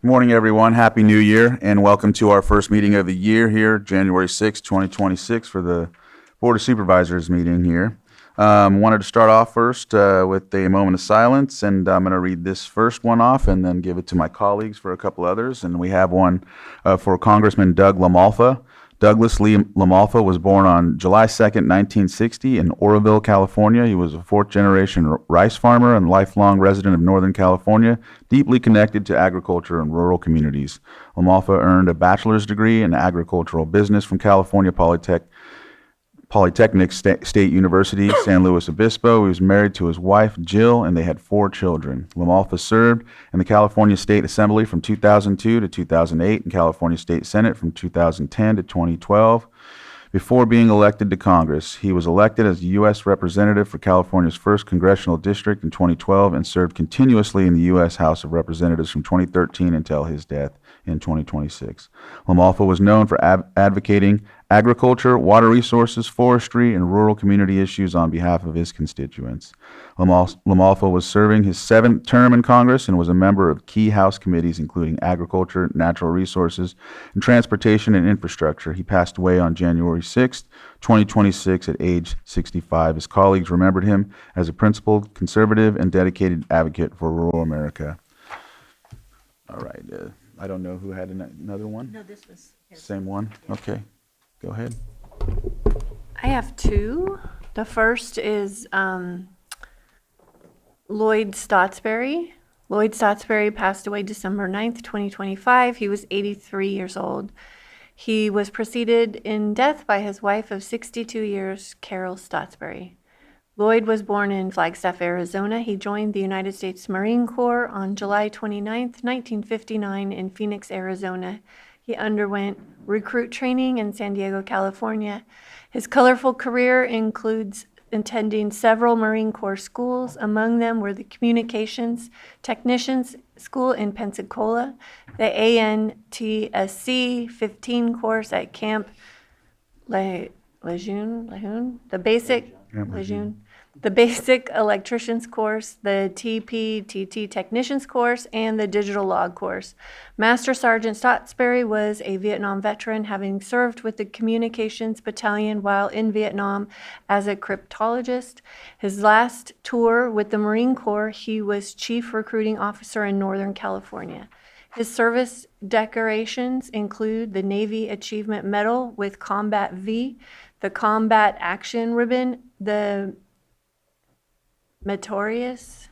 Good morning, everyone. Happy New Year, and welcome to our first meeting of the year here, January 6, 2026, for the Board of Supervisors meeting here. Wanted to start off first with a moment of silence, and I'm going to read this first one off and then give it to my colleagues for a couple others. And we have one for Congressman Doug LaMalfa. Douglas Lee LaMalfa was born on July 2nd, 1960 in Oroville, California. He was a fourth-generation rice farmer and lifelong resident of Northern California, deeply connected to agriculture and rural communities. LaMalfa earned a bachelor's degree in agricultural business from California Polytechnic State University, San Luis Obispo. He was married to his wife, Jill, and they had 4 children. LaMalfa served in the California State Assembly from 2002 to 2008 and California State Senate from 2010 to 2012. Before being elected to Congress, he was elected as a U.S. Representative for California's 1st Congressional District in 2012 and served continuously in the U.S. House of Representatives from 2013 until his death in 2026. LaMalfa was known for advocating agriculture, water resources, forestry, and rural community issues on behalf of his constituents. LaMalfa was serving his 7th term in Congress and was a member of key House committees including Agriculture, Natural Resources, and Transportation and Infrastructure. He passed away on January 6, 2026 at age 65. His colleagues remembered him as a principled, conservative, and dedicated advocate for rural America. All right. I don't know who had another one. No, this was his. Same one? Okay. Go ahead. I have 2. The first is Lloyd Stotsberry. Lloyd Stotsberry passed away December 9th, 2025. He was 83 years old. He was preceded in death by his wife of 62 years, Carol Stotsberry. Lloyd was born in Flagstaff, Arizona. He joined the United States Marine Corps on July 29th, 1959 in Phoenix, Arizona. He underwent recruit training in San Diego, California. His colorful career includes attending several Marine Corps schools. Among them were the Communications Technicians School in Pensacola, the ANTSC 15 course at Camp Lejeune, the Basic Electricians course, the TPTT Technicians course, and the Digital Log course. Master Sergeant Stotsberry was a Vietnam veteran, having served with the Communications Battalion while in Vietnam as a cryptologist. His last tour with the Marine Corps, he was Chief Recruiting Officer in Northern California. His service decorations include the Navy Achievement Medal with Combat V, the Combat Action Ribbon, the Meritorious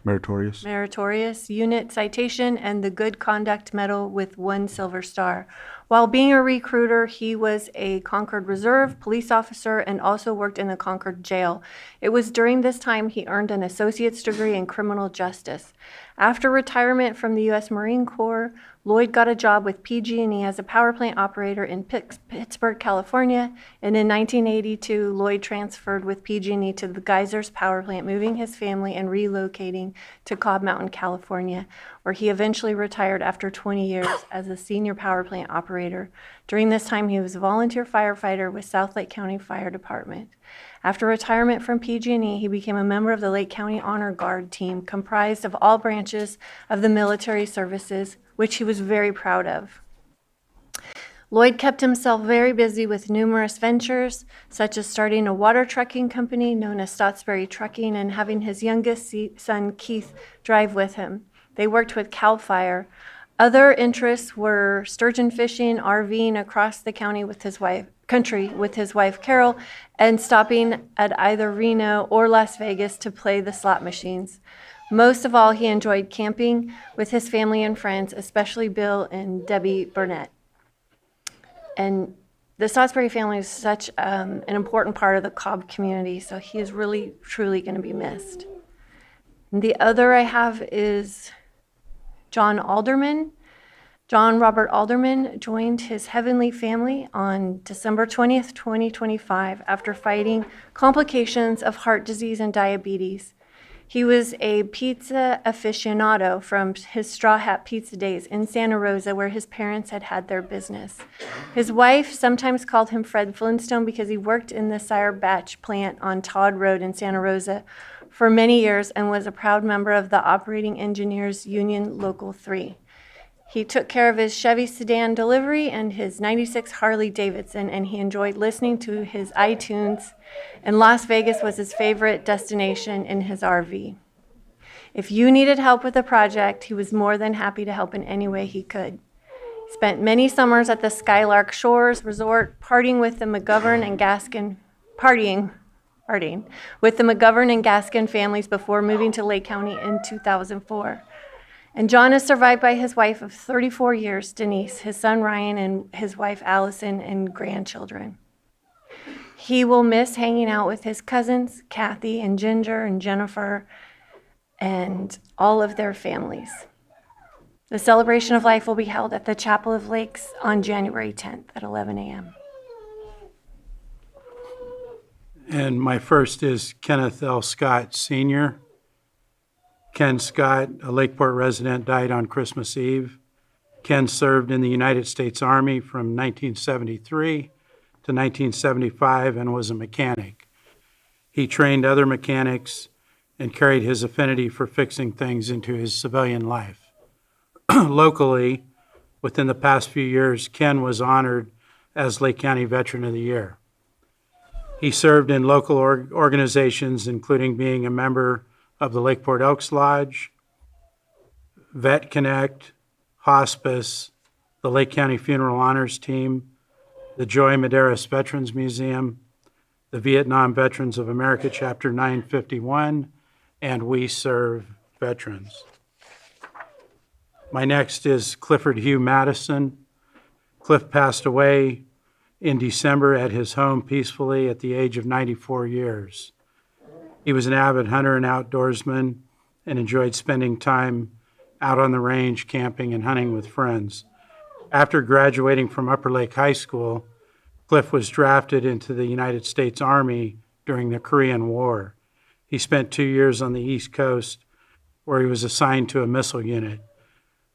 Unit Citation, and the Good Conduct Medal with 1 Silver Star. While being a recruiter, he was a Concord Reserve police officer and also worked in the Concord Jail. It was during this time he earned an associate's degree in criminal justice. After retirement from the U.S. Marine Corps, Lloyd got a job with PG&E as a power plant operator in Pittsburgh, California, and in 1982, Lloyd transferred with PG&E to the Geysers power plant, moving his family and relocating to Cobb Mountain, California, where he eventually retired after 20 years as a senior power plant operator. During this time, he was a volunteer firefighter with South Lake County Fire Department. After retirement from PG&E, he became a member of the Lake County Honor Guard team, comprised of all branches of the military services, which he was very proud of. Lloyd kept himself very busy with numerous ventures, such as starting a water trucking company known as Stotsberry Trucking and having his youngest son, Keith, drive with him. They worked with CAL FIRE. Other interests were sturgeon fishing, RVing across the country with his wife Carol, and stopping at either Reno or Las Vegas to play the slot machines. Most of all, he enjoyed camping with his family and friends, especially Bill and Debbie Burnett. And the Stotsberry family is such an important part of the Cobb community, so he is really, truly going to be missed. And the other I have is John Alderman. John Robert Alderman joined his heavenly family on December 20th, 2025, after fighting complications of heart disease and diabetes. He was a pizza aficionado from his Straw Hat Pizza days in Santa Rosa, where his parents had had their business. His wife sometimes called him Fred Flintstone because he worked in the Sire Batch plant on Todd Road in Santa Rosa for many years and was a proud member of the Operating Engineers Union Local 3. He took care of his Chevy sedan delivery and his 96 Harley Davidson, and he enjoyed listening to his iTunes, and Las Vegas was his favorite destination in his RV. If you needed help with a project, he was more than happy to help in any way he could. He spent many summers at the Skylark Shores Resort partying with the McGovern and Gaskin families before moving to Lake County in 2004. And John is survived by his wife of 34 years, Denise, his son Ryan, and his wife Allison, and grandchildren. He will miss hanging out with his cousins, Kathy and Ginger and Jennifer, and all of their families. The celebration of life will be held at the Chapel of Lakes on January 10th at 11 a.m. And my first is Kenneth L. Scott Sr. Ken Scott, a Lakeport resident, died on Christmas Eve. Ken served in the United States Army from 1973 to 1975 and was a mechanic. He trained other mechanics and carried his affinity for fixing things into his civilian life. Locally, within the past few years, Ken was honored as Lake County Veteran of the Year. He served in local organizations, including being a member of the Lakeport Elks Lodge, Vet Connect, Hospice, the Lake County Funeral Honors Team, the Joy Maderas Veterans Museum, the Vietnam Veterans of America Chapter 951, and We Serve Veterans. My next is Clifford Hugh Madison. Cliff passed away in December at his home peacefully at the age of 94 years. He was an avid hunter and outdoorsman and enjoyed spending time out on the range, camping, and hunting with friends. After graduating from Upper Lake High School, Cliff was drafted into the United States Army during the Korean War. He spent 2 years on the East Coast, where he was assigned to a missile unit.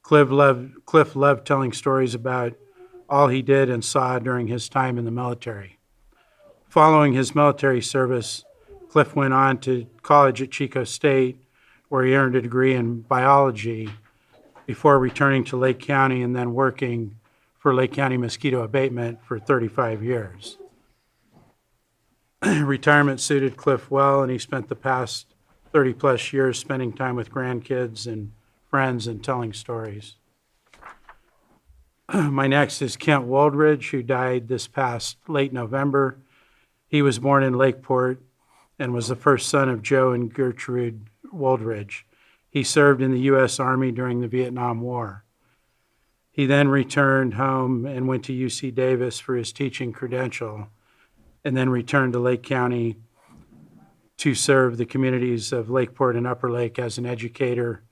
Cliff loved telling stories about all he did and saw during his time in the military. Following his military service, Cliff went on to college at Chico State, where he earned a degree in biology before returning to Lake County and then working for Lake County Mosquito Abatement for 35 years. Retirement suited Cliff well, and he spent the past 30-plus years spending time with grandkids and friends and telling stories. My next is Kent Woldridge, who died this past late November. He was born in Lakeport and was the first son of Joe and Gertrude Woldridge. He served in the U.S. Army during the Vietnam War. He then returned home and went to UC Davis for his teaching credential, and then returned to Lake County to serve the communities of Lakeport and Upper Lake as an educator,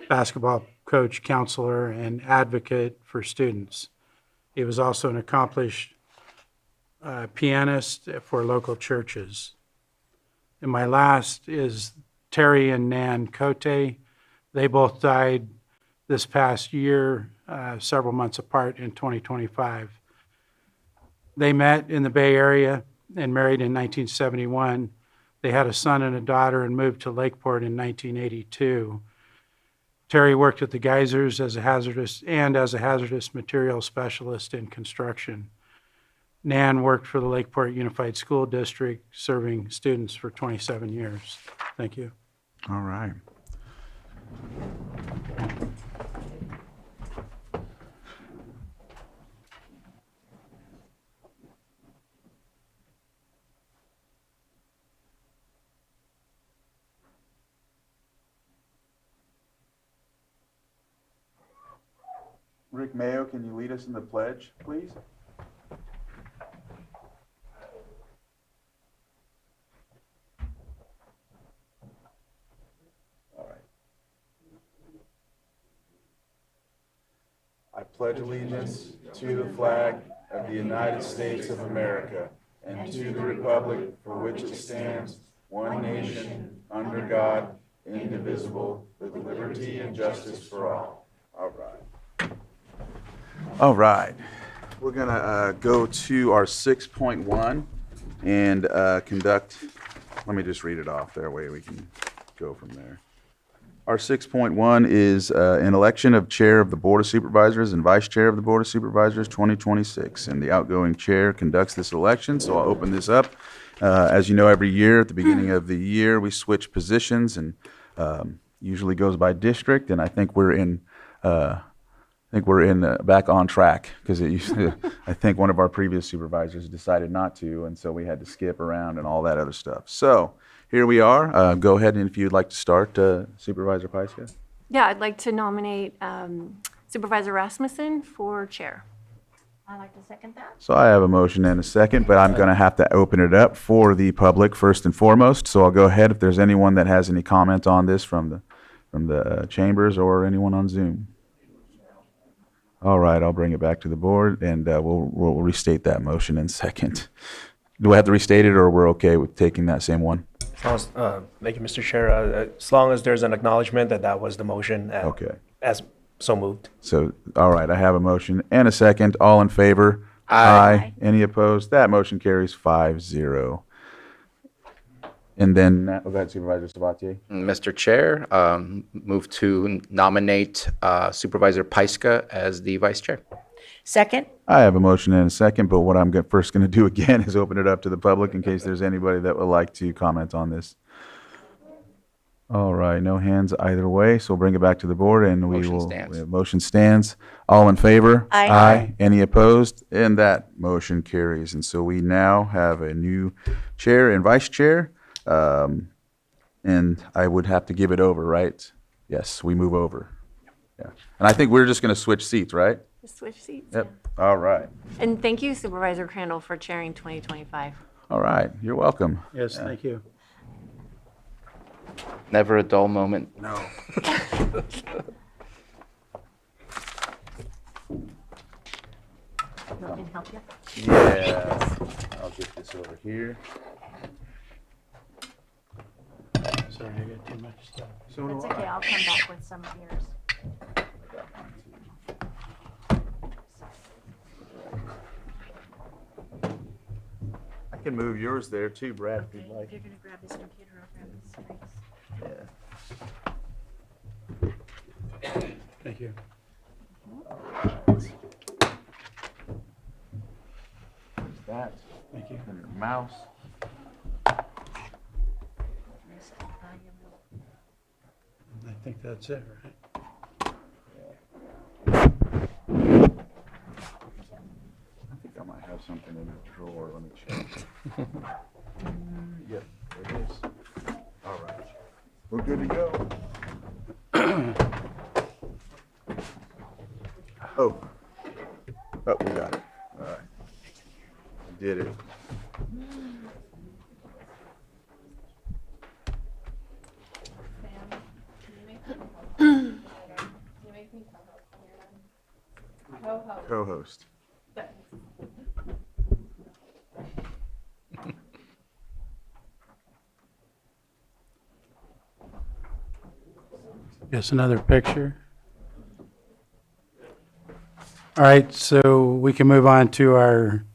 basketball coach, counselor, and advocate for students. He was also an accomplished pianist for local churches. And my last is Terry and Nan Cote. They both died this past year, several months apart in 2025. They met in the Bay Area and married in 1971. They had a son and a daughter and moved to Lakeport in 1982. Terry worked at the Geysers as a hazardous material specialist in construction. Nan worked for the Lakeport Unified School District, serving students for 27 years. Thank you. All right. Rick Mayo, can you lead us in the pledge, please? All right. I pledge allegiance to the flag of the United States of America and to the republic for which it stands, one nation, under God, indivisible, with liberty and justice for all. All right. All right. We're going to go to our 6.1 and conduct, let me just read it off there, way we can go from there. Our 6.1 is an election of Chair of the Board of Supervisors and Vice Chair of the Board of Supervisors 2026. And the outgoing chair conducts this election, so I'll open this up. As you know, every year at the beginning of the year, we switch positions and usually goes by district. And I think we're in back on track because it used to, I think one of our previous supervisors decided not to, and so we had to skip around and all that other stuff. So here we are. Go ahead, and if you'd like to start, Supervisor Pyska. Yeah, I'd like to nominate Supervisor Rasmussen for chair. I'd like to second that. So I have a motion and a second, but I'm going to have to open it up for the public first and foremost. So I'll go ahead if there's anyone that has any comment on this from the chambers or anyone on Zoom. All right, I'll bring it back to the board, and we'll restate that motion in second. Do I have to restate it, or we're okay with taking that same one? As long as, thank you, Mr. Chair. As long as there's an acknowledgement that that was the motion. Okay. As so moved. So, all right, I have a motion and a second. All in favor? Aye. Any opposed? That motion carries 5-0. And then, go ahead, Supervisor Sabatier. Mr. Chair, move to nominate Supervisor Pyska as the vice chair. Second? I have a motion and a second, but what I'm first going to do again is open it up to the public in case there's anybody that would like to comment on this. All right, no hands either way, so we'll bring it back to the board, and Motion stands. Motion stands. All in favor? Aye. Aye. Any opposed? And that motion carries. And so we now have a new chair and vice chair, and I would have to give it over, right? Yes, we move over. Yeah, and I think we're just going to switch seats, right? Just switch seats. Yep. All right. Yeah. And thank you, Supervisor Crandall, for chairing 2025. All right. You're welcome. Yes, thank you. Never a dull moment. No. I can help you. Yeah. I'll get this over here. Sorry, I got too much stuff. So do That's I. okay, I'll come back with some of yours. I can move yours there too, Brad, if you'd like. If you're gonna grab this computer, I'll grab this screen. Yeah. Thank you. There's that. Thank you. And your mouse. I think that's it, right? I think I might have something in the drawer. Let me check. Yep, there it is. All right. We're good to go. Oh. Oh, we got it. All right. I did it. Co-host. Yes, another picture. All right, so we can move on to our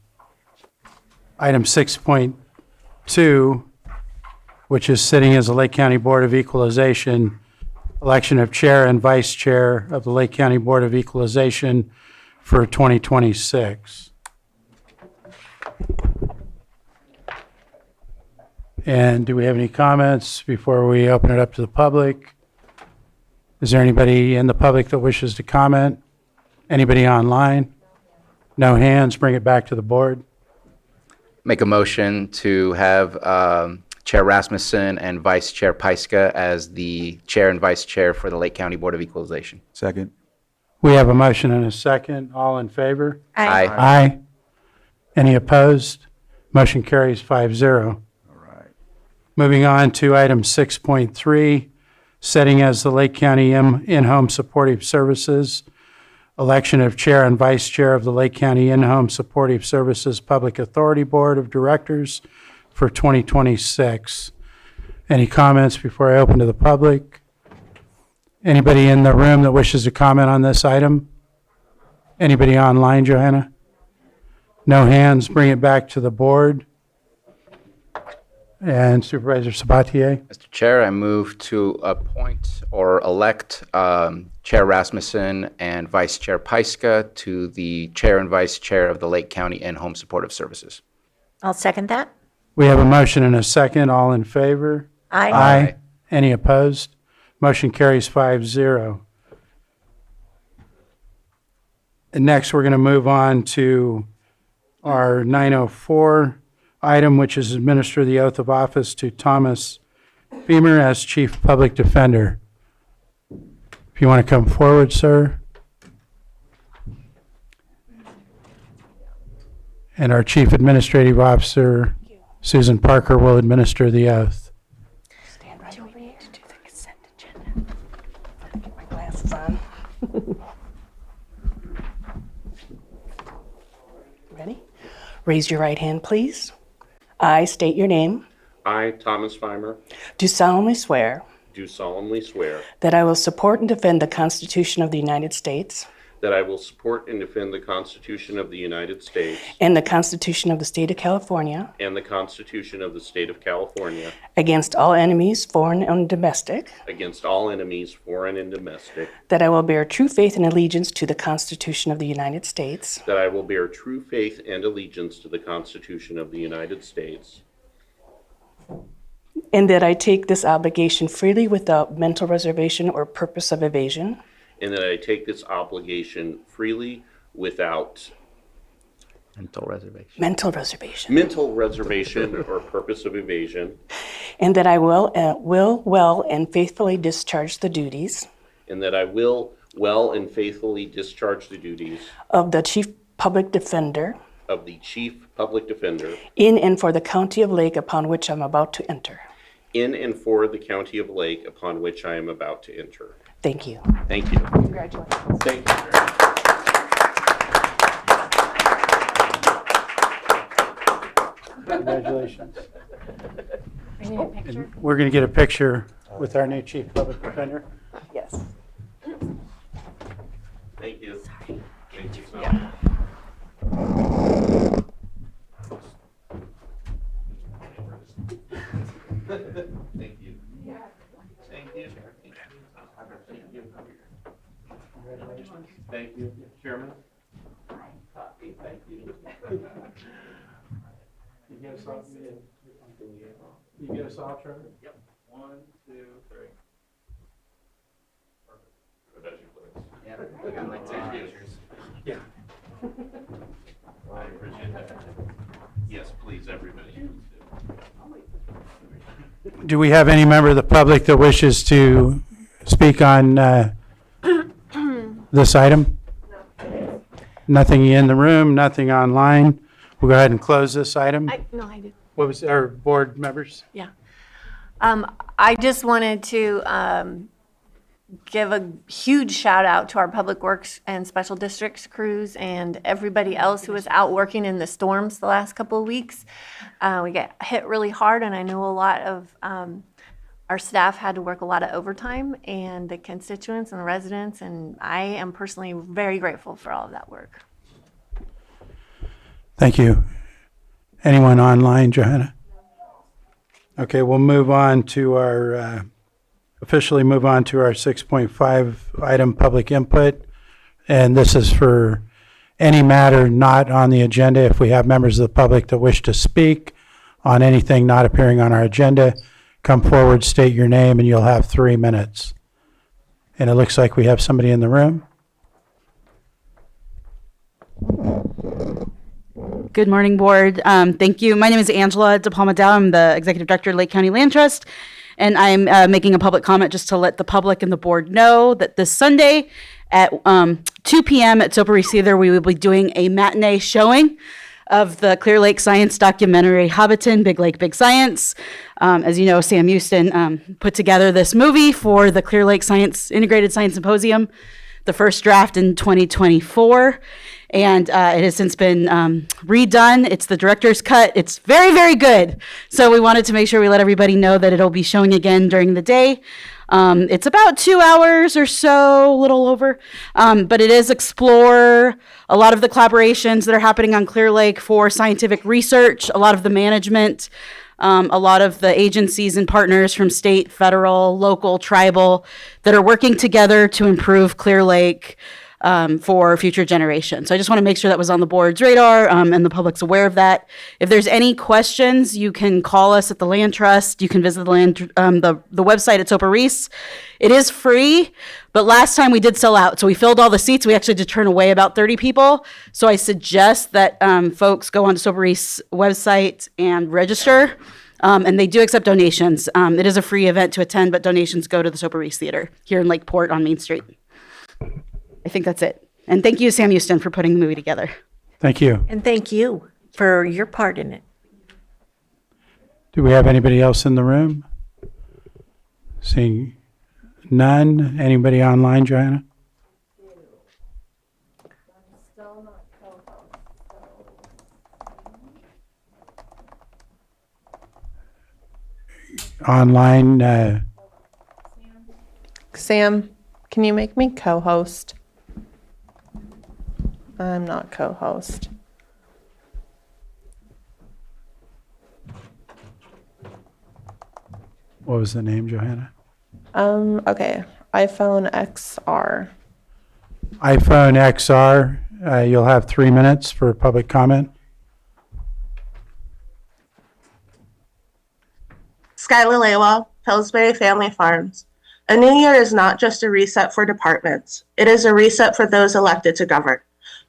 item 6.2, which is sitting as the Lake County Board of Equalization, election of chair and vice chair of the Lake County Board of Equalization for 2026. And do we have any comments before we open it up to the public? Is there anybody in the public that wishes to comment? Anybody online? No hands, bring it back to the board. Make a motion to have Chair Rasmussen and Vice Chair Pyska as the chair and vice chair for the Lake County Board of Equalization. Second. We have a motion and a second. All in favor? Aye. Aye. Any opposed? Motion carries 5-0. All right. Moving on to item 6.3, setting as the Lake County In-Home Supportive Services, election of chair and vice chair of the Lake County In-Home Supportive Services Public Authority Board of Directors for 2026. Any comments before I open to the public? Anybody in the room that wishes to comment on this item? Anybody online, Johanna? No hands, bring it back to the board. And Supervisor Sabatier? Mr. Chair, I move to appoint or elect Chair Rasmussen and Vice Chair Pyska to the Chair and Vice Chair of the Lake County In-Home Supportive Services. I'll second that. We have a motion and a second. All in favor? Aye. Aye. Any opposed? Motion carries 5-0. And next, we're going to move on to our 904 item, which is administer the oath of office to Thomas Beamer as Chief Public Defender. If you want to come forward, sir. And our Chief Administrative Officer, Susan Parker, will administer the oath. Stand right over here to do the consent agenda. Get my glasses on. Ready? Raise your right hand, please. I state your name. I, Thomas Feimer, Do solemnly swear do solemnly swear that I will support and defend the Constitution of the United States that I will support and defend the Constitution of the United States and the Constitution of the State of California and the Constitution of the State of California against all enemies, foreign and domestic, against all enemies, foreign and domestic, that I will bear true faith and allegiance to the Constitution of the United States that I will bear true faith and allegiance to the Constitution of the United States, and that I take this obligation freely without mental reservation or purpose of evasion, and that I take this obligation freely without Mental reservation. mental reservation, mental reservation or purpose of evasion, and that I will well and faithfully discharge the duties and that I will well and faithfully discharge the duties of the Chief Public Defender of the Chief Public Defender in and for the County of Lake upon which I'm about to enter. in and for the County of Lake upon which I am about to enter. Thank you. Thank you. Congratulations. Thank you very much. Congratulations. Are you need a picture? We're going to get a picture with our new Chief Public Defender. Yes. Thank you. Thank you so much. Yeah. Thank you. Thank you. Thank you, Chairman. Thank you. You get us off, you get us off, Trevor? Yep. 1, 2, 3. Perfect. As you please. Yeah, we got like 10 pictures. Yeah. I appreciate that. Yes, please, everybody. Do we have any member of the public that wishes to speak on this item? Nothing in the room, nothing online. We'll go ahead and close this item. No, I did. What was, our board members? Yeah. I just wanted to give a huge shout out to our Public Works and Special Districts crews and everybody else who was out working in the storms the last couple of weeks. We got hit really hard, and I know a lot of our staff had to work a lot of overtime, and the constituents and the residents, and I am personally very grateful for all of that work. Thank you. Anyone online, Johanna? Okay, we'll move on to our, officially move on to our 6.5 item, public input. And this is for any matter not on the agenda. If we have members of the public that wish to speak on anything not appearing on our agenda, come forward, state your name, and you'll have 3 minutes. And it looks like we have somebody in the room. Good morning, Board. Thank you. My name is Angela DePalma-Dow. I'm the Executive Director of Lake County Land Trust, and I'm making a public comment just to let the public and the Board know that this Sunday at 2 p.m. at Sopari Theater, we will be doing a matinee showing of the Clear Lake Science documentary, Hobbiton, Big Lake, Big Science. As you know, Sam Houston put together this movie for the Clear Lake Science Integrated Science Symposium, the first draft in 2024. And it has since been redone. It's the director's cut. It's very, very good. So we wanted to make sure we let everybody know that it'll be showing again during the day. It's about 2 hours or so, a little over. But it is explore a lot of the collaborations that are happening on Clear Lake for scientific research, a lot of the management a lot of the agencies and partners from state, federal, local, tribal that are working together to improve Clear Lake for future generations. So I just want to make sure that was on the board's radar and the public's aware of that. If there's any questions, you can call us at the Land Trust. You can visit the website at Soper Reese. It is free, but last time we did sell out. So we filled all the seats. We actually did turn away about 30 people. So I suggest that folks go onto Soper Reese website and register. And they do accept donations. It is a free event to attend, but donations go to the Soper Reese Theater here in Lakeport on Main Street. I think that's it. And thank you, Sam Houston, for putting the movie together. Thank you. And thank you for your part in it. Do we have anybody else in the room? Seeing none. Anybody online, Joanna? Online, Sam, can you make me co-host? I'm not co-host. what was the name, Johanna? Okay. iPhone XR. iPhone XR, you'll have 3 minutes for public comment. Skylar Lewa, Pillsbury Family Farms. A new year is not just a reset for departments. It is a reset for those elected to govern.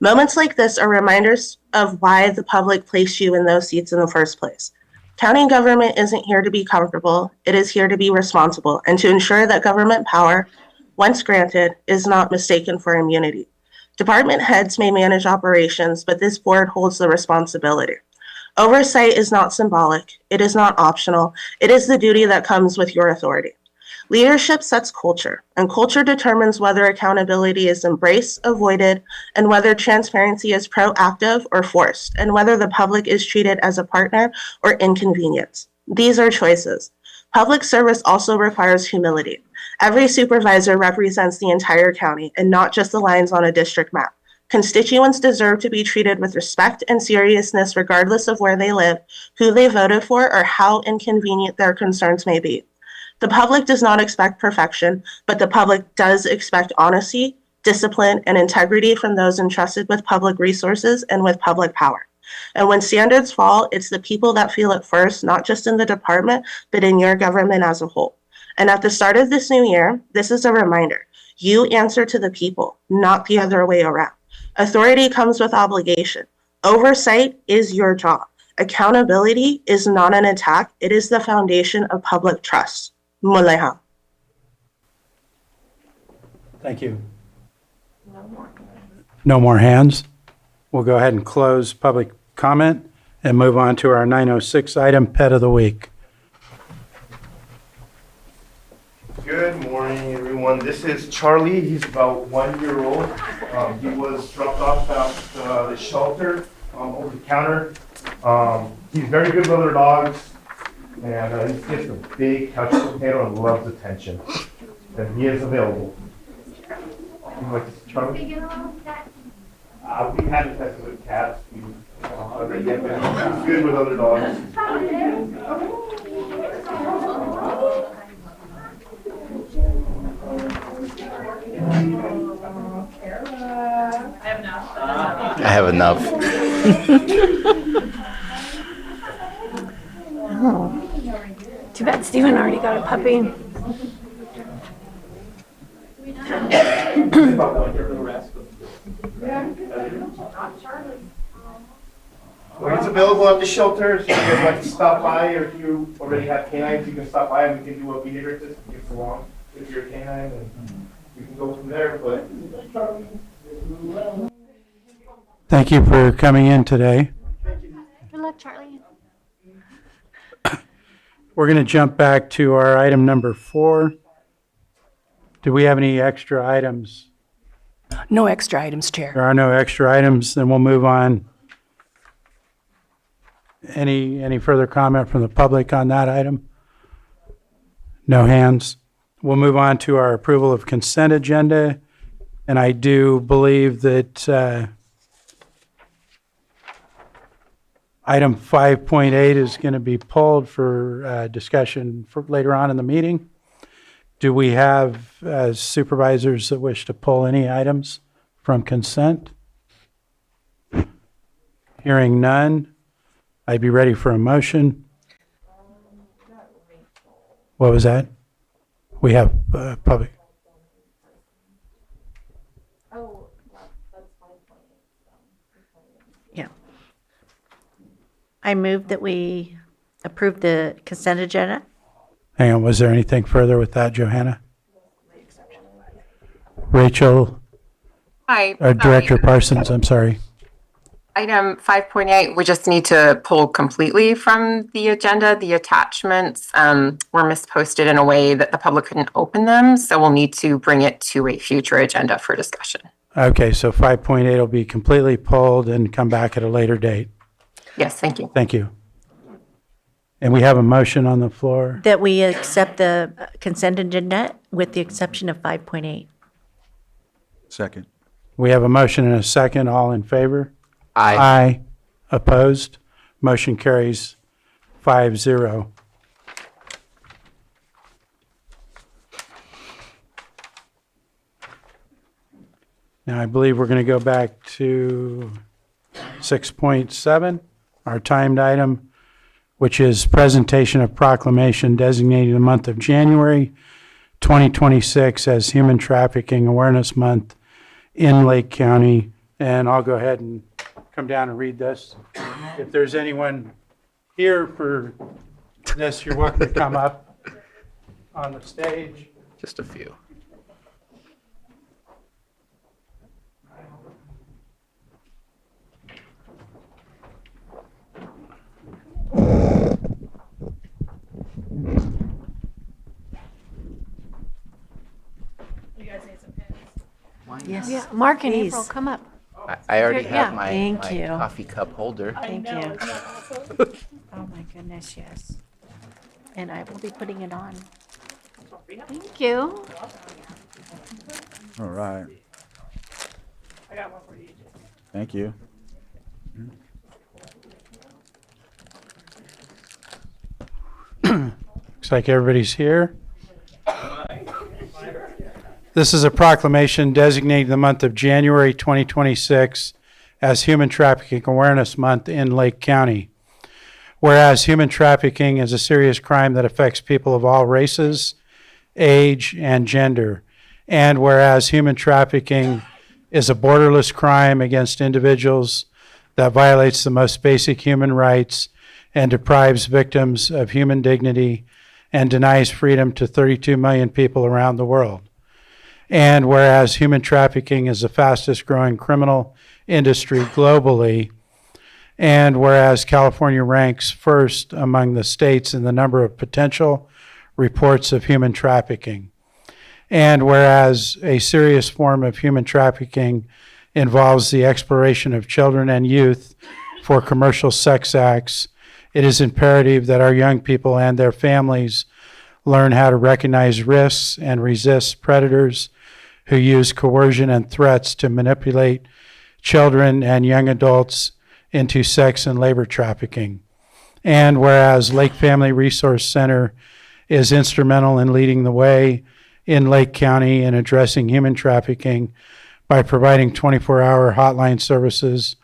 Moments like this are reminders of why the public placed you in those seats in the first place. County government isn't here to be comfortable. It is here to be responsible and to ensure that government power, once granted, is not mistaken for immunity. Department heads may manage operations, but this board holds the responsibility. Oversight is not symbolic. It is not optional. It is the duty that comes with your authority. Leadership sets culture, and culture determines whether accountability is embraced, avoided, and whether transparency is proactive or forced, and whether the public is treated as a partner or inconvenience. These are choices. Public service also requires humility. Every supervisor represents the entire county and not just the lines on a district map. Constituents deserve to be treated with respect and seriousness regardless of where they live, who they voted for, or how inconvenient their concerns may be. The public does not expect perfection, but the public does expect honesty, discipline, and integrity from those entrusted with public resources and with public power. And when standards fall, it's the people that feel it first, not just in the department, but in your government as a whole. And at the start of this new year, this is a reminder. You answer to the people, not the other way around. Authority comes with obligation. Oversight is your job. Accountability is not an attack. It is the foundation of public trust. Muleha. Thank you. No more hands. We'll go ahead and close public comment and move on to our 906 item, Pet of the Week. Good morning, everyone. This is Charlie. He's about 1 year old. He was dropped off at the shelter over the counter. He's very good with other dogs, and he's just a big couch potato and loves attention. And he is available. You like to see Charlie? We haven't tested with cats. He's good with other dogs. I have enough. Oh, too bad Steven already got a puppy. Well, he's available at the shelter, so if you guys like to stop by, or if you already have canines, you can stop by and we can do a behavior test and get along with your canine, and we can go from there, but. Thank you for coming in today. Good luck, Charlie. We're going to jump back to our item number 4. Do we have any extra items? No extra items, Chair. There are no extra items, then we'll move on. Any further comment from the public on that item? No hands. We'll move on to our approval of consent agenda. And I do believe that Item 5.8 is going to be pulled for discussion for later on in the meeting. Do we have supervisors that wish to pull any items from consent? Hearing none, I'd be ready for a motion. What was that? We have public. Yeah. I move that we approve the consent agenda. Hang on, was there anything further with that, Johanna? Rachel, Hi. Director Parsons, I'm sorry. Item 5.8, we just need to pull completely from the agenda. The attachments were misposted in a way that the public couldn't open them, so we'll need to bring it to a future agenda for discussion. Okay, so 5.8 will be completely pulled and come back at a later date. Yes, thank you. Thank you. And we have a motion on the floor. That we accept the consent agenda with the exception of 5.8. Second. We have a motion and a second. All in favor? Aye. Aye. Opposed? Motion carries 5-0. Now, I believe we're going to go back to 6.7, our timed item, which is presentation of proclamation designating the month of January 2026 as Human Trafficking Awareness Month in Lake County. And I'll go ahead and come down and read this. If there's anyone here for this, you're welcome to come up on the stage. Just a few. Yes. Yeah, Mark and Please. April, come up. I already Yeah. have my, Thank my you. coffee cup holder. Thank you. Oh, my goodness, yes. And I will be putting it on. Thank you. All right. I got one for you. Thank you. Looks like everybody's here. This is a proclamation designating the month of January 2026 as Human Trafficking Awareness Month in Lake County. Whereas human trafficking is a serious crime that affects people of all races, age, and gender. And whereas human trafficking is a borderless crime against individuals that violates the most basic human rights and deprives victims of human dignity and denies freedom to 32 million people around the world. And whereas human trafficking is the fastest growing criminal industry globally, and whereas California ranks first among the states in the number of potential reports of human trafficking, and whereas a serious form of human trafficking involves the exploration of children and youth for commercial sex acts, it is imperative that our young people and their families learn how to recognize risks and resist predators who use coercion and threats to manipulate children and young adults into sex and labor trafficking. And whereas Lake Family Resource Center is instrumental in leading the way in Lake County in addressing human trafficking by providing 24-hour hotline services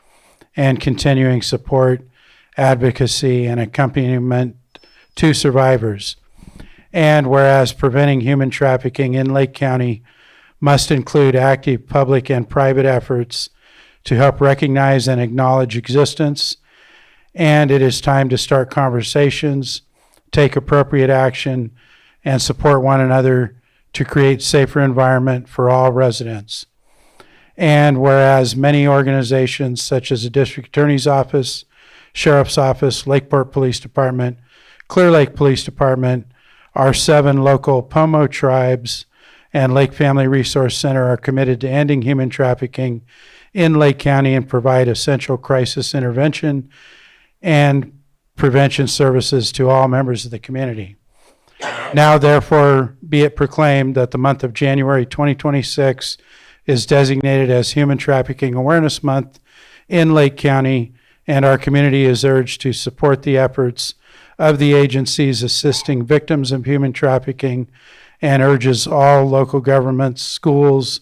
and continuing support, advocacy, and accompaniment to survivors. And whereas preventing human trafficking in Lake County must include active public and private efforts to help recognize and acknowledge existence, and it is time to start conversations, take appropriate action, and support one another to create safer environment for all residents. And whereas many organizations such as the District Attorney's Office, Sheriff's Office, Lakeport Police Department, Clear Lake Police Department, our 7 local Pomo tribes, and Lake Family Resource Center are committed to ending human trafficking in Lake County and provide essential crisis intervention and prevention services to all members of the community. Now, therefore, be it proclaimed that the month of January 2026 is designated as Human Trafficking Awareness Month in Lake County, and our community is urged to support the efforts of the agencies assisting victims of human trafficking and urges all local governments, schools,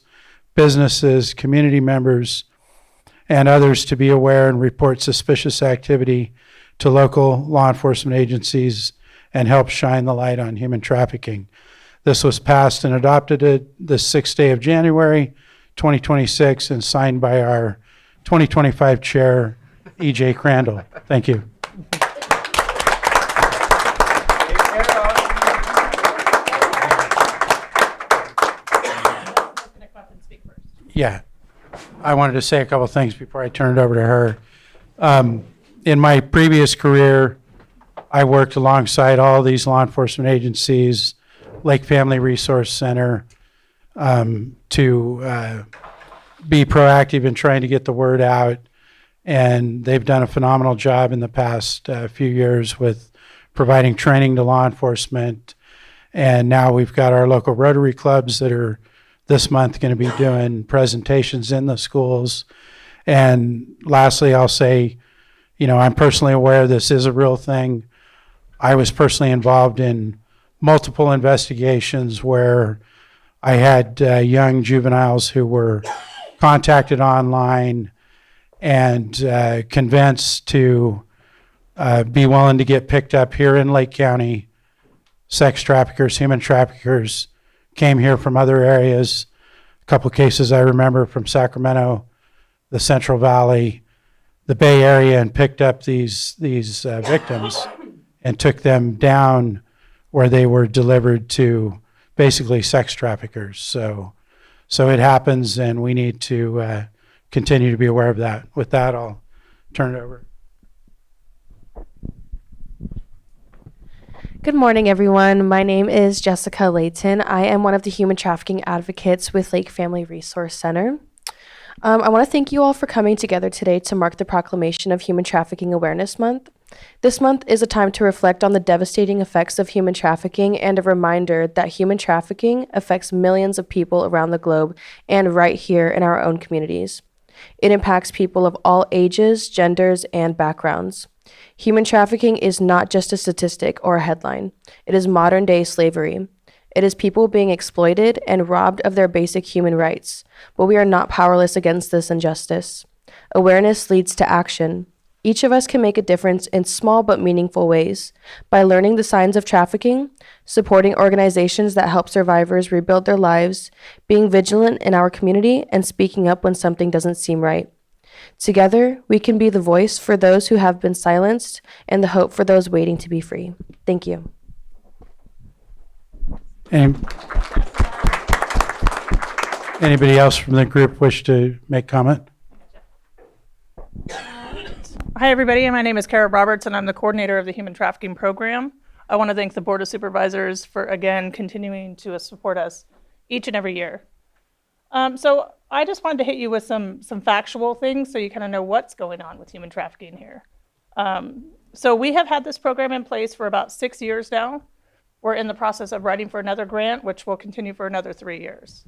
businesses, community members, and others to be aware and report suspicious activity to local law enforcement agencies and help shine the light on human trafficking. This was passed and adopted the 6th day of January, 2026, and signed by our 2025 Chair, E.J. Crandall. Thank you. Yeah, I wanted to say a couple things before I turn it over to her. In my previous career, I worked alongside all these law enforcement agencies, Lake Family Resource Center, to be proactive in trying to get the word out. And they've done a phenomenal job in the past few years with providing training to law enforcement. And now we've got our local Rotary clubs that are this month going to be doing presentations in the schools. And lastly, I'll say, you know, I'm personally aware this is a real thing. I was personally involved in multiple investigations where I had young juveniles who were contacted online and convinced to be willing to get picked up here in Lake County. Sex traffickers, human traffickers came here from other areas. A couple cases I remember from Sacramento, the Central Valley, the Bay Area, and picked up these victims and took them down where they were delivered to basically sex traffickers. So it happens, and we need to continue to be aware of that. With that, I'll turn it over. Good morning, everyone. My name is Jessica Layton. I am one of the human trafficking advocates with Lake Family Resource Center. I want to thank you all for coming together today to mark the proclamation of Human Trafficking Awareness Month. This month is a time to reflect on the devastating effects of human trafficking and a reminder that human trafficking affects millions of people around the globe and right here in our own communities. It impacts people of all ages, genders, and backgrounds. Human trafficking is not just a statistic or a headline. It is modern-day slavery. It is people being exploited and robbed of their basic human rights, but we are not powerless against this injustice. Awareness leads to action. Each of us can make a difference in small but meaningful ways by learning the signs of trafficking, supporting organizations that help survivors rebuild their lives, being vigilant in our community, and speaking up when something doesn't seem right. Together, we can be the voice for those who have been silenced and the hope for those waiting to be free. Thank you. Anybody else from the group wish to make comment? Hi, everybody. My name is Kara Roberts, and I'm the coordinator of the Human Trafficking Program. I want to thank the Board of Supervisors for, again, continuing to support us each and every year. So I just wanted to hit you with some factual things so you kind of know what's going on with human trafficking here. So we have had this program in place for about 6 years now. We're in the process of writing for another grant, which will continue for another 3 years.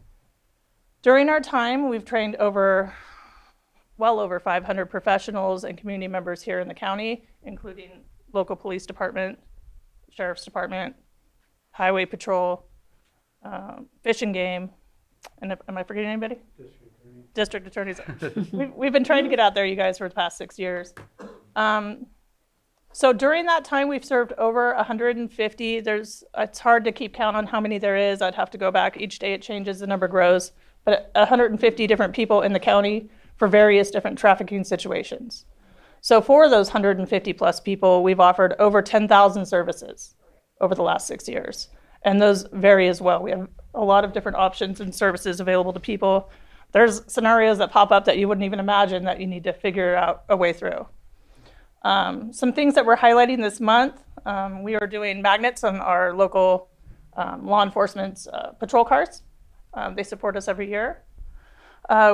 During our time, we've trained well over 500 professionals and community members here in the county, including local police department, sheriff's department, highway patrol, fish and game, and am I forgetting anybody? District attorneys. We've been trying to get out there, you guys, for the past 6 years. So during that time, we've served over 150. It's hard to keep count on how many there is. I'd have to go back. Each day it changes, the number grows. But 150 different people in the county for various different trafficking situations. So for those 150 plus people, we've offered over 10,000 services over the last 6 years. And those vary as well. We have a lot of different options and services available to people. There's scenarios that pop up that you wouldn't even imagine that you need to figure out a way through. Some things that we're highlighting this month, we are doing magnets on our local law enforcement's patrol cars. They support us every year.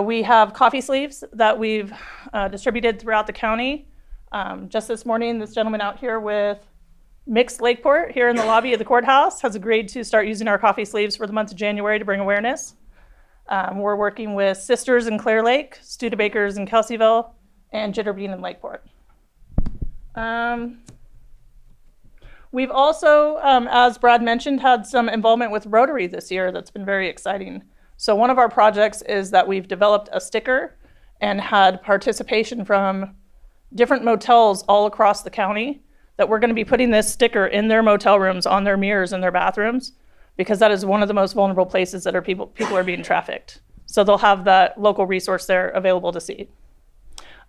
We have coffee sleeves that we've distributed throughout the county. Just this morning, this gentleman out here with Mixed Lakeport here in the lobby of the courthouse has agreed to start using our coffee sleeves for the month of January to bring awareness. We're working with Sisters in Clear Lake, Studebakers in Kelseyville, and Jitterbean in Lakeport. We've also, as Brad mentioned, had some involvement with Rotary this year that's been very exciting. So one of our projects is that we've developed a sticker and had participation from different motels all across the county, that we're going to be putting this sticker in their motel rooms, on their mirrors in their bathrooms, because that is one of the most vulnerable places that people are being trafficked. So they'll have that local resource there available to see.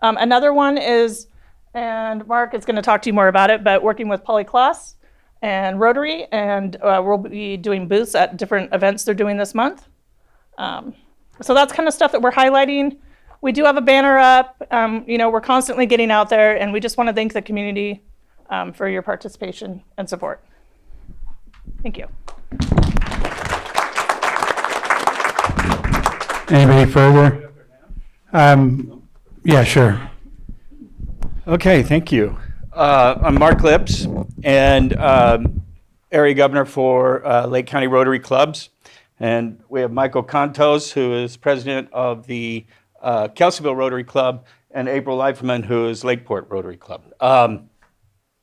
Another one is, and Mark is going to talk to you more about it, but working with Polyclass and Rotary, and we'll be doing booths at different events they're doing this month. So that's kind of stuff that we're highlighting. We do have a banner up. We're constantly getting out there, and we just want to thank the community for your participation and support. Thank you. Anybody further? Yeah, sure. Okay, thank you. I'm Mark Lips, and area governor for Lake County Rotary Clubs. And we have Michael Contos, who is president of the Kelseyville Rotary Club, and April Leiferman, who is Lakeport Rotary Club.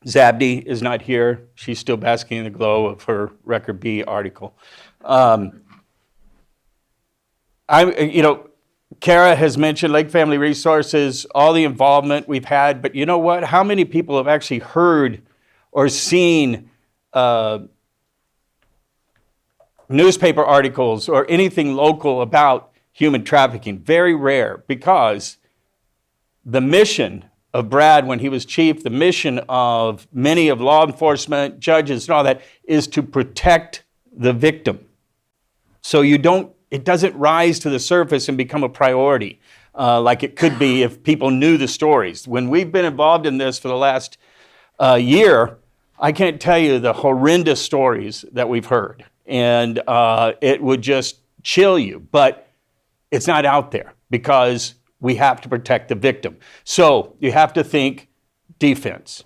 Zabdi is not here. She's still basking in the glow of her Record B article. Kara has mentioned Lake Family Resources, all the involvement we've had, but you know what? How many people have actually heard or seen newspaper articles or anything local about human trafficking? Very rare, because the mission of Brad when he was chief, the mission of many of law enforcement, judges, and all that is to protect the victim. So it doesn't rise to the surface and become a priority like it could be if people knew the stories. When we've been involved in this for the last year, I can't tell you the horrendous stories that we've heard. And it would just chill you, but it's not out there because we have to protect the victim. So you have to think defense,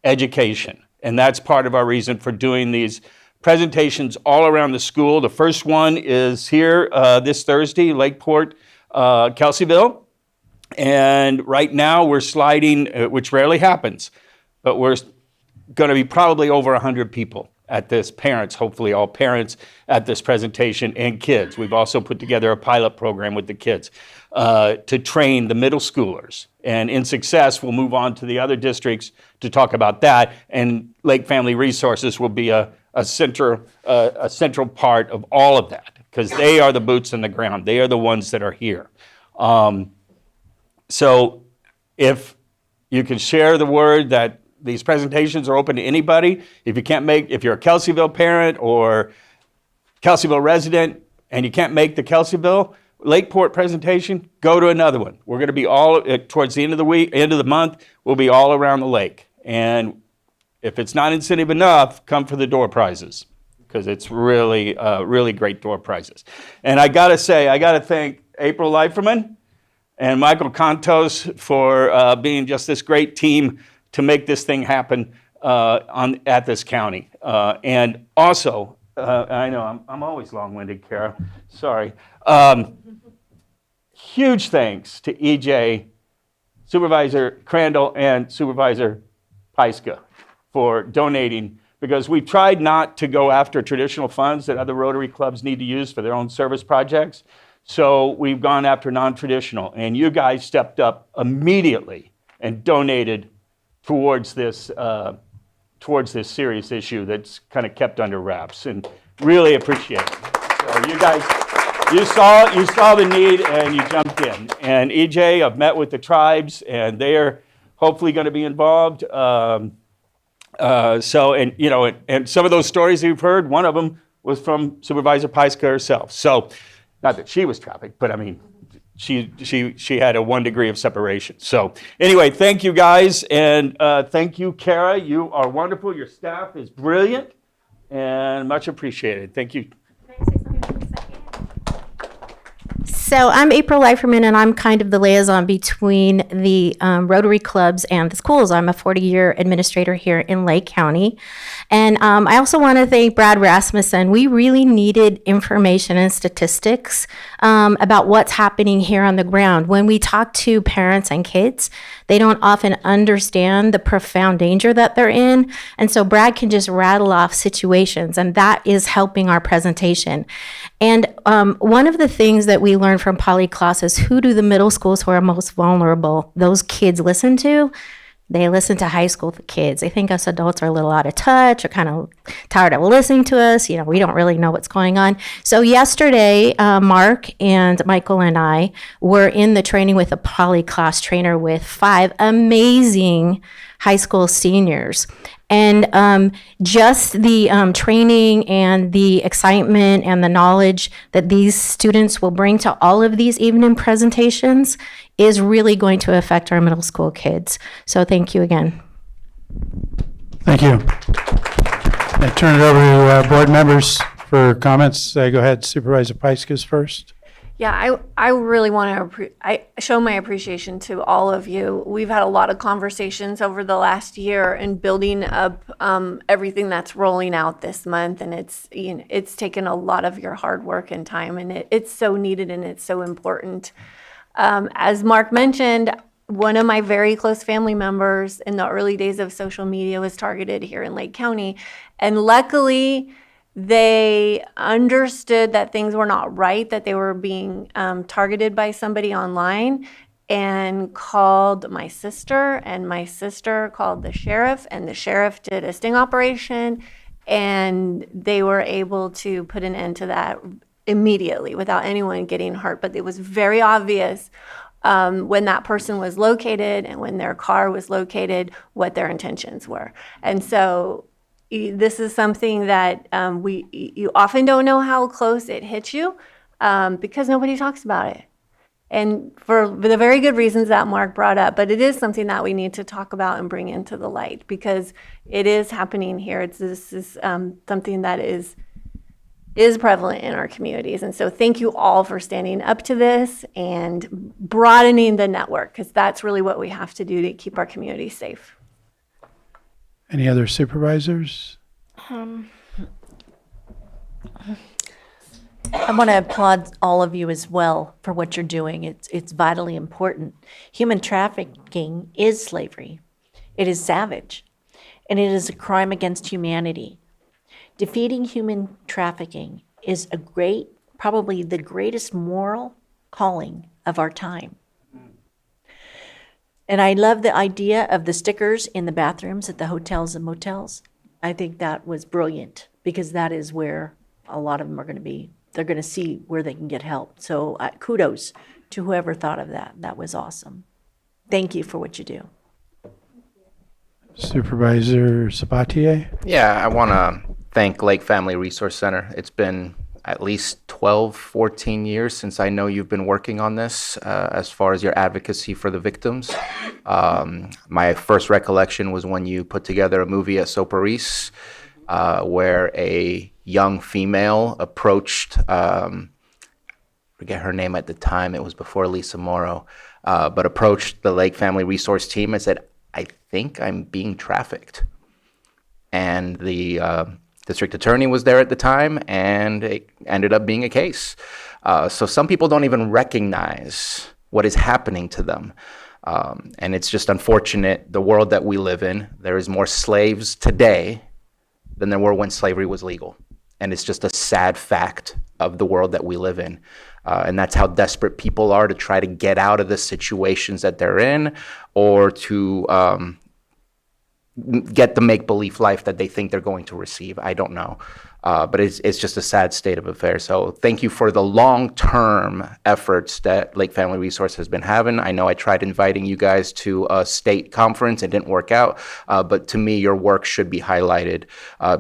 education, and that's part of our reason for doing these presentations all around the school. The first one is here this Thursday, Lakeport, Kelseyville. And right now we're sliding, which rarely happens, but we're going to be probably over 100 people at this, parents, hopefully all parents at this presentation, and kids. We've also put together a pilot program with the kids to train the middle schoolers. And in success, we'll move on to the other districts to talk about that. And Lake Family Resources will be a central part of all of that, because they are the boots on the ground. They are the ones that are here. So if you can share the word that these presentations are open to anybody. If you're a Kelseyville parent or Kelseyville resident and you can't make the Kelseyville Lakeport presentation, go to another one. We're going to be all towards the end of the month. We'll be all around the lake. And if it's not incentive enough, come for the door prizes, because it's really, really great door prizes. And I got to thank April Leiferman and Michael Contos for being just this great team to make this thing happen at this county. And also, I know I'm always long-winded, Kara, sorry. Huge thanks to EJ, Supervisor Crandall, and Supervisor Pyska for donating, because we've tried not to go after traditional funds that other Rotary clubs need to use for their own service projects. So we've gone after non-traditional, and you guys stepped up immediately and donated towards this serious issue that's kind of kept under wraps, and really appreciate it. So you guys, you saw the need and you jumped in. And EJ, I've met with the tribes, and they are hopefully going to be involved. And some of those stories you've heard, one of them was from Supervisor Pyska herself. So, not that she was trafficked, but I mean, she had a 1 degree of separation. So anyway, thank you guys, and thank you, Kara. You are wonderful. Your staff is brilliant, and much appreciated. Thank you. Can I say something for a second? So I'm April Leiferman, and I'm kind of the liaison between the Rotary clubs and the schools. I'm a 40-year administrator here in Lake County. And I also want to thank Brad Rasmussen. We really needed information and statistics about what's happening here on the ground. When we talk to parents and kids, they don't often understand the profound danger that they're in. And so Brad can just rattle off situations, and that is helping our presentation. And one of the things that we learned from Polyclass is, who do the middle schools who are most vulnerable, those kids listen to? They listen to high school kids. They think us adults are a little out of touch or kind of tired of listening to us. You know, we don't really know what's going on. So yesterday, Mark and Michael and I were in the training with a Polyclass trainer with 5 amazing high school seniors. And just the training and the excitement and the knowledge that these students will bring to all of these evening presentations is really going to affect our middle school kids. So thank you again. Thank you. I turn it over to board members for comments. Go ahead, Supervisor Pyskis first. Yeah, I really want to show my appreciation to all of you. We've had a lot of conversations over the last year in building up everything that's rolling out this month, and it's taken a lot of your hard work and time, and it's so needed and it's so important. As Mark mentioned, one of my very close family members in the early days of social media was targeted here in Lake County, and luckily they understood that things were not right, that they were being targeted by somebody online, and called my sister, and my sister called the sheriff, and the sheriff did a sting operation, and they were able to put an end to that immediately without anyone getting hurt. But it was very obvious when that person was located and when their car was located what their intentions were. And so this is something that you often don't know how close it hits you because nobody talks about it. And for the very good reasons that Mark brought up, but it is something that we need to talk about and bring into the light because it is happening here. This is something that is prevalent in our communities. And so thank you all for standing up to this and broadening the network, because that's really what we have to do to keep our community safe. Any other supervisors? I want to applaud all of you as well for what you're doing. It's vitally important. Human trafficking is slavery. It is savage, and it is a crime against humanity. Defeating human trafficking is probably the greatest moral calling of our time. And I love the idea of the stickers in the bathrooms at the hotels and motels. I think that was brilliant because that is where a lot of them are going to be. They're going to see where they can get help. So kudos to whoever thought of that. That was awesome. Thank you for what you do. Supervisor Sabatier? Yeah, I want to thank Lake Family Resource Center. It's been at least 12, 14 years since I know you've been working on this as far as your advocacy for the victims. My first recollection was when you put together a movie at Soparis where a young female approached, forget her name at the time, it was before Lisa Morrow, but approached the Lake Family Resource team and said, I think I'm being trafficked. And the district attorney was there at the time, and it ended up being a case. So some people don't even recognize what is happening to them. And it's just unfortunate, the world that we live in, there is more slaves today than there were when slavery was legal. And it's just a sad fact of the world that we live in. And that's how desperate people are to try to get out of the situations that they're in, or to get the make-believe life that they think they're going to receive. I don't know. But it's just a sad state of affairs. So thank you for the long-term efforts that Lake Family Resource has been having. I know I tried inviting you guys to a state conference. It didn't work out. But to me, your work should be highlighted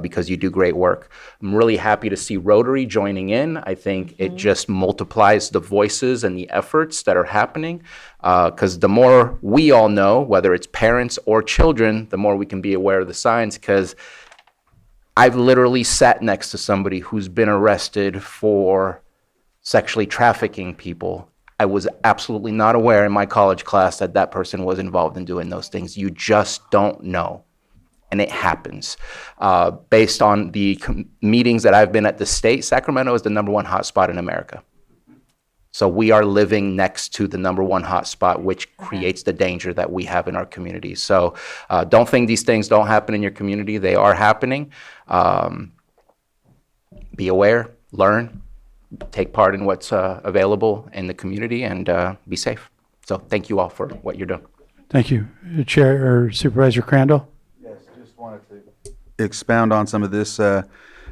because you do great work. I'm really happy to see Rotary joining in. I think it just multiplies the voices and the efforts that are happening. Because the more we all know, whether it's parents or children, the more we can be aware of the signs. Because I've literally sat next to somebody who's been arrested for sexually trafficking people. I was absolutely not aware in my college class that that person was involved in doing those things. You just don't know. And it happens. Based on the meetings that I've been at the state, Sacramento is the #1 hotspot in America. So we are living next to the #1 hotspot, which creates the danger that we have in our community. So don't think these things don't happen in your community. They are happening. Be aware, learn, take part in what's available in the community, and be safe. So thank you all for what you're doing. Thank you. Chair or Supervisor Crandall? Expound on some of this. I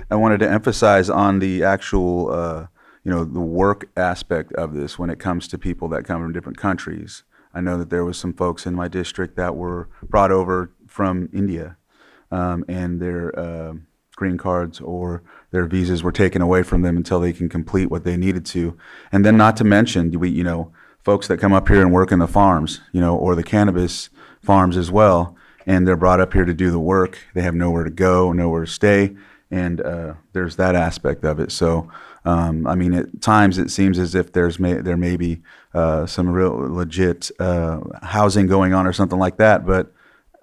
wanted to emphasize on the actual, the work aspect of this when it comes to people that come from different countries. I know that there was some folks in my district that were brought over from India, and their green cards or their visas were taken away from them until they can complete what they needed to. And then not to mention, folks that come up here and work in the farms, or the cannabis farms as well, and they're brought up here to do the work. They have nowhere to go, nowhere to stay, and there's that aspect of it. So, at times it seems as if there may be some real legit housing going on or something like that, but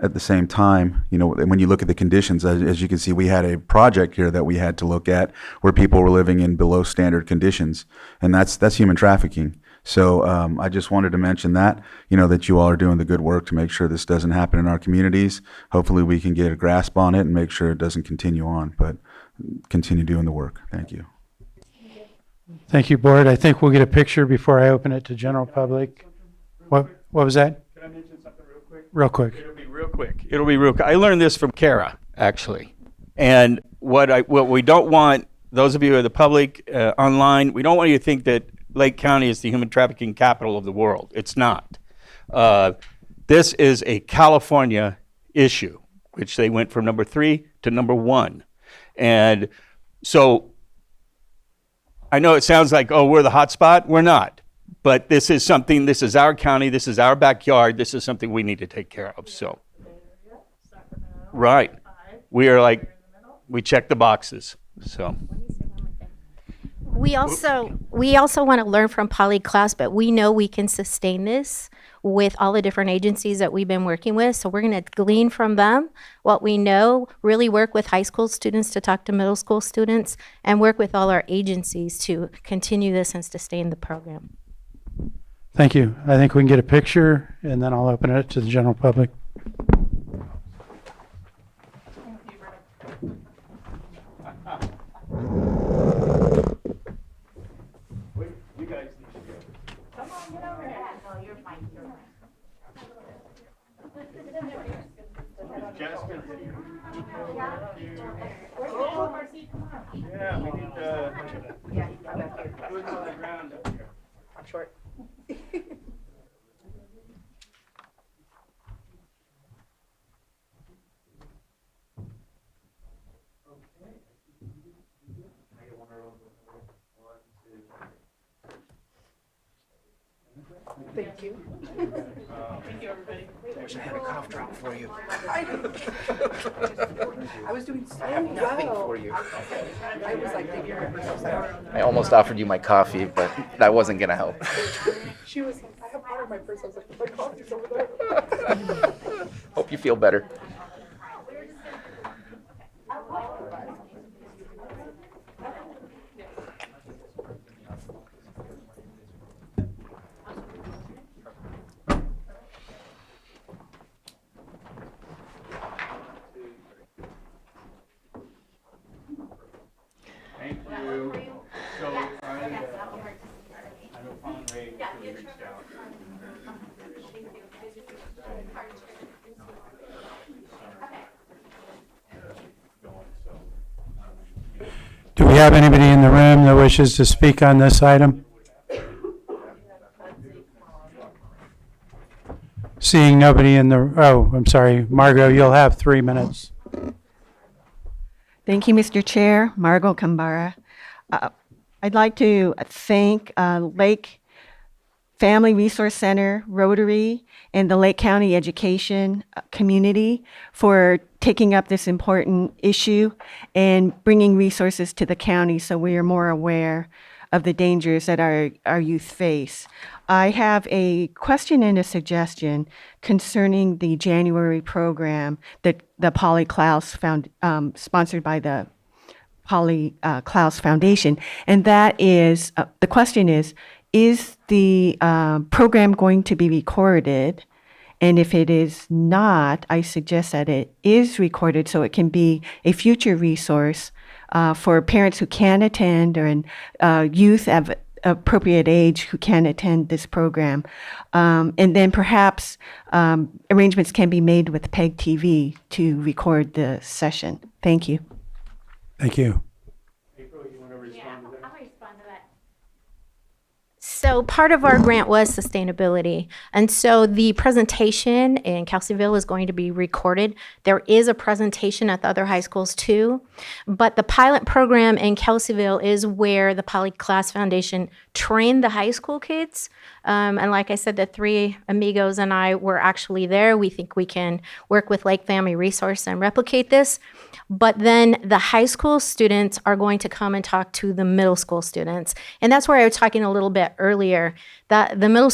at the same time, when you look at the conditions, as you can see, we had a project here that we had to look at where people were living in below standard conditions, and that's human trafficking. So I just wanted to mention that, that you all are doing the good work to make sure this doesn't happen in our communities. Hopefully we can get a grasp on it and make sure it doesn't continue on, but continue doing the work. Thank you. Thank you, Board. I think we'll get a picture before I open it to general public. What was that? Can I mention something real quick? Real quick. It'll be real quick. It'll be real quick. I learned this from Kara, actually. And what we don't want, those of you who are the public online, we don't want you to think that Lake County is the human trafficking capital of the world. It's not. This is a California issue, which they went from #3 to #1. And so I know it sounds like, oh, we're the hot spot. We're not. But this is something, this is our county, this is our backyard, this is something we need to take care of. So, right. We are like, we check the boxes. So. We also want to learn from Poly class, but we know we can sustain this with all the different agencies that we've been working with. So we're going to glean from them what we know, really work with high school students to talk to middle school students, and work with all our agencies to continue this and sustain the program. Thank you. I think we can get a picture, and then I'll open it to the general public. You guys need to go. Come on, get over here. No, you're fine. You're fine. Jessica. Yeah, we need boots on the ground up here. I'm short. Thank you. Thank you, everybody. I wish I had a cough drop for you. I was doing so I have nothing well. for you. I was like thinking of myself. I almost offered you my coffee, but that wasn't going to help. She was like, I have water in my purse. I was like, my coffee's over there. Hope you feel better. Thank you. So I know Pond Ray reached out. Do we have anybody in the room that wishes to speak on this item? Seeing nobody in the, I'm sorry, Margot, you'll have 3 minutes. Thank you, Mr. Chair. Margot Kambara. I'd like to thank Lake Family Resource Center, Rotary, and the Lake County Education community for taking up this important issue and bringing resources to the county so we are more aware of the dangers that our youth face. I have a question and a suggestion concerning the January program that the Polly Klaus sponsored by the Polly Klaus Foundation, and that is the question is the program going to be recorded? And if it is not, I suggest that it is recorded so it can be a future resource for parents who can attend or youth of appropriate age who can attend this program. And then perhaps arrangements can be made with PEG TV to record the session. Thank you. Thank you. So part of our grant was sustainability. And so the presentation in Kelseyville is going to be recorded. There is a presentation at the other high schools too. But the pilot program in Kelseyville is where the Polly Klaus Foundation trained the high school kids. And like I said, the three amigos and I were actually there. We think we can work with Lake Family Resource and replicate this. But then the high school students are going to come and talk to the middle school students. And that's where I was talking a little bit earlier, that the middle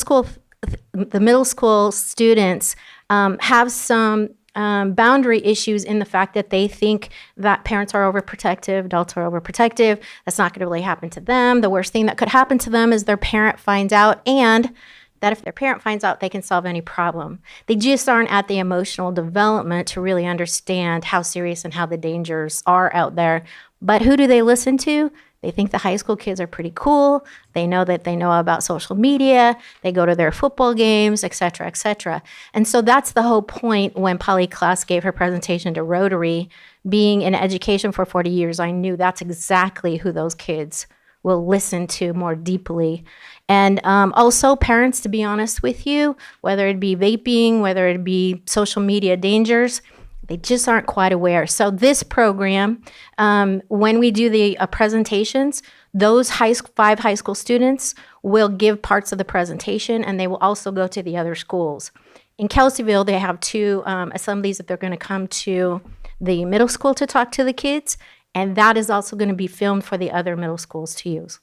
school students have some boundary issues in the fact that they think that parents are overprotective, adults are overprotective. That's not going to really happen to them. The worst thing that could happen to them is their parent finds out, and that if their parent finds out, they can solve any problem. They just aren't at the emotional development to really understand how serious and how the dangers are out there. But who do they listen to? They think the high school kids are pretty cool. They know that they know about social media. They go to their football games, et cetera, et cetera. And so that's the whole point when Polly Klaus gave her presentation to Rotary. Being in education for 40 years, I knew that's exactly who those kids will listen to more deeply. And also parents, to be honest with you, whether it be vaping, whether it be social media dangers, they just aren't quite aware. So this program, when we do the presentations, those 5 high school students will give parts of the presentation, and they will also go to the other schools. In Kelseyville, they have 2 assemblies that they're going to come to the middle school to talk to the kids, and that is also going to be filmed for the other middle schools to use.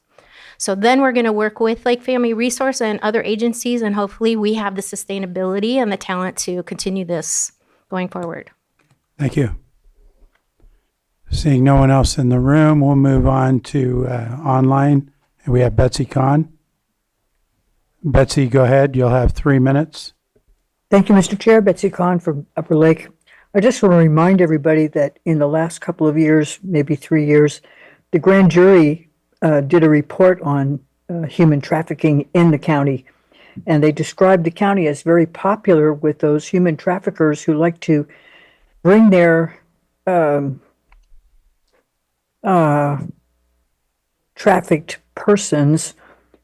So then we're going to work with Lake Family Resource and other agencies, and hopefully we have the sustainability and the talent to continue this going forward. Thank you. Seeing no one else in the room, we'll move on to online. And we have Betsy Kahn. Betsy, go ahead. You'll have 3 minutes. Thank you, Mr. Chair. Betsy Kahn from Upper Lake. I just want to remind everybody that in the last couple of years, maybe 3 years, the grand jury did a report on human trafficking in the county. And they described the county as very popular with those human traffickers who like to bring their trafficked persons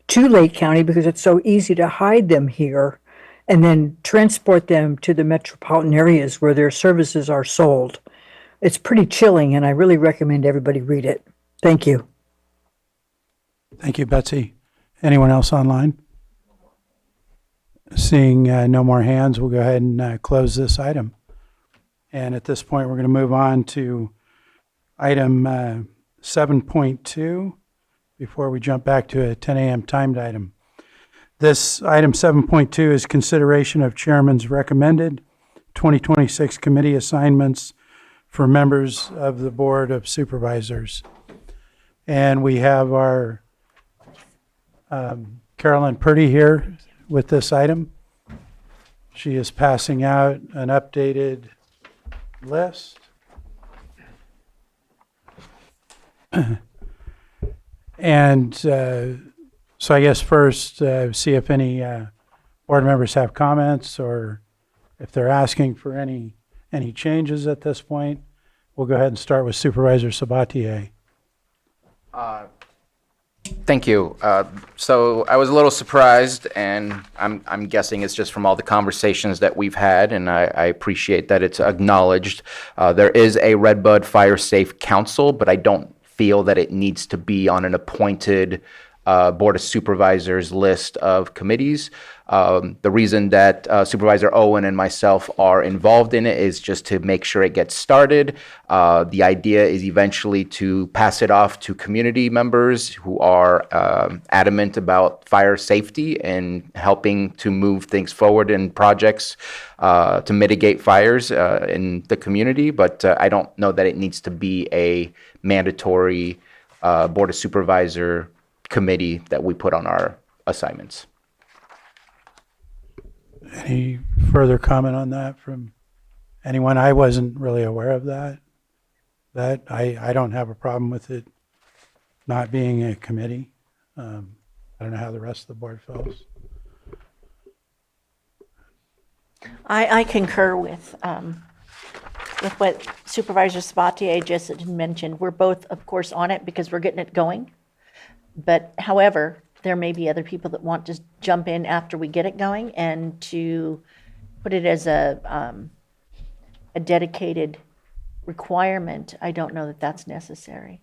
to Lake County because it's so easy to hide them here and then transport them to the metropolitan areas where their services are sold. It's pretty chilling, and I really recommend everybody read it. Thank you. Thank you, Betsy. Anyone else online? Seeing no more hands, we'll go ahead and close this item. And at this point, we're going to move on to item 7.2 before we jump back to a 10 a.m. timed item. This item 7.2 is consideration of chairman's recommended 2026 committee assignments for members of the Board of Supervisors. And we have our Carolyn Purdy here with this item. She is passing out an updated list. And so I guess first, see if any board members have comments or if they're asking for any changes at this point. We'll go ahead and start with Supervisor Sabatier. Thank you. So I was a little surprised, and I'm guessing it's just from all the conversations that we've had, and I appreciate that it's acknowledged. There is a Redbud Fire Safe Council, but I don't feel that it needs to be on an appointed Board of Supervisors list of committees. The reason that Supervisor Owen and myself are involved in it is just to make sure it gets started. The idea is eventually to pass it off to community members who are adamant about fire safety and helping to move things forward in projects to mitigate fires in the community. But I don't know that it needs to be a mandatory Board of Supervisor committee that we put on our assignments. Any further comment on that from anyone? I wasn't really aware of that. I don't have a problem with it not being a committee. I don't know how the rest of the board feels. I concur with what Supervisor Sabatier just mentioned. We're both, of course, on it because we're getting it going. But however, there may be other people that want to jump in after we get it going, and to put it as a dedicated requirement, I don't know that that's necessary.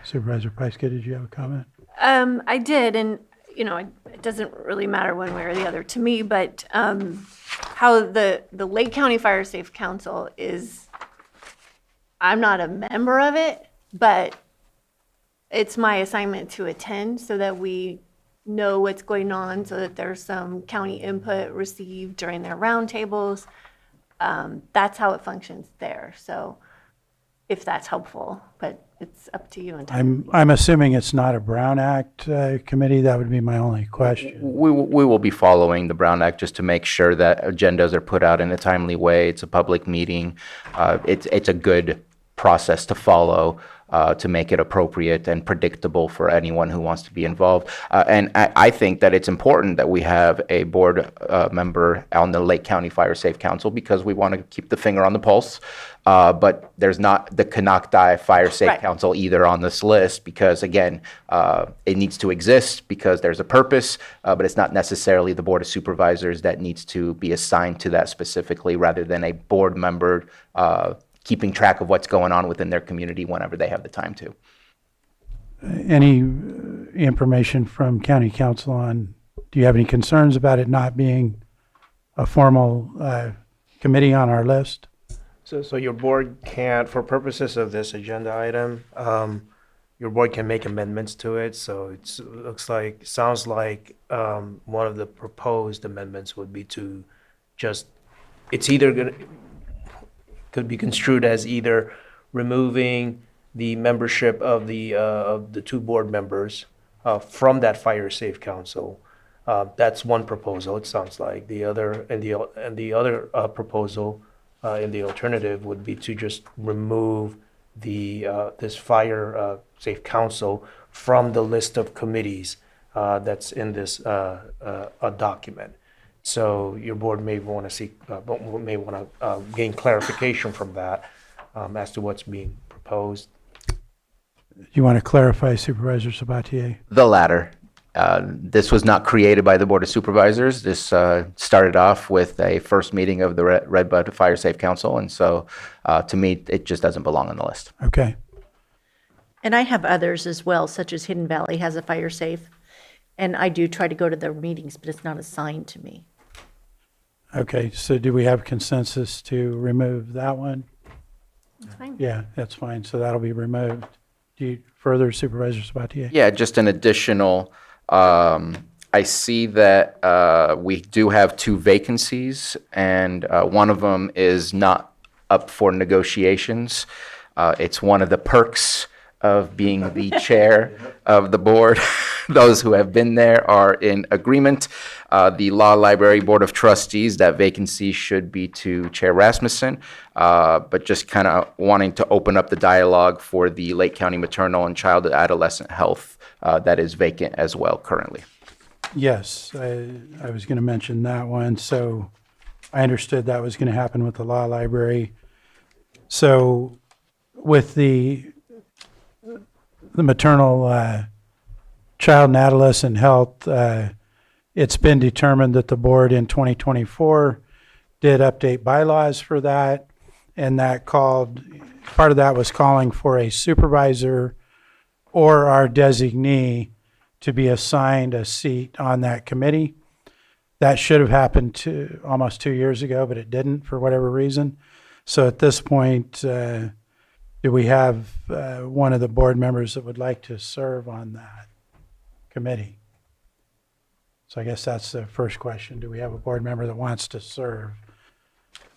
Supervisor Pyska, did you have a comment? I did, and it doesn't really matter one way or the other to me, but how the Lake County Fire Safe Council is, I'm not a member of it, but it's my assignment to attend so that we know what's going on, so that there's some county input received during their roundtables. That's how it functions there. So if that's helpful, but it's up to you. I'm assuming it's not a Brown Act committee. That would be my only question. We will be following the Brown Act just to make sure that agendas are put out in a timely way. It's a public meeting. It's a good process to follow. To make it appropriate and predictable for anyone who wants to be involved. And I think that it's important that we have a board member on the Lake County Fire Safe Council because we want to keep the finger on the pulse. But there's not the Canocti Fire Safe Council either on this list because, again, it needs to exist because there's a purpose, but it's not necessarily the Board of Supervisors that needs to be assigned to that specifically rather than a board member keeping track of what's going on within their community whenever they have the time to. Any information from county council on, do you have any concerns about it not being a formal committee on our list? So your board can, for purposes of this agenda item, your board can make amendments to it. So it sounds like one of the proposed amendments would be to just, it's either going to, could be construed as either removing the membership of the two board members from that Fire Safe Council. That's one proposal. It sounds like the other proposal in the alternative would be to just remove this Fire Safe Council from the list of committees that's in this document. So your board may want to gain clarification from that as to what's being proposed. Do you want to clarify, Supervisor Sabatier? The latter. This was not created by the Board of Supervisors. This started off with a first meeting of the Red Bud Fire Safe Council, and so to me, it just doesn't belong on the list. Okay. And I have others as well, such as Hidden Valley has a fire safe, and I do try to go to their meetings, but it's not assigned to me. Okay, so do we have consensus to remove that one? That's fine. Yeah, that's fine. So that'll be removed. Do you further, Supervisor Sabatier? Yeah, just an additional, I see that we do have 2 vacancies, and one of them is not up for negotiations. It's one of the perks of being the chair of the board. Those who have been there are in agreement. The Law Library Board of Trustees, that vacancy should be to Chair Rasmussen, but just kind of wanting to open up the dialogue for the Lake County Maternal and Child and Adolescent Health that is vacant as well currently. Yes, I was going to mention that one. So I understood that was going to happen with the Law Library. So with the maternal child and adolescent health, it's been determined that the board in 2024 did update bylaws for that, and that part of that was calling for a supervisor or our designee to be assigned a seat on that committee. That should have happened almost 2 years ago, but it didn't for whatever reason. So at this point, do we have one of the board members that would like to serve on that committee? So I guess that's the first question. Do we have a board member that wants to serve?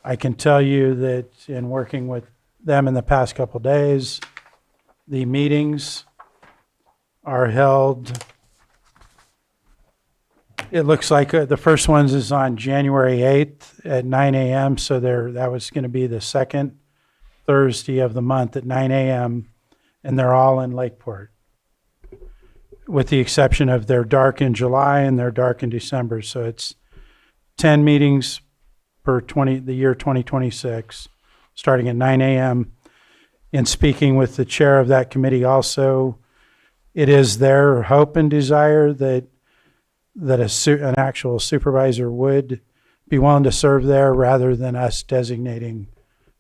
I can tell you that in working with them in the past couple days, the meetings are held. It looks like the first ones is on January 8th at 9 a.m. So that was going to be the second Thursday of the month at 9 a.m. And they're all in Lakeport, with the exception of they're dark in July and they're dark in December. So it's 10 meetings per the year 2026, starting at 9 a.m. In speaking with the chair of that committee also, it is their hope and desire that an actual supervisor would be willing to serve there rather than us designating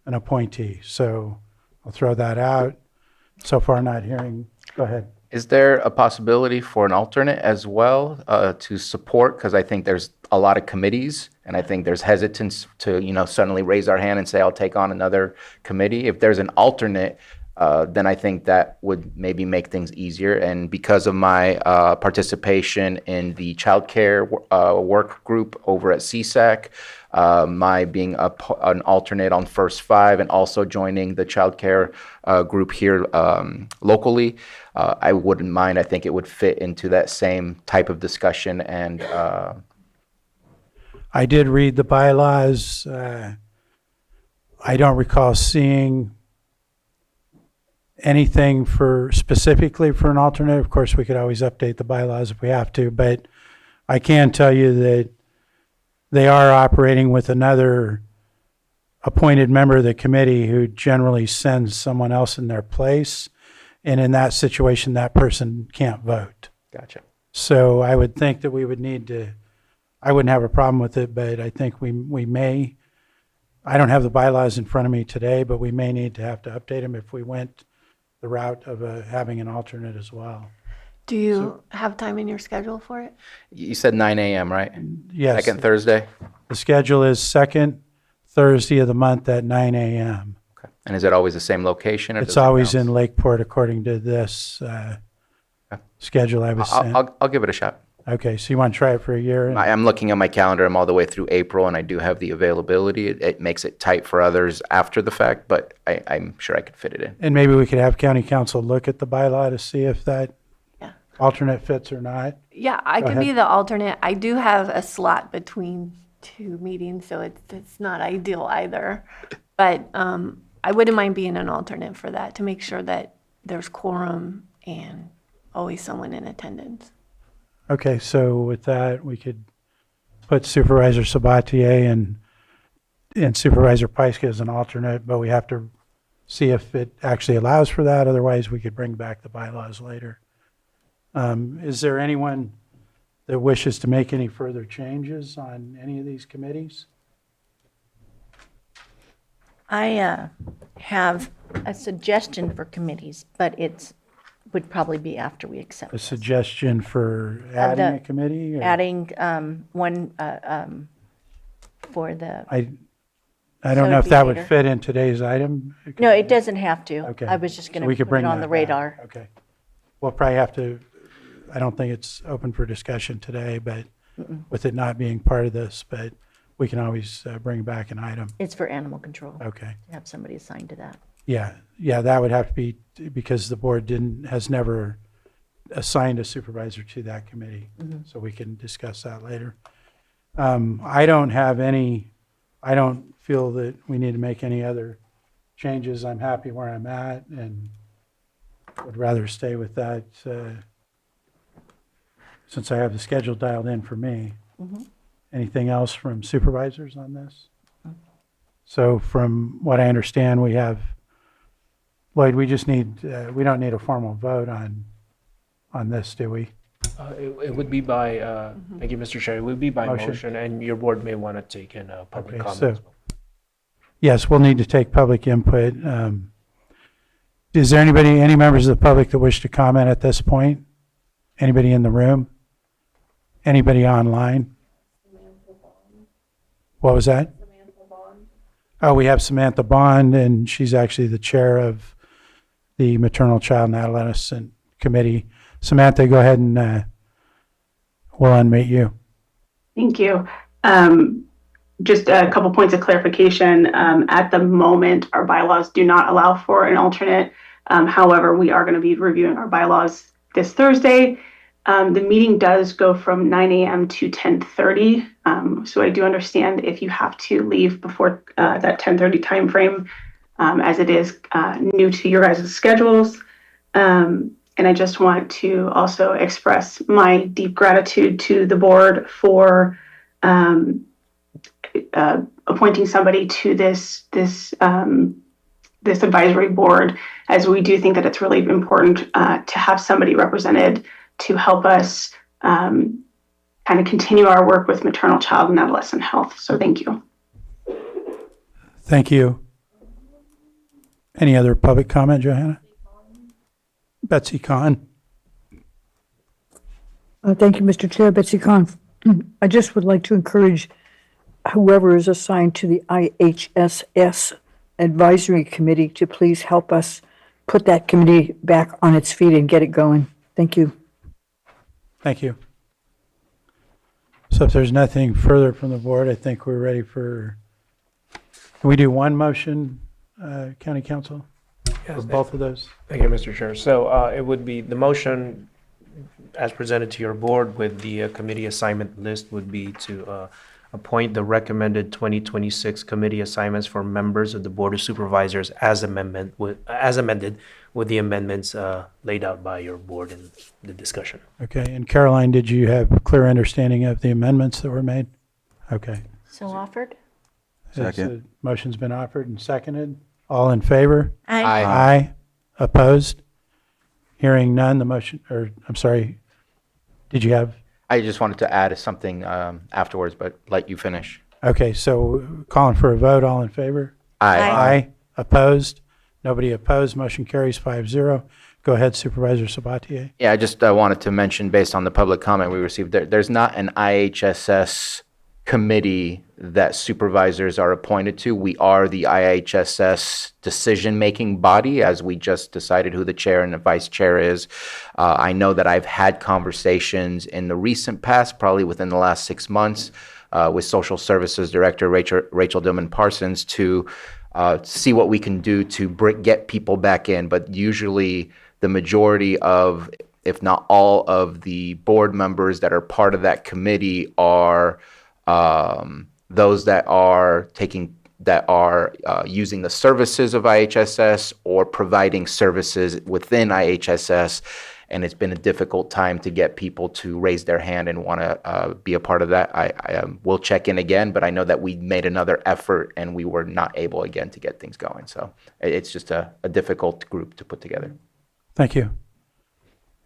an appointee. So I'll throw that out. So far not hearing, go ahead. Is there a possibility for an alternate as well to support? Because I think there's a lot of committees, and I think there's hesitance to, suddenly raise our hand and say, I'll take on another committee. If there's an alternate, then I think that would maybe make things easier. And because of my participation in the childcare work group over at CSAC, my being an alternate on First Five, and also joining the childcare group here locally, I wouldn't mind. I think it would fit into that same type of discussion. And I did read the bylaws. I don't recall seeing anything specifically for an alternate. Of course, we could always update the bylaws if we have to, but I can tell you that they are operating with another appointed member of the committee who generally sends someone else in their place. And in that situation, that person can't vote. Gotcha. So I would think that we would need to, I wouldn't have a problem with it, but I think we may, I don't have the bylaws in front of me today, but we may need to have to update them if we went the route of having an alternate as well. Do you have time in your schedule for it? you said 9 a.m., right? Yes. Second Thursday? The schedule is second Thursday of the month at 9 a.m. Okay. And is it always the same location? Or It's does it always bounce? in Lakeport according to this schedule I was sent. I'll give it a shot. Okay, so you want to try it for a year? I'm looking at my calendar. I'm all the way through April, and I do have the availability. It makes it tight for others after the fact, but I'm sure I could fit it in. And maybe we could have county council look at the bylaw to see if that alternate fits or not. Yeah, I Go can be ahead. the alternate. I do have a slot between two meetings, so it's not ideal either. But I wouldn't mind being an alternate for that to make sure that there's quorum and always someone in attendance. Okay, so with that, we could put Supervisor Sabatier and Supervisor Pyska as an alternate, but we have to see if it actually allows for that. Otherwise, we could bring back the bylaws later. Is there anyone that wishes to make any further changes on any of these committees? I have a suggestion for committees, but would probably be after we accept A this. suggestion for adding a committee? or- Adding one for the, I don't know if that would later. fit in today's item. no, it doesn't have to. Okay. I was just So going we to could put it bring on that the back. radar. Okay. We'll probably have to, I don't think it's open for discussion today, but with it not being part of this, but we can always bring back an item. It's for animal control. Okay. To have somebody assigned to that. Yeah, that would have to be, because the board has never assigned a supervisor to that committee. So we can discuss that later. I don't feel that we need to make any other changes. I'm happy where I'm at and would rather stay with that since I have the schedule dialed in for me. Anything else from supervisors on this? So from what I understand, we have, Lloyd, we just need, we don't need a formal vote on this, do we? It would be by, thank you, Mr. Chair, it would be by Motion. motion, and your board may want to take in public Okay, comment so- as well. Yes, we'll need to take public input. Is there any members of the public that wish to comment at this point? Anybody in the room? Anybody online? What was that? Oh, we have Samantha Bond, and she's actually the chair of the Maternal, Child, and Adolescent Committee. Samantha, go ahead and we'll unmute you. Thank you. Just a couple points of clarification. At the moment, our bylaws do not allow for an alternate. However, we are going to be reviewing our bylaws this Thursday. The meeting does go from 9 a.m. to 10:30. So I do understand if you have to leave before that 10:30 timeframe, as it is new to your guys' schedules. And I just want to also express my deep gratitude to the board for appointing somebody to this advisory board, as we do think that it's really important to have somebody represented to help us kind of continue our work with maternal, child, and adolescent health. So thank you. Thank you. Any other public comment, Johanna? Betsy Kahn. Thank you, Mr. Chair. Betsy Kahn. I just would like to encourage whoever is assigned to the IHSS Advisory Committee to please help us put that committee back on its feet and get it going. Thank you. Thank you. So if there's nothing further from the board, I think we're ready for, can we do one motion, County Council? For both of those? Thank you, Mr. Chair. So it would be the motion as presented to your board with the committee assignment list would be to appoint the recommended 2026 committee assignments for members of the Board of Supervisors as amended with the amendments laid out by your board in the discussion. Okay, and Caroline, did you have a clear understanding of the amendments that were made? Okay. So offered? Second. Motion's been offered and seconded. All in favor? Aye. Aye. Aye. Opposed? Hearing none, the motion, or I'm sorry, did you have? I just wanted to add something afterwards, but let you finish. Okay, so calling for a vote, all in favor? Aye. Aye. Opposed? Nobody opposed. Motion carries 5-0. Go ahead, Supervisor Sabatier. Yeah, I just wanted to mention, based on the public comment we received, there's not an IHSS committee that supervisors are appointed to. We are the IHSS decision-making body, as we just decided who the chair and the vice chair is. I know that I've had conversations in the recent past, probably within the last 6 months, with Social Services Director Rachel Dillman-Parsons to see what we can do to get people back in. But usually the majority of, if not all of the board members that are part of that committee are those that are using the services of IHSS or providing services within IHSS, and it's been a difficult time to get people to raise their hand and want to be a part of that. I will check in again, but I know that we made another effort and we were not able again to get things going. So it's just a difficult group to put together. Thank you.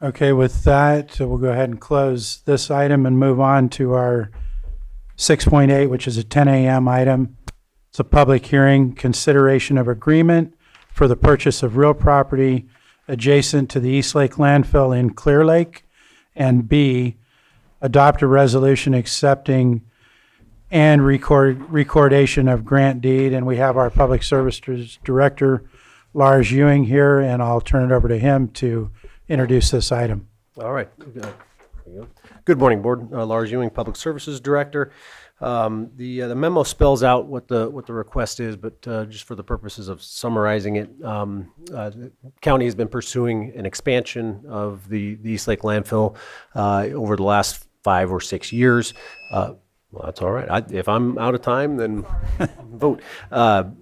Okay, with that, we'll go ahead and close this item and move on to our 6.8, which is a 10 a.m. item. It's a public hearing, consideration of agreement for the purchase of real property adjacent to the East Lake landfill in Clear Lake, and B, adopt a resolution accepting and recordation of grant deed. And we have our Public Services Director, Lars Ewing, here, and I'll turn it over to him to introduce this item. All right. Good morning, Board. Lars Ewing, Public Services Director. The memo spells out what the request is, but just for the purposes of summarizing it, the county has been pursuing an expansion of the East Lake landfill over the last 5 or 6 years. Well, that's all right. If I'm out of time, then vote.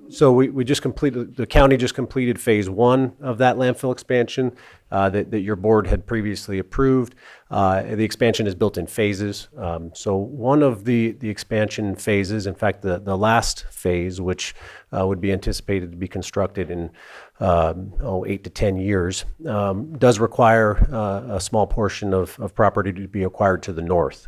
So we just completed, the county just completed phase 1 of that landfill expansion that your board had previously approved. The expansion is built in phases. So one of the expansion phases, in fact, the last phase, which would be anticipated to be constructed in 8 to 10 years, does require a small portion of property to be acquired to the north.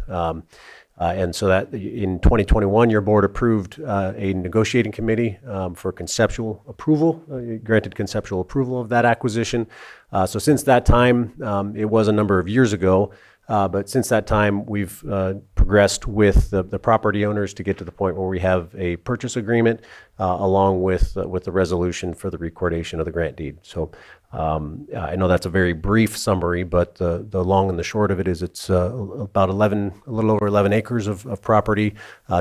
And so that in 2021, your board approved a negotiating committee for conceptual approval, granted conceptual approval of that acquisition. So since that time, it was a number of years ago, but since that time, we've progressed with the property owners to get to the point where we have a purchase agreement along with the resolution for the recordation of the grant deed. So I know that's a very brief summary, but the long and the short of it is it's about a little over 11 acres of property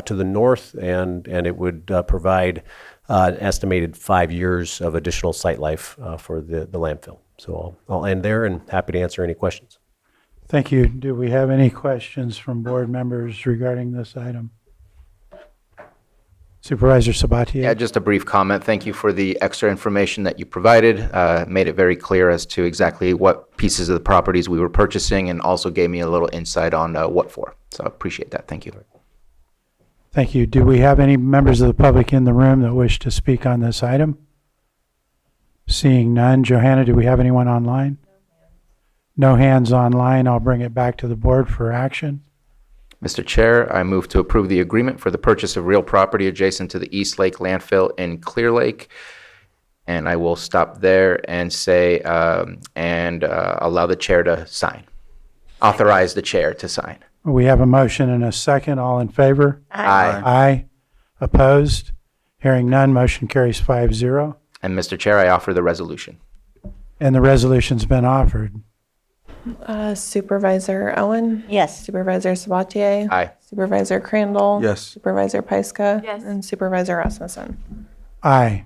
to the north, and it would provide an estimated 5 years of additional site life for the landfill. So I'll end there and happy to answer any questions. Thank you. Do we have any questions from board members regarding this item? Supervisor Sabatier? Yeah, just a brief comment. Thank you for the extra information that you provided. Made it very clear as to exactly what pieces of the properties we were purchasing, and also gave me a little insight on what for. So I appreciate that. Thank you. Thank you. Do we have any members of the public in the room that wish to speak on this item? Seeing none. Johanna, do we have anyone online? No hands online. I'll bring it back to the board for action. Mr. Chair, I move to approve the agreement for the purchase of real property adjacent to the East Lake landfill in Clear Lake. And I will stop there and say, allow the chair to sign. Authorize the chair to sign. We have a motion and a second. All in favor? Aye. Aye. Opposed? Hearing none, motion carries 5-0. And Mr. Chair, I offer the resolution. And the resolution's been offered. Supervisor Owen? Yes. Supervisor Sabatier? Aye. Supervisor Crandall? Yes. Supervisor Pyska? Yes. And Supervisor Rasmussen? Aye.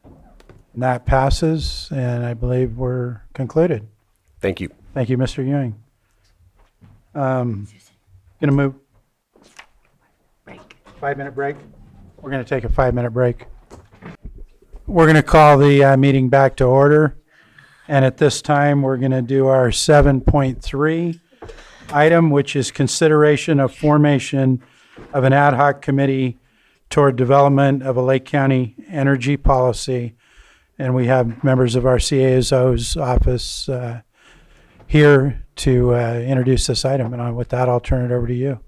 And that passes, and I believe we're concluded. Thank you. Thank you, Mr. Ewing. Going to move. Break. 5-minute break? We're going to take a 5-minute break. We're going to call the meeting back to order. And at this time, we're going to do our 7.3 item, which is consideration of formation of an ad hoc committee toward development of a Lake County energy policy. And we have members of our CASO's office here to introduce this item. And with that, I'll turn it over to you.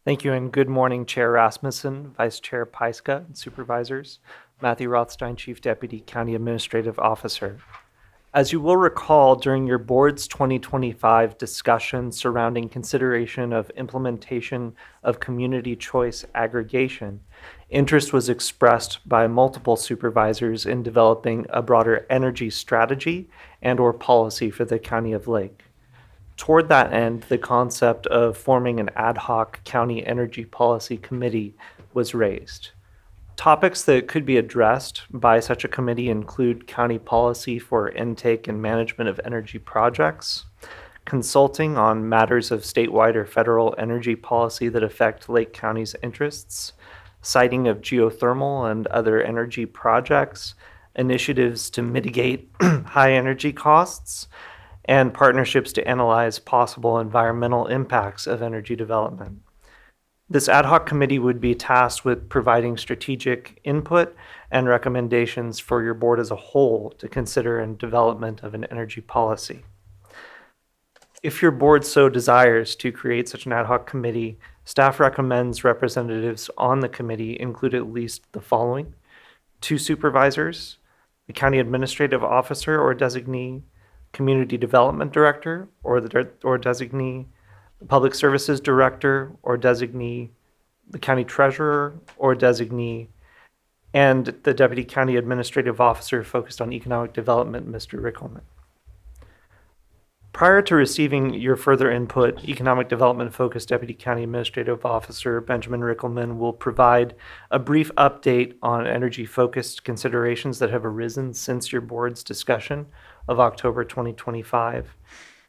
Thank you, and good morning, Chair Rasmussen, Vice Chair Pyska, and supervisors. Matthew Rothstein, Chief Deputy County Administrative Officer. As you will recall, during your board's 2025 discussion surrounding consideration of implementation of community choice aggregation, interest was expressed by multiple supervisors in developing a broader energy strategy and/or policy for the County of Lake. Toward that end, the concept of forming an ad hoc county energy policy committee was raised. Topics that could be addressed by such a committee include county policy for intake and management of energy projects, consulting on matters of statewide or federal energy policy that affect Lake County's interests, siting of geothermal and other energy projects, initiatives to mitigate high energy costs, and partnerships to analyze possible environmental impacts of energy development. This ad hoc committee would be tasked with providing strategic input and recommendations for your board as a whole to consider in development of an energy policy. If your board so desires to create such an ad hoc committee, staff recommends representatives on the committee include at least the following: 2 supervisors, the county administrative officer or designee, community development director or designee, the Public Services Director or designee, the County Treasurer or designee, and the Deputy County Administrative Officer focused on economic development, Mr. Rickelman. Prior to receiving your further input, Economic Development Focused Deputy County Administrative Officer Benjamin Rickelman will provide a brief update on energy-focused considerations that have arisen since your board's discussion of October 2025.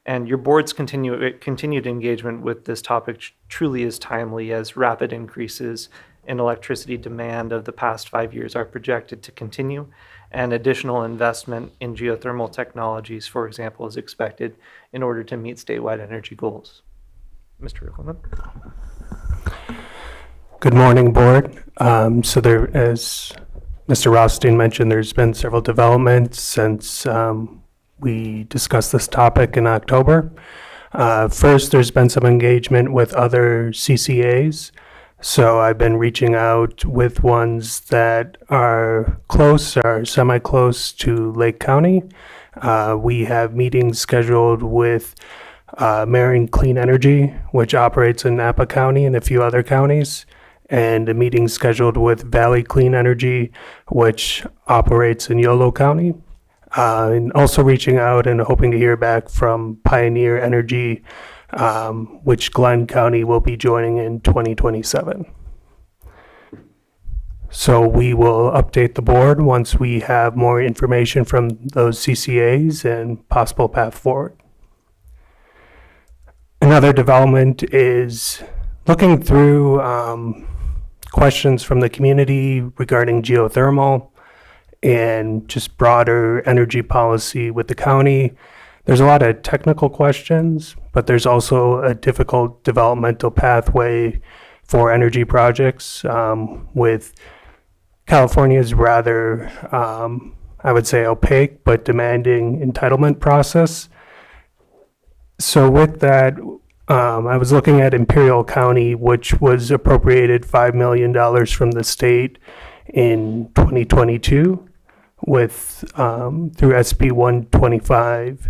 And your board's continued engagement with this topic truly is timely, as rapid increases in electricity demand of the past 5 years are projected to continue, and additional investment in geothermal technologies, for example, is expected in order to meet statewide energy goals. Mr. Rickelman. Good morning, Board. So there, as Mr. Rothstein mentioned, there's been several developments since we discussed this topic in October. First, there's been some engagement with other CCAs. So I've been reaching out with ones that are close or semi-close to Lake County. We have meetings scheduled with Marion Clean Energy, which operates in Napa County and a few other counties, and a meeting scheduled with Valley Clean Energy, which operates in Yolo County. And also reaching out and hoping to hear back from Pioneer Energy, which Glenn County will be joining in 2027. So we will update the board once we have more information from those CCAs and possible path forward. Another development is looking through questions from the community regarding geothermal and just broader energy policy with the county. There's a lot of technical questions, but there's also a difficult developmental pathway for energy projects with California's rather, I would say, opaque but demanding entitlement process. So with that, I was looking at Imperial County, which was appropriated $5 million from the state in 2022 with through SB 125.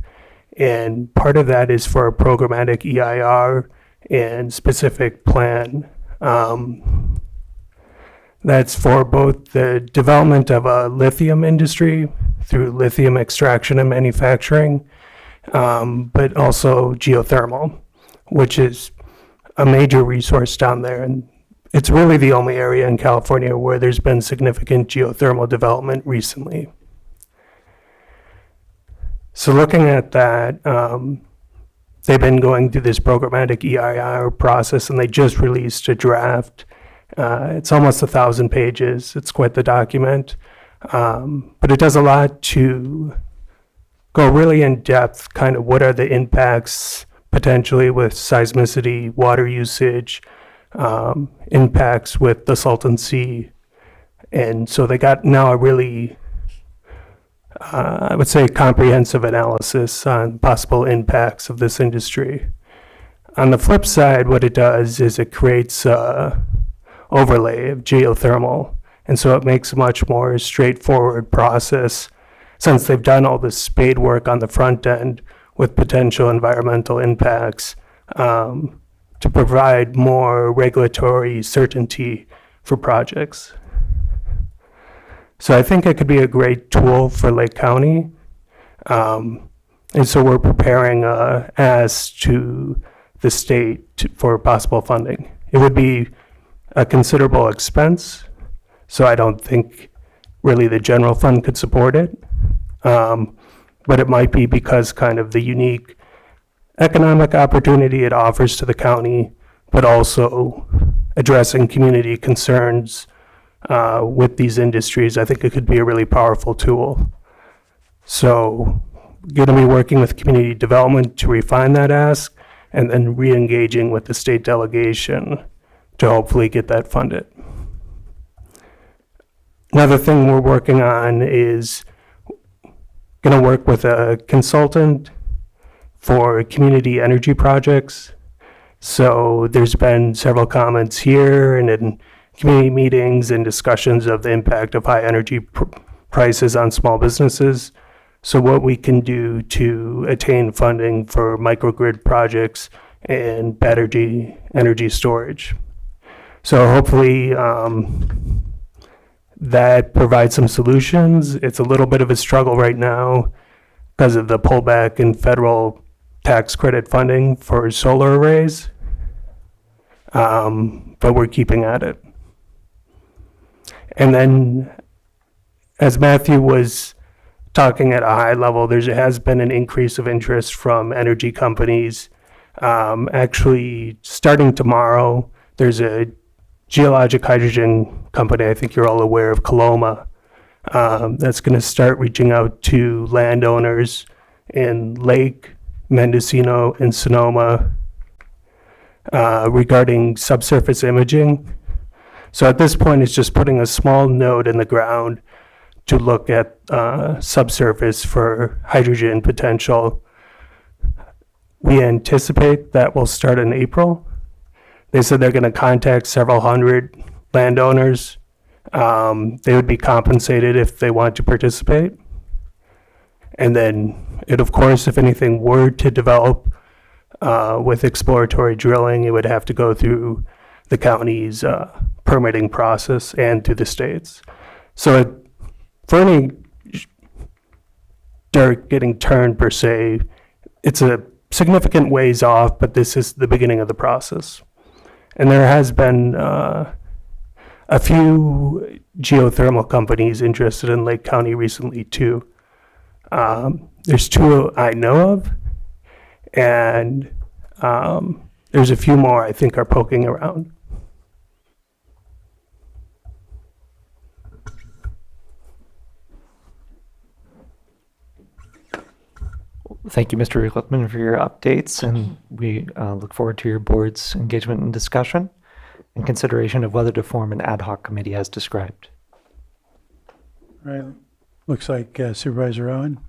And part of that is for a programmatic EIR and specific plan. That's for both the development of a lithium industry through lithium extraction and manufacturing, but also geothermal, which is a major resource down there. And it's really the only area in California where there's been significant geothermal development recently. So looking at that, they've been going through this programmatic EIR process, and they just released a draft. It's almost 1,000 pages. It's quite the document, but it does a lot to go really in depth, kind of what are the impacts potentially with seismicity, water usage, impacts with the Salton Sea. And so they got now a really, I would say, comprehensive analysis on possible impacts of this industry. On the flip side, what it does is it creates a overlay of geothermal. And so it makes a much more straightforward process since they've done all this spade work on the front end with potential environmental impacts to provide more regulatory certainty for projects. So I think it could be a great tool for Lake County. And so we're preparing a ask to the state for possible funding. It would be a considerable expense, so I don't think really the general fund could support it. But it might be because kind of the unique economic opportunity it offers to the county, but also addressing community concerns with these industries. I think it could be a really powerful tool. So going to be working with community development to refine that ask, and then re-engaging with the state delegation to hopefully get that funded. Another thing we're working on is going to work with a consultant for community energy projects. So there's been several comments here and in community meetings and discussions of the impact of high energy prices on small businesses. So what we can do to attain funding for microgrid projects and battery energy storage. So hopefully that provides some solutions. It's a little bit of a struggle right now because of the pullback in federal tax credit funding for solar arrays, but we're keeping at it. And then, as Matthew was talking at a high level, there has been an increase of interest from energy companies. Actually, starting tomorrow, there's a geologic hydrogen company, I think you're all aware of, Coloma, that's going to start reaching out to landowners in Lake, Mendocino, and Sonoma regarding subsurface imaging. So at this point, it's just putting a small node in the ground to look at subsurface for hydrogen potential. We anticipate that will start in April. They said they're going to contact several hundred landowners. They would be compensated if they want to participate. And then, of course, if anything were to develop with exploratory drilling, it would have to go through the county's permitting process and through the states. So for any dirt getting turned per se, it's a significant ways off, but this is the beginning of the process. And there has been a few geothermal companies interested in Lake County recently too. There's two I know of, and there's a few more I think are poking around. Thank you, Mr. Glickman, for your updates, and we look forward to your board's engagement and discussion and consideration of whether to form an ad hoc committee as described. Right. Looks like Supervisor Owen.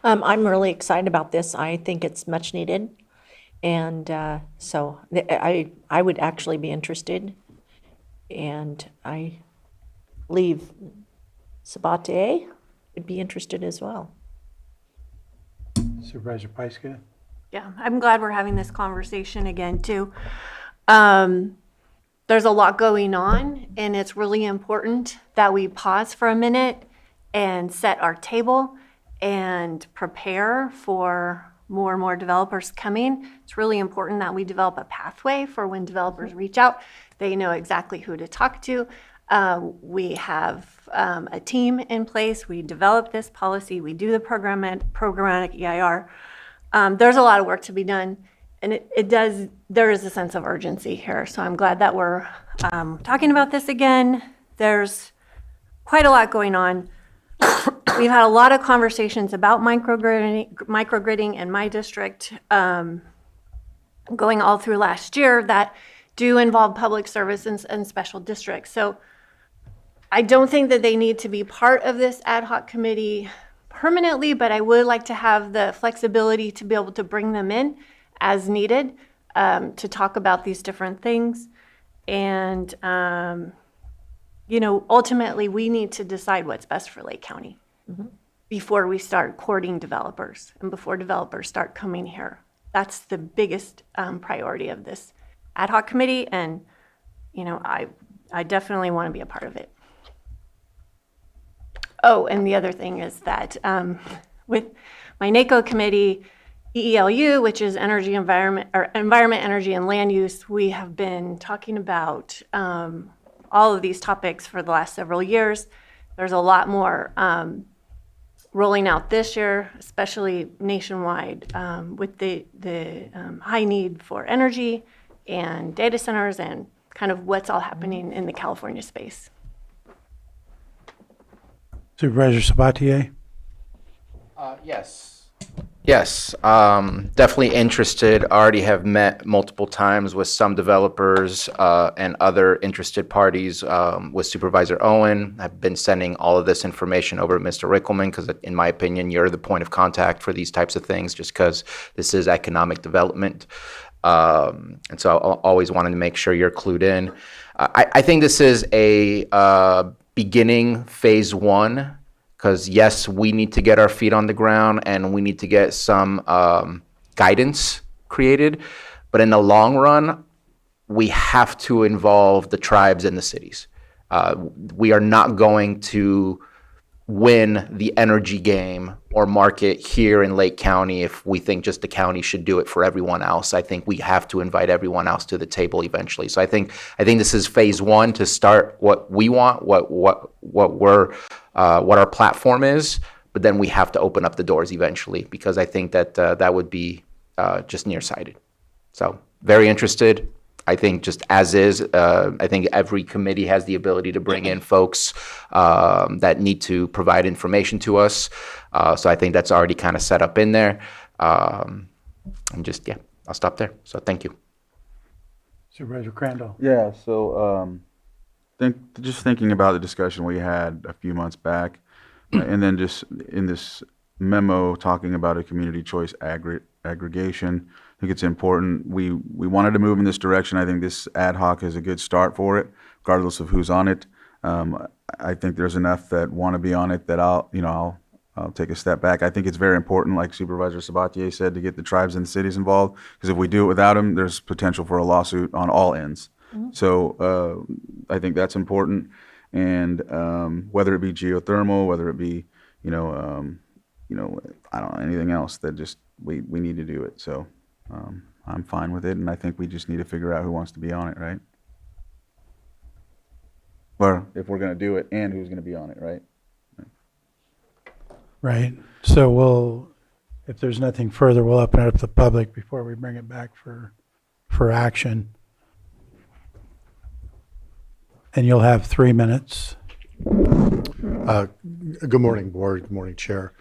I'm really excited about this. I think it's much needed. And so I would actually be interested. And I believe Sabatier would be interested as well. Supervisor Pyska. Yeah, I'm glad we're having this conversation again, too. There's a lot going on, and it's really important that we pause for a minute and set our table and prepare for more and more developers coming. It's really important that we develop a pathway for when developers reach out. They know exactly who to talk to. We have a team in place. We develop this policy. We do the programmatic EIR. There's a lot of work to be done, and there is a sense of urgency here. So I'm glad that we're talking about this again. There's quite a lot going on. We've had a lot of conversations about microgridding in my district going all through last year that do involve public service and special districts. So I don't think that they need to be part of this ad hoc committee permanently, but I would like to have the flexibility to be able to bring them in as needed to talk about these different things. And, ultimately, we need to decide what's best for Lake County before we start courting developers and before developers start coming here. That's the biggest priority of this ad hoc committee, and I definitely want to be a part of it. Oh, and the other thing is that with my NACO committee, EELU, which is environment, energy, and land use, we have been talking about all of these topics for the last several years. There's a lot more rolling out this year, especially nationwide, with the high need for energy and data centers and kind of what's all happening in the California space. Supervisor Sabatier. Yes, definitely interested. Already have met multiple times with some developers and other interested parties with Supervisor Owen. I've been sending all of this information over to Mr. Rickelman because, in my opinion, you're the point of contact for these types of things just because this is economic development. And so I always wanted to make sure you're clued in. I think this is a beginning phase one. Because yes, we need to get our feet on the ground and we need to get some guidance created. But in the long run, we have to involve the tribes and the cities. We are not going to win the energy game or market here in Lake County if we think just the county should do it for everyone else. I think we have to invite everyone else to the table eventually. So I think this is phase one to start what we want, what our platform is, but then we have to open up the doors eventually because I think that that would be just nearsighted. So very interested. I think just as is, I think every committee has the ability to bring in folks that need to provide information to us. So I think that's already kind of set up in there. And just, I'll stop there. So thank you. Supervisor Crandall. Yeah, so just thinking about the discussion we had a few months back, and then just in this memo talking about a community choice aggregation. I think it's important. We wanted to move in this direction. I think this ad hoc is a good start for it, regardless of who's on it. I think there's enough that want to be on it that I'll take a step back. I think it's very important, like Supervisor Sabatier said, to get the tribes and the cities involved, because if we do it without them, there's potential for a lawsuit on all ends. So I think that's important. And whether it be geothermal, whether it be, I don't know, anything else, that just, we need to do it. So I'm fine with it, and I think we just need to figure out who wants to be on it, right? Or if we're going to do it, and who's going to be on it, right? Right. So if there's nothing further, we'll open it up to the public before we bring it back for action. And you'll have 3 minutes. Good morning, Board. Good morning, Chair.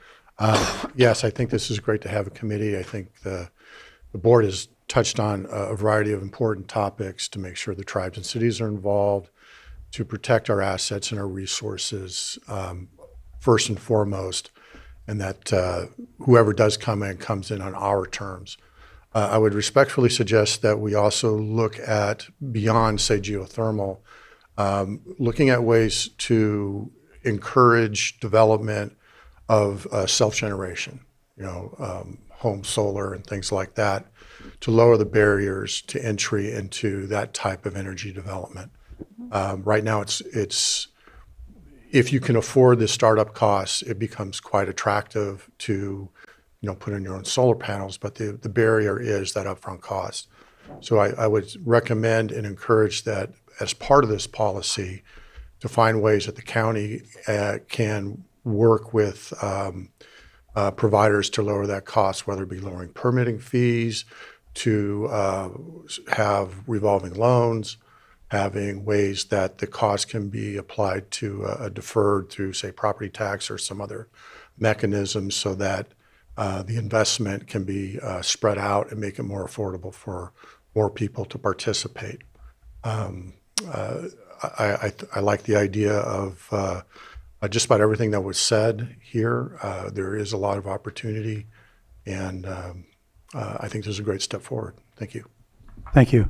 Yes, I think this is great to have a committee. I think the Board has touched on a variety of important topics to make sure the tribes and cities are involved, to protect our assets and our resources, first and foremost, and that whoever does come in comes in on our terms. I would respectfully suggest that we also look at, beyond, say, geothermal, looking at ways to encourage development of self-generation, home solar and things like that, to lower the barriers to entry into that type of energy development. Right now, it's if you can afford the startup costs, it becomes quite attractive to, put in your own solar panels, but the barrier is that upfront cost. So I would recommend and encourage that as part of this policy to find ways that the county can work with providers to lower that cost, whether it be lowering permitting fees, to have revolving loans, having ways that the cost can be applied to deferred through, say, property tax or some other mechanism, so that the investment can be spread out and make it more affordable for more people to participate. I like the idea of just about everything that was said here. There is a lot of opportunity, and I think there's a great step forward. Thank you. Thank you.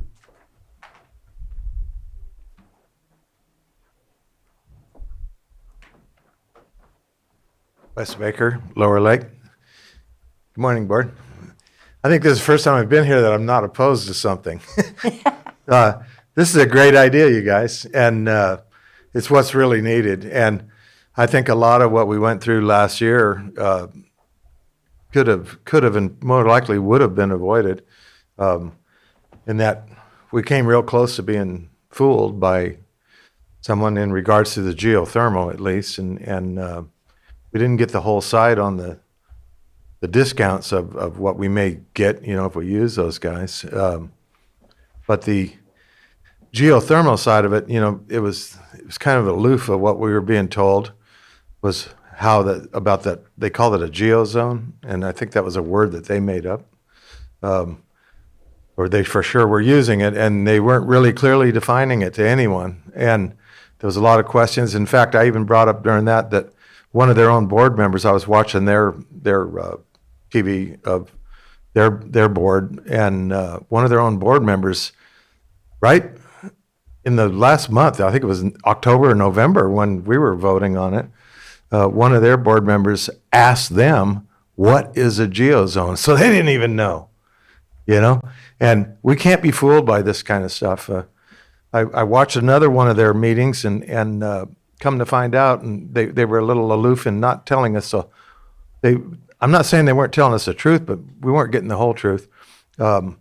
Wes Baker, Lower Lake. Good morning, Board. I think this is the first time I've been here that I'm not opposed to something. This is a great idea, you guys, and it's what's really needed. And I think a lot of what we went through last year could have, and more likely would have been avoided, in that we came real close to being fooled by someone in regards to the geothermal, at least, and we didn't get the whole side on the discounts of what we may get, if we use those guys. But the geothermal side of it, it was kind of aloof of what we were being told, was how about that, they called it a geozone, and I think that was a word that they made up, or they for sure were using it, and they weren't really clearly defining it to anyone. And there was a lot of questions. In fact, I even brought up during that one of their own board members, I was watching their TV of their board, and one of their own board members, right in the last month, I think it was in October or November when we were voting on it, one of their board members asked them, what is a geozone? So they didn't even know, and we can't be fooled by this kind of stuff. I watched another one of their meetings, and come to find out, and they were a little aloof in not telling us. So I'm not saying they weren't telling us the truth, but we weren't getting the whole truth. So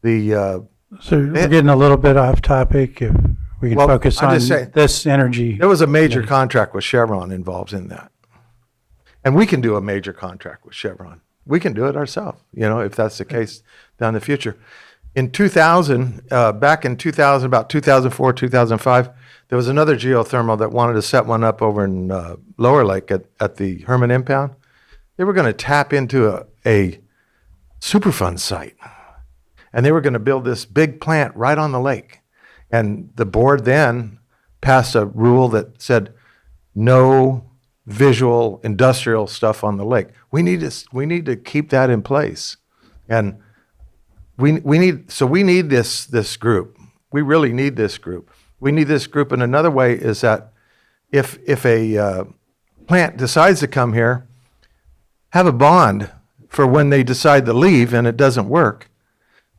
we're getting a little bit off topic. If we can focus on this energy. There was a major contract with Chevron involved in that. And we can do a major contract with Chevron. We can do it ourselves, if that's the case down the future. In 2000, back in 2000, about 2004, 2005, there was another geothermal that wanted to set one up over in Lower Lake at the Herman Impound. They were going to tap into a Superfund site, and they were going to build this big plant right on the lake. And the board then passed a rule that said no visual industrial stuff on the lake. We need to keep that in place, And we need this group. We really need this group. We need this group in another way is that if a plant decides to come here, have a bond for when they decide to leave and it doesn't work,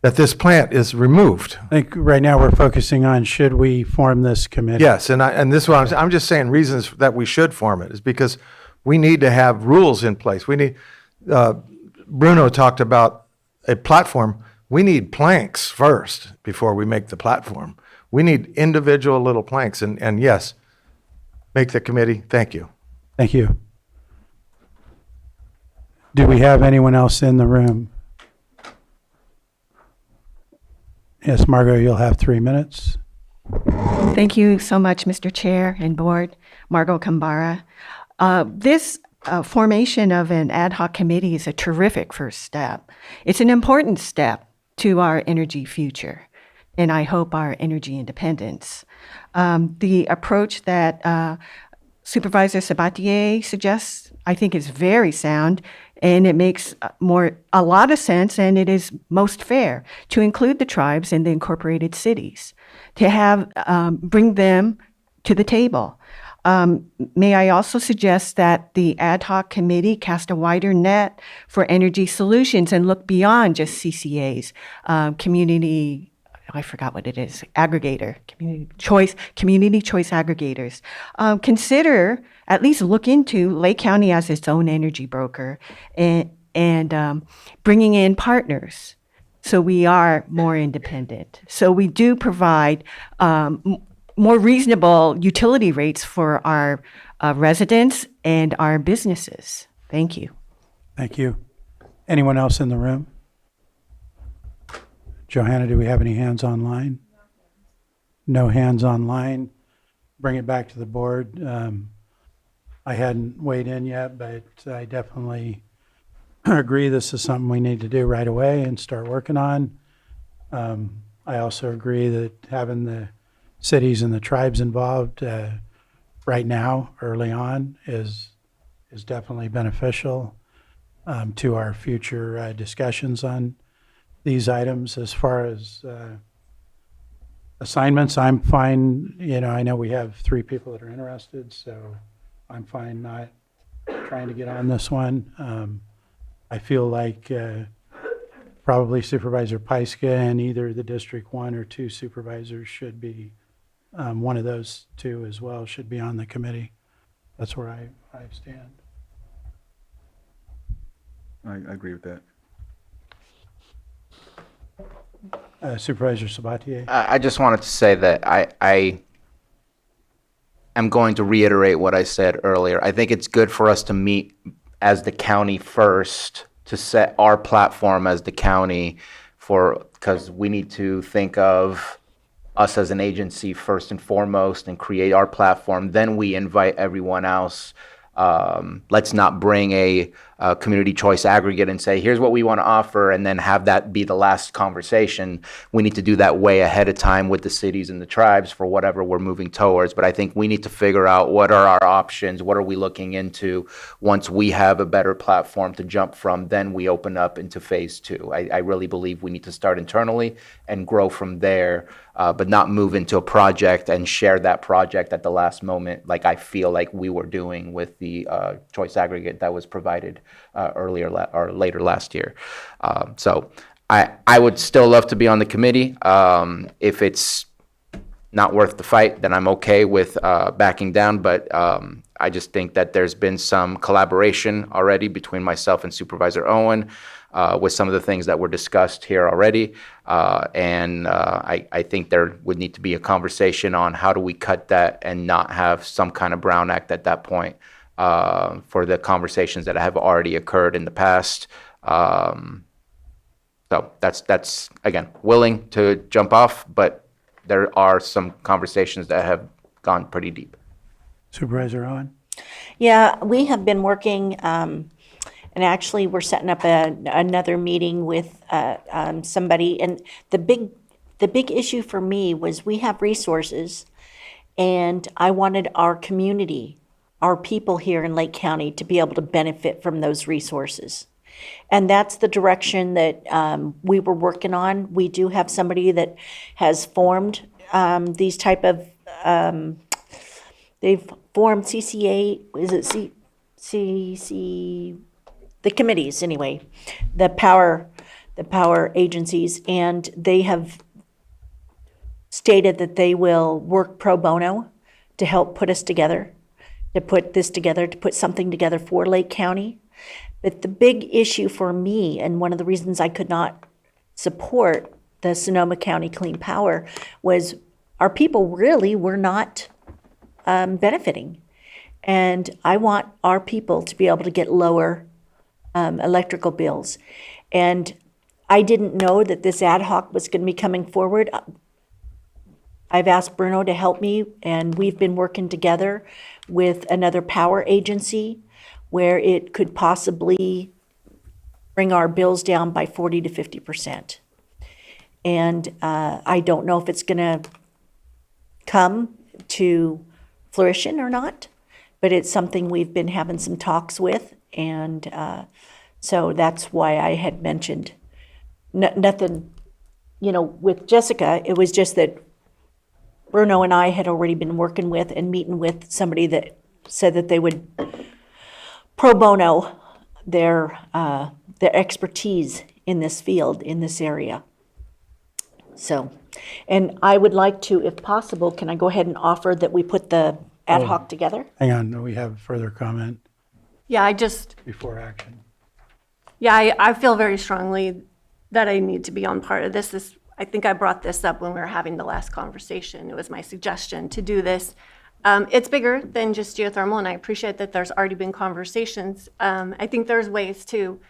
that this plant is removed. I think right now we're focusing on should we form this committee? Yes, and this is what I'm just saying reasons that we should form it is because we need to have rules in place. We need, Bruno talked about a platform. We need planks first before we make the platform. We need individual little planks and yes, make the committee. Thank you. Thank you. Do we have anyone else in the room? Yes, Margot, you'll have 3 minutes. Thank you so much, Mr. Chair and Board. Margot Kambara. This formation of an ad hoc committee is a terrific first step. It's an important step to our energy future, and I hope our energy independence. The approach that Supervisor Sabatier suggests, I think, is very sound, and it makes a lot of sense, and it is most fair to include the tribes and the incorporated cities, to have bring them to the table. May I also suggest that the ad hoc committee cast a wider net for energy solutions and look beyond just CCAs, community, I forgot what it is, aggregator, community choice aggregators. Consider, at least look into Lake County as its own energy broker and bringing in partners so we are more independent. So we do provide more reasonable utility rates for our residents and our businesses. Thank you. Thank you. Anyone else in the room? Johanna, do we have any hands online? No hands online. Bring it back to the board. I hadn't weighed in yet, but I definitely agree this is something we need to do right away and start working on. I also agree that having the cities and the tribes involved right now, early on, is definitely beneficial to our future discussions on these items. As far as assignments, I'm fine. I know we have 3 people that are interested, so I'm fine not trying to get on this one. I feel like probably Supervisor Pyska and either the District 1 or 2 supervisors should be, one of those 2 as well, should be on the committee. That's where I stand. I agree with that. Supervisor Sabatier. I just wanted to say that I am going to reiterate what I said earlier. I think it's good for us to meet as the county first, to set our platform as the county because we need to think of us as an agency first and foremost and create our platform. Then we invite everyone else. Let's not bring a community choice aggregate and say, here's what we want to offer, and then have that be the last conversation. We need to do that way ahead of time with the cities and the tribes for whatever we're moving towards. But I think we need to figure out what are our options, what are we looking into. Once we have a better platform to jump from, then we open up into phase 2. I really believe we need to start internally and grow from there, but not move into a project and share that project at the last moment like I feel like we were doing with the choice aggregate that was provided earlier or later last year. So I would still love to be on the committee. If it's not worth the fight, then I'm okay with backing down. But I just think that there's been some collaboration already between myself and Supervisor Owen with some of the things that were discussed here already. And I think there would need to be a conversation on how do we cut that and not have some kind of Brown Act at that point for the conversations that have already occurred in the past. So that's again, willing to jump off, but there are some conversations that have gone pretty deep. Supervisor Owen? Yeah, we have been working, and actually we're setting up another meeting with somebody. And the big issue for me was we have resources, and I wanted our community, our people here in Lake County, to be able to benefit from those resources. And that's the direction that we were working on. We do have somebody that has formed these type of, they've formed CCA, is it CC, the committees anyway, the power agencies, and they have stated that they will work pro bono to help put us together, to put this together, to put something together for Lake County. But the big issue for me, and one of the reasons I could not support the Sonoma County Clean Power, was our people really were not benefiting. And I want our people to be able to get lower electrical bills. And I didn't know that this ad hoc was going to be coming forward. I've asked Bruno to help me, and we've been working together with another power agency where it could possibly bring our bills down by 40 to 50%. And I don't know if it's going to come to fruition or not, but it's something we've been having some talks with. And so that's why I had mentioned nothing, with Jessica. It was just that Bruno and I had already been working with and meeting with somebody that said that they would pro bono their expertise in this field, in this area. So, and I would like to, if possible, can I go ahead and offer that we put the ad hoc together? Hang on, we have further comment Yeah, before action. I feel very strongly that I need to be on part of this. I think I brought this up when we were having the last conversation. It was my suggestion to do this. It's bigger than just geothermal, and I appreciate that there's already been conversations. I think there's ways to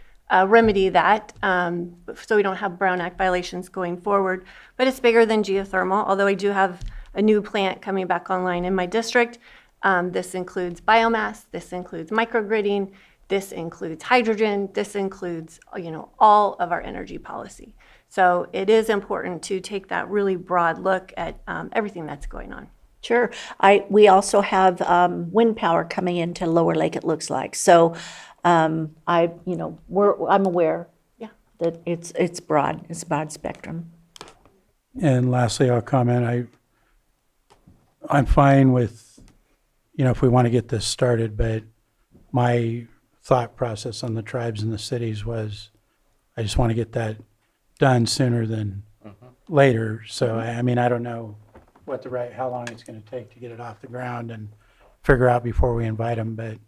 remedy that so we don't have Brown Act violations going forward. But it's bigger than geothermal, although I do have a new plant coming back online in my district. This includes biomass, this includes microgridding, this includes hydrogen, this includes all of our energy policy. So it is important to take that really broad look at everything that's going on. Sure. We also have wind power coming into Lower Lake, it looks like. So I'm aware that it's broad. It's a broad spectrum. And lastly, I'll comment, I'm fine with, if we want to get this started, but my thought process on the tribes and the cities was, I just want to get that done sooner than later. So, I don't know how long it's going to take to get it off the ground and figure out before we invite them. But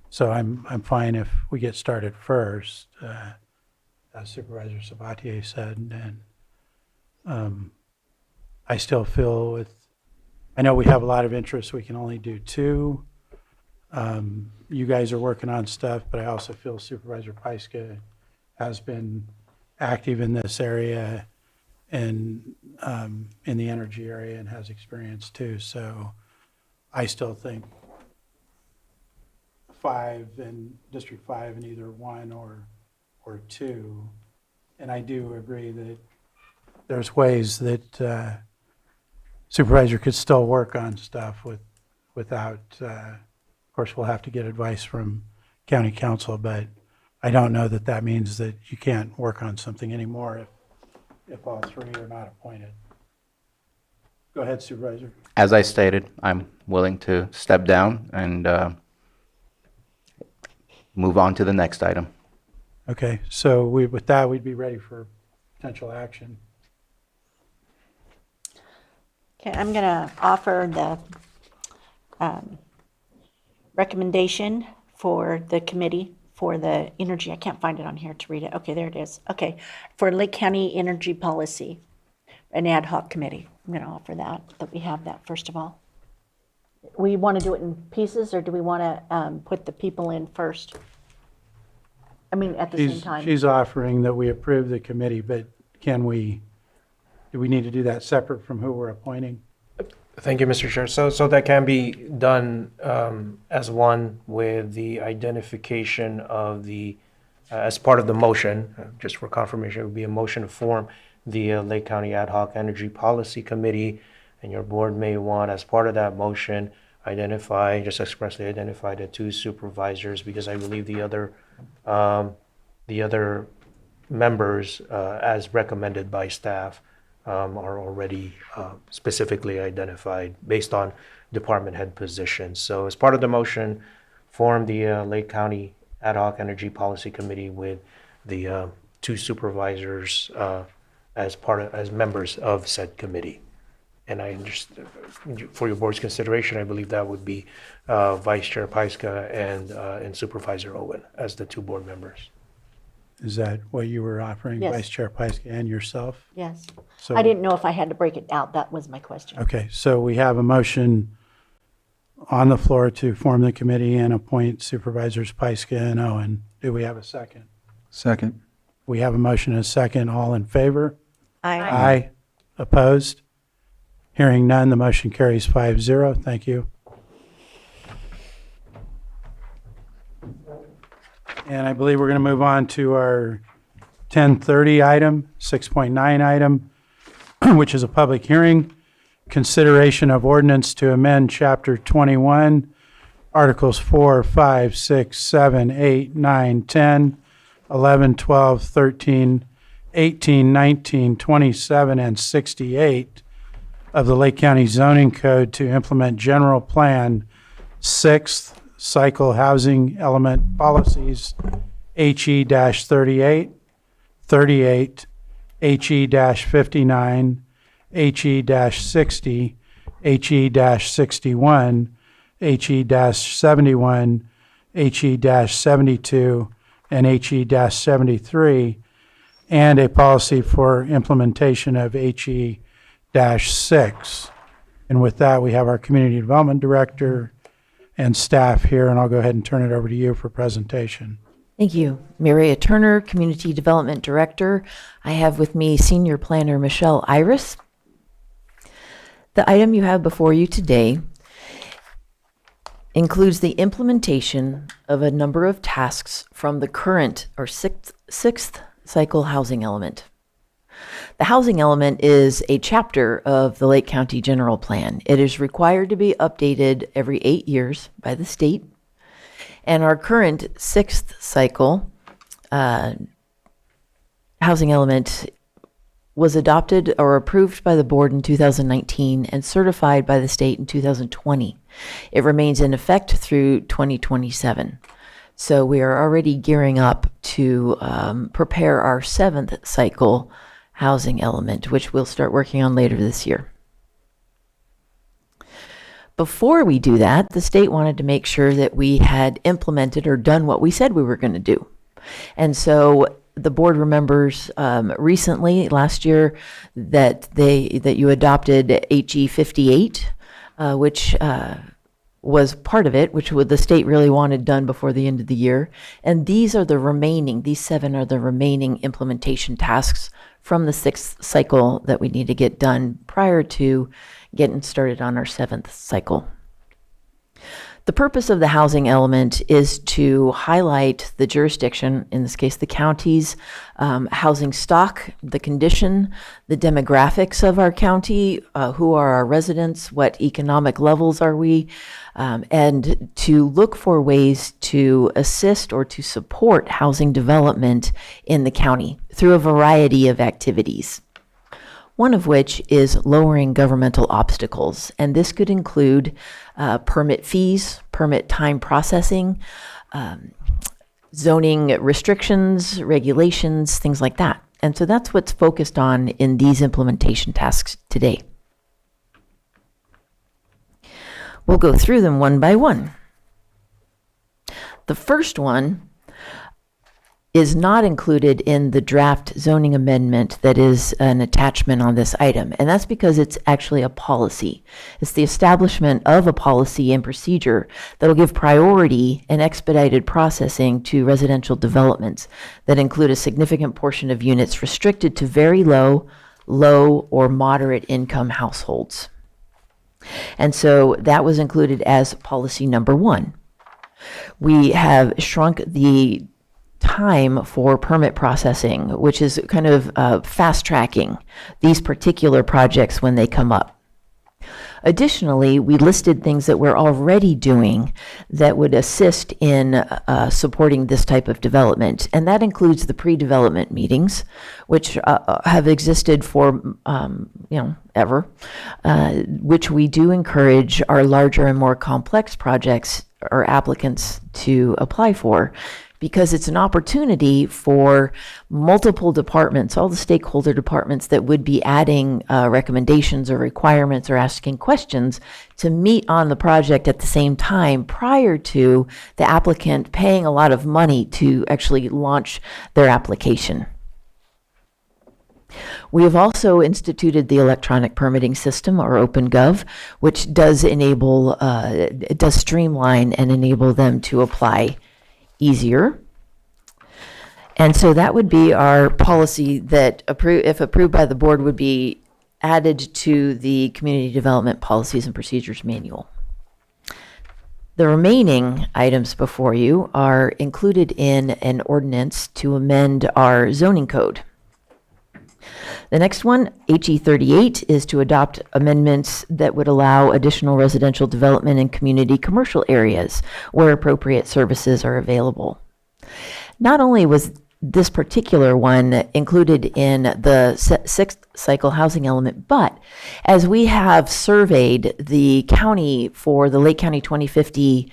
so I'm fine if we get started first, as Supervisor Sabatier said. And I still feel I know we have a lot of interest. We can only do 2. You guys are working on stuff, but I also feel Supervisor Pyska has been active in this area and in the energy area and has experience too. So I still think 5 in District 5 in either 1 or 2. And I do agree that there's ways that supervisor could still work on stuff without, of course, we'll have to get advice from county council, but I don't know that means that you can't work on something anymore if all 3 are not appointed. Go ahead, Supervisor. As I stated, I'm willing to step down and move on to the next item. Okay, so with that, we'd be ready for potential action. Okay, I'm going to offer the recommendation for the committee for the energy. I can't find it on here to read it. Okay, there it is. Okay, for Lake County Energy Policy, an ad hoc committee. I'm going to offer that we have that first of all. We want to do it in pieces, or do we want to put the people in first? At the same time. She's offering that we approve the committee, but do we need to do that separate from who we're appointing? Thank you, Mr. Chair. So that can be done as one with the identification of as part of the motion, just for confirmation, it would be a motion to form the Lake County Ad Hoc Energy Policy Committee, and your board may want, as part of that motion, expressly identify the 2 supervisors, because I believe the other The other members, as recommended by staff, are already specifically identified based on department head positions. So as part of the motion, form the Lake County Ad Hoc Energy Policy Committee with the two supervisors as members of said committee. And I just, for your board's consideration, I believe that would be Vice Chair Pyska and Supervisor Owen as the two board members. Is that what you were offering, Yes. Vice Chair Pyska and yourself? Yes. So- I didn't know if I had to break it out. That was my question. Okay, so we have a motion on the floor to form the committee and appoint Supervisors Pyska and Owen. Do we have a second? Second. We have a motion and a second. All in favor? Aye. Aye. Opposed? Hearing none, the motion carries 5-0. Thank you. And I believe we're going to move on to our 10:30 item, 6.9 item, which is a public hearing, consideration of ordinance to amend Chapter 21, Articles 4, 5, 6, 7, 8, 9, 10, 11, 12, 13, 18, 19, 27, and 68 of the Lake County Zoning Code to implement General Plan 6th Cycle Housing Element Policies, HE-38, 38, HE-59, HE-60, HE-61, HE-71, HE-72, and HE-73, and a policy for implementation of HE-6. And with that, we have our Community Development Director and staff here, and I'll go ahead and turn it over to you for presentation. Thank you. Maria Turner, Community Development Director. I have with me Senior Planner Michelle Iris. The item you have before you today includes the implementation of a number of tasks from the current or sixth cycle housing element. The housing element is a chapter of the Lake County General Plan. It is required to be updated every 8 years by the state. And our current sixth cycle housing element was adopted or approved by the board in 2019 and certified by the state in 2020. It remains in effect through 2027. So we are already gearing up to prepare our seventh cycle housing element, which we'll start working on later this year. Before we do that, the state wanted to make sure that we had implemented or done what we said we were going to do. And so the board remembers recently, last year, that you adopted HE 58, which was part of it, which the state really wanted done before the end of the year. And these seven are the remaining implementation tasks from the sixth cycle that we need to get done prior to getting started on our seventh cycle. The purpose of the housing element is to highlight the jurisdiction, in this case the county's housing stock, the condition, the demographics of our county, who are our residents, what economic levels are we, and to look for ways to assist or to support housing development in the county through a variety of activities. One of which is lowering governmental obstacles, and this could include permit fees, permit time processing, zoning restrictions, regulations, things like that. And so that's what's focused on in these implementation tasks today. We'll go through them one by one. The first one is not included in the draft zoning amendment that is an attachment on this item, and that's because it's actually a policy. It's the establishment of a policy and procedure that will give priority and expedited processing to residential developments that include a significant portion of units restricted to very low, or moderate income households. And so that was included as policy number 1. We have shrunk the time for permit processing, which is kind of fast tracking these particular projects when they come up. Additionally, we listed things that we're already doing that would assist in supporting this type of development. And that includes the pre-development meetings, which have existed for, ever, which we do encourage our larger and more complex projects or applicants to apply for, because it's an opportunity for multiple departments, all the stakeholder departments that would be adding recommendations or requirements or asking questions, to meet on the project at the same time prior to the applicant paying a lot of money to actually launch their application. We have also instituted the electronic permitting system, or OpenGov, which does enable, it does streamline and enable them to apply easier. And so that would be our policy that, if approved by the board, would be added to the Community Development Policies and Procedures Manual. The remaining items before you are included in an ordinance to amend our zoning code. The next one, HE 38, is to adopt amendments that would allow additional residential development in community commercial areas where appropriate services are available. Not only was this particular one included in the sixth cycle housing element, but as we have surveyed the county for the Lake County 2050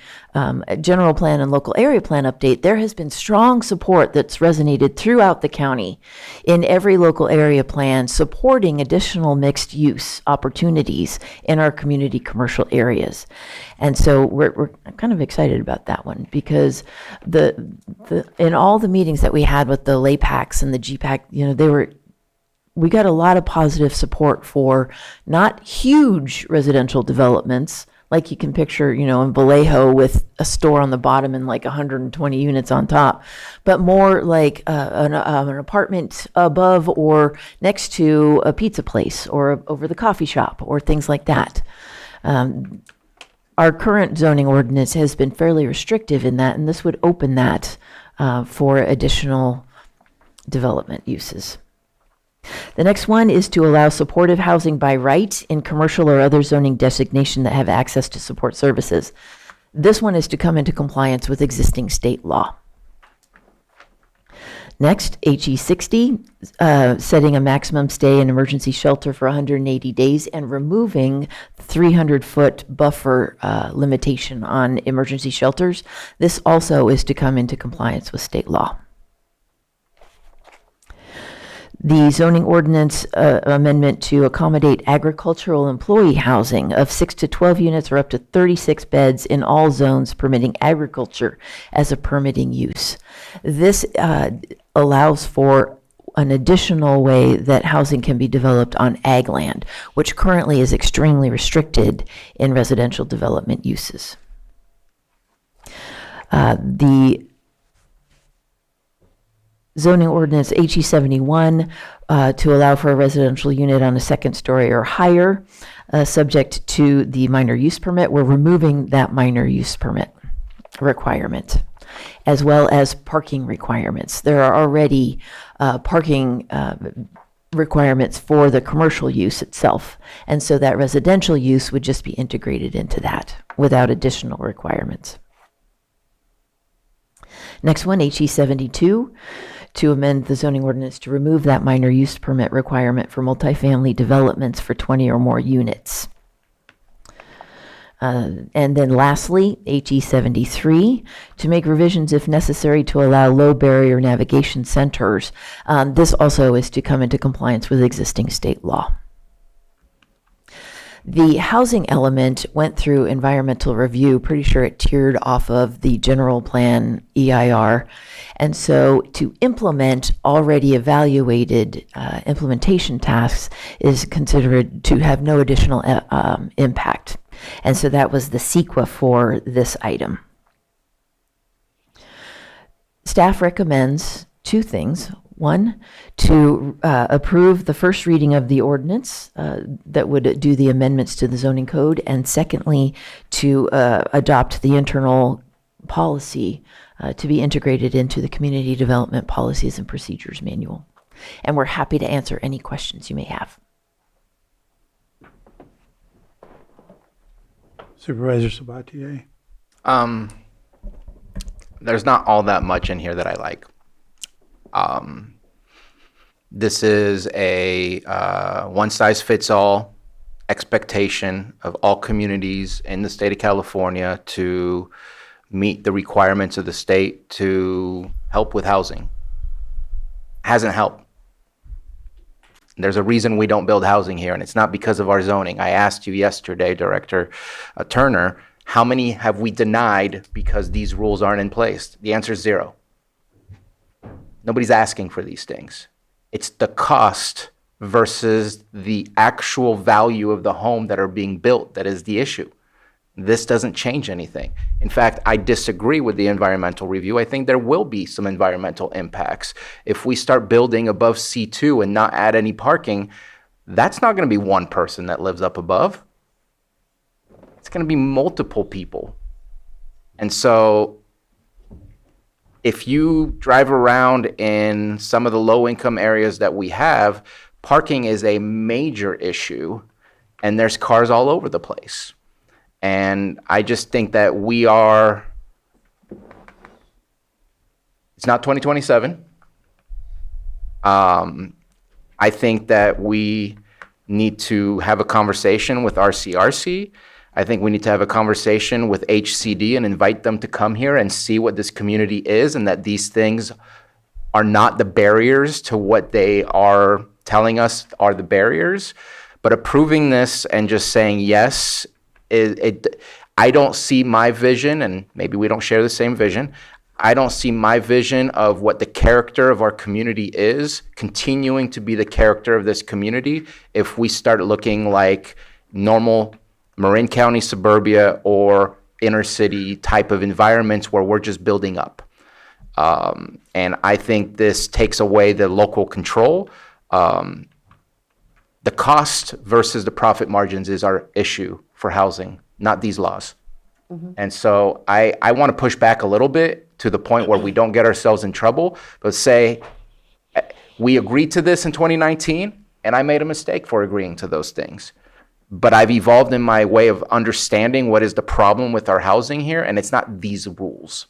general plan and local area plan update, there has been strong support that's resonated throughout the county in every local area plan supporting additional mixed use opportunities in our community commercial areas. And so we're kind of excited about that one, because in all the meetings that we had with the LAPACs and the GPAC, we got a lot of positive support for not huge residential developments like you can picture, in Vallejo with a store on the bottom and like 120 units on top, but more like an apartment above or next to a pizza place or over the coffee shop or things like that. Our current zoning ordinance has been fairly restrictive in that, and this would open that for additional development uses. The next one is to allow supportive housing by right in commercial or other zoning designation that have access to support services. This one is to come into compliance with existing state law. Next, HE 60, setting a maximum stay in emergency shelter for 180 days and removing 300-foot buffer limitation on emergency shelters. This also is to come into compliance with state law. The zoning ordinance amendment to accommodate agricultural employee housing of 6 to 12 units or up to 36 beds in all zones permitting agriculture as a permitting use. This allows for an additional way that housing can be developed on ag land, which currently is extremely restricted in residential development uses. The zoning ordinance HE 71 to allow for a residential unit on a second story or higher, subject to the minor use permit. We're removing that minor use permit requirement, as well as parking requirements. There are already parking requirements for the commercial use itself, and so that residential use would just be integrated into that without additional requirements. Next one, HE 72, to amend the zoning ordinance to remove that minor use permit requirement for multifamily developments for 20 or more units. And then lastly, HE 73, to make revisions if necessary to allow low barrier navigation centers. This also is to come into compliance with existing state law. The housing element went through environmental review. Pretty sure it tiered off of the general plan EIR. And so to implement already evaluated implementation tasks is considered to have no additional impact. And so that was the CEQA for this item. Staff recommends two things. One, to approve the first reading of the ordinance that would do the amendments to the zoning code, and secondly, to adopt the internal policy to be integrated into the Community Development Policies and Procedures Manual. And we're happy to answer any questions you may have. Supervisor Sabatier? There's not all that much in here that I like. This is a one-size-fits-all expectation of all communities in the state of California to meet the requirements of the state to help with housing. Hasn't helped. There's a reason we don't build housing here, and it's not because of our zoning. I asked you yesterday, Director Turner, how many have we denied because these rules aren't in place? The answer is 0. Nobody's asking for these things. It's the cost versus the actual value of the home that are being built that is the issue. This doesn't change anything. In fact, I disagree with the environmental review. I think there will be some environmental impacts. If we start building above C2 and not add any parking, that's not going to be one person that lives up above. It's going to be multiple people. And so if you drive around in some of the low-income areas that we have, parking is a major issue, and there's cars all over the place. And I just think that we are, it's not 2027. I think that we need to have a conversation with RCRC. I think we need to have a conversation with HCD and invite them to come here and see what this community is, and that these things are not the barriers to what they are telling us are the barriers. But approving this and just saying yes, I don't see my vision, and maybe we don't share the same vision. I don't see my vision of what the character of our community is continuing to be the character of this community if we start looking like normal Marin County suburbia or inner city type of environments where we're just building up. And I think this takes away the local control. The cost versus the profit margins is our issue for housing, not these laws. And so I want to push back a little bit to the point where we don't get ourselves in trouble, but say we agreed to this in 2019, and I made a mistake for agreeing to those things. But I've evolved in my way of understanding what is the problem with our housing here, and it's not these rules.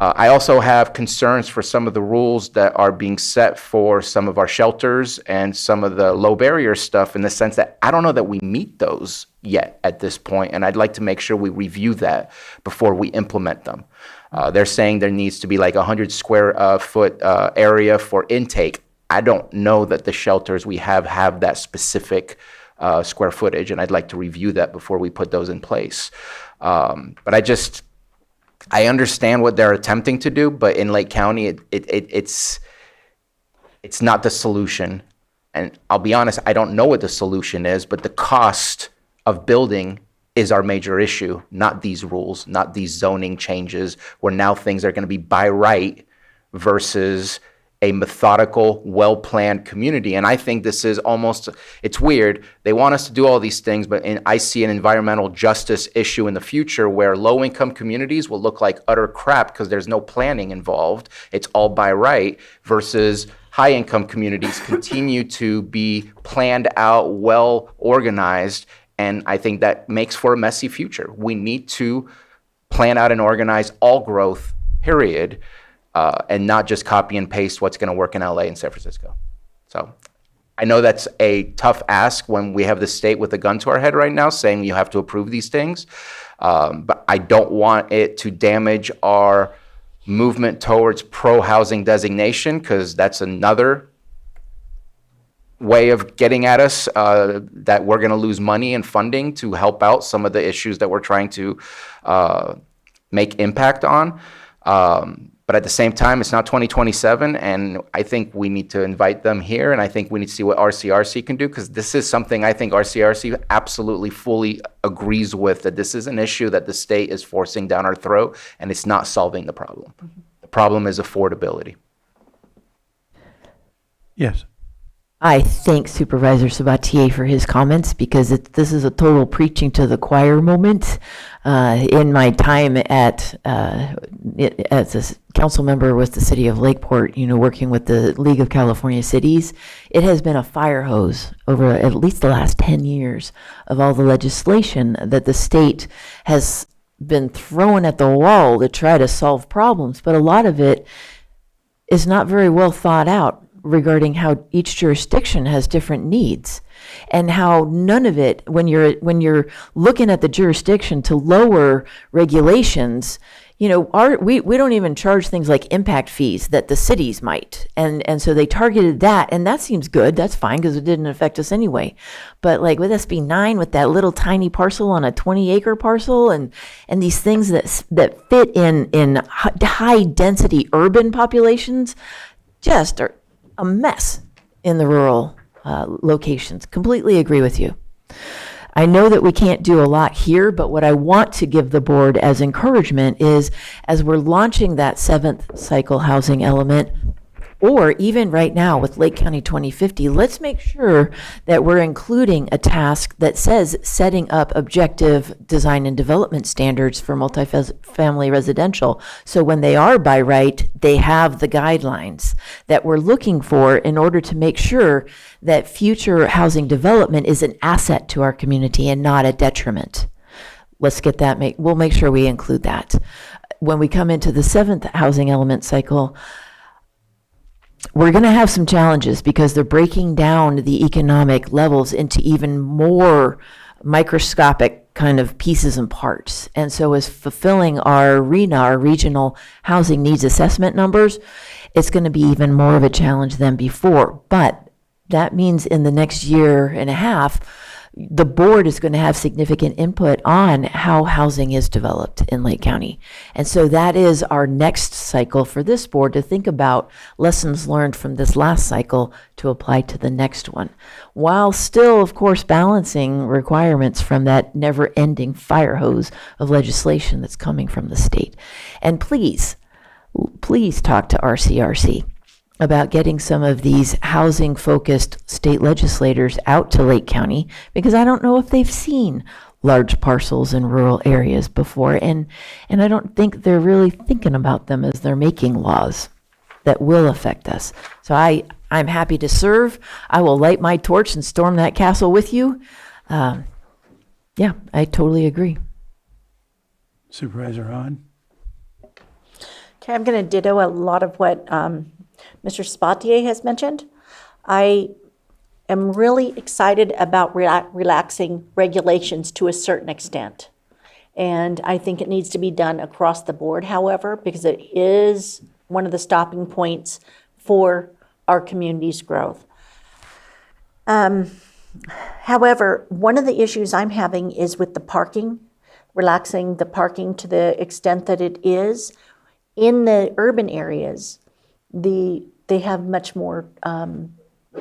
I also have concerns for some of the rules that are being set for some of our shelters and some of the low barrier stuff, in the sense that I don't know that we meet those yet at this point, and I'd like to make sure we review that before we implement them. They're saying there needs to be like 100 square foot area for intake. I don't know that the shelters we have that specific square footage, and I'd like to review that before we put those in place. But I understand what they're attempting to do, but in Lake County, it's not the solution. And I'll be honest, I don't know what the solution is, but the cost of building is our major issue, not these rules, not these zoning changes, where now things are going to be by right versus a methodical, well-planned community. And I think this is it's weird. They want us to do all these things, but I see an environmental justice issue in the future where low-income communities will look like utter crap because there's no planning involved. It's all by right, versus high-income communities continue to be planned out, well-organized, and I think that makes for a messy future. We need to plan out and organize all growth, period, and not just copy and paste what's going to work in LA and San Francisco. So I know that's a tough ask when we have the state with a gun to our head right now saying you have to approve these things. But I don't want it to damage our movement towards pro-housing designation, because that's another way of getting at us, that we're going to lose money and funding to help out some of the issues that we're trying to make impact on. But at the same time, it's not 2027, and I think we need to invite them here, and I think we need to see what RCRC can do, because this is something I think RCRC absolutely fully agrees with, that this is an issue that the state is forcing down our throat, and it's not solving the problem. The problem is affordability. Yes. I thank Supervisor Sabatier for his comments because this is a total preaching to the choir moment. In my time as a council member with the city of Lakeport, working with the League of California Cities, it has been a fire hose over at least the last 10 years of all the legislation that the state has been throwing at the wall to try to solve problems. But a lot of it is not very well thought out regarding how each jurisdiction has different needs and how none of it, when you're looking at the jurisdiction to lower regulations, we don't even charge things like impact fees that the cities might. And so they targeted that, and that seems good. That's fine because it didn't affect us anyway. But like with SB 9, with that little tiny parcel on a 20-acre parcel and these things that fit in high density urban populations just are a mess in the rural locations. Completely agree with you. I know that we can't do a lot here, but what I want to give the board as encouragement is, as we're launching that 7th cycle housing element, or even right now with Lake County 2050, let's make sure that we're including a task that says setting up objective design and development standards for multifamily residential. So when they are by right, they have the guidelines that we're looking for in order to make sure that future housing development is an asset to our community and not a detriment. Let's get that, we'll make sure we include that. When we come into the 7th housing element cycle, we're going to have some challenges because they're breaking down the economic levels into even more microscopic kind of pieces and parts. And so as fulfilling our RENA, our regional housing needs assessment numbers, it's going to be even more of a challenge than before. But that means in the next year and a half, the board is going to have significant input on how housing is developed in Lake County. And so that is our next cycle for this board to think about lessons learned from this last cycle to apply to the next one, while still, of course, balancing requirements from that never-ending fire hose of legislation that's coming from the state. And please talk to RCRC about getting some of these housing-focused state legislators out to Lake County, because I don't know if they've seen large parcels in rural areas before, and I don't think they're really thinking about them as they're making laws that will affect us. So I'm happy to serve. I will light my torch and storm that castle with you. Yeah, I totally agree. Supervisor Hahn? Okay, I'm going to ditto a lot of what Mr. Sabatier has mentioned. I am really excited about relaxing regulations to a certain extent. And I think it needs to be done across the board, however, because it is one of the stopping points for our community's growth. However, one of the issues I'm having is with the parking, relaxing the parking to the extent that it is. In the urban areas, they have much more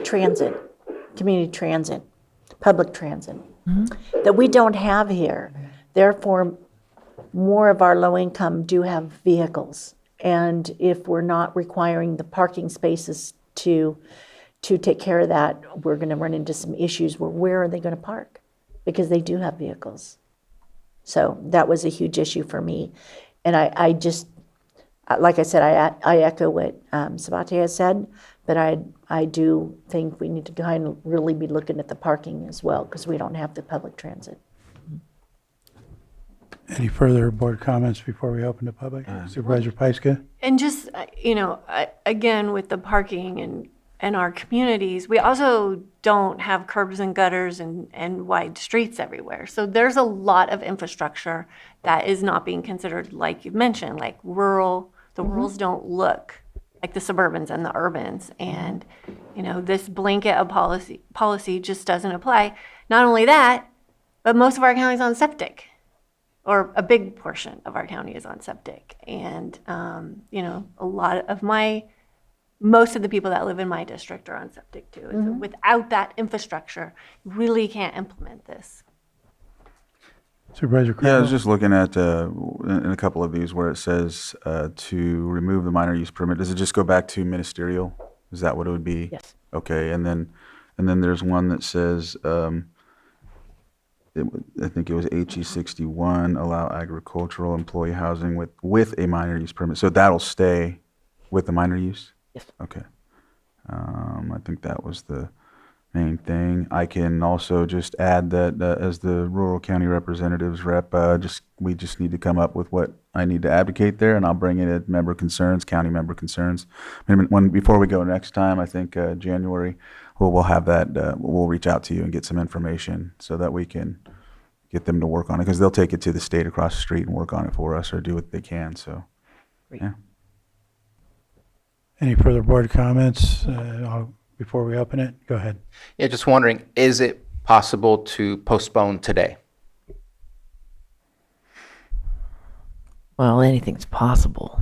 transit, community transit, public transit, that we don't have here. Therefore, more of our low income do have vehicles. And if we're not requiring the parking spaces to take care of that, we're going to run into some issues where are they going to park? Because they do have vehicles. So that was a huge issue for me. And I just, like I said, I echo what Sabatier has said, but I do think we need to kind of really be looking at the parking as well, because we don't have the public transit. Any further board comments before we open to public? Supervisor Pyska? And just, again, with the parking and our communities, we also don't have curbs and gutters and wide streets everywhere. So there's a lot of infrastructure that is not being considered, like you mentioned, like rural. The rurals don't look like the suburbans and the urbans. And, this blanket of policy just doesn't apply. Not only that, but most of our county is on septic, or a big portion of our county is on septic. And, a lot of most of the people that live in my district are on septic too. And so without that infrastructure, you really can't implement this. Supervisor Yeah, I was just looking at in a couple of these where it says to remove the minor use permit. Does it just go back to ministerial? Is that what it would be? Yes. Okay, and then there's one that says, I think it was HE 61, allow agricultural employee housing with a minor use permit. So that'll stay with the minor use? Yes. Okay. I think that was the main thing. I can also just add that as the rural county representatives rep, we just need to come up with what I need to advocate there, and I'll bring in member concerns, county member concerns. Before we go next time, I think January, we'll have that. We'll reach out to you and get some information so that we can get them to work on it, because they'll take it to the state across the street and work on it for us or do what they can. So, yeah. Any further board comments before we open it? Go ahead. Yeah, just wondering, is it possible to postpone today? Well, anything's possible.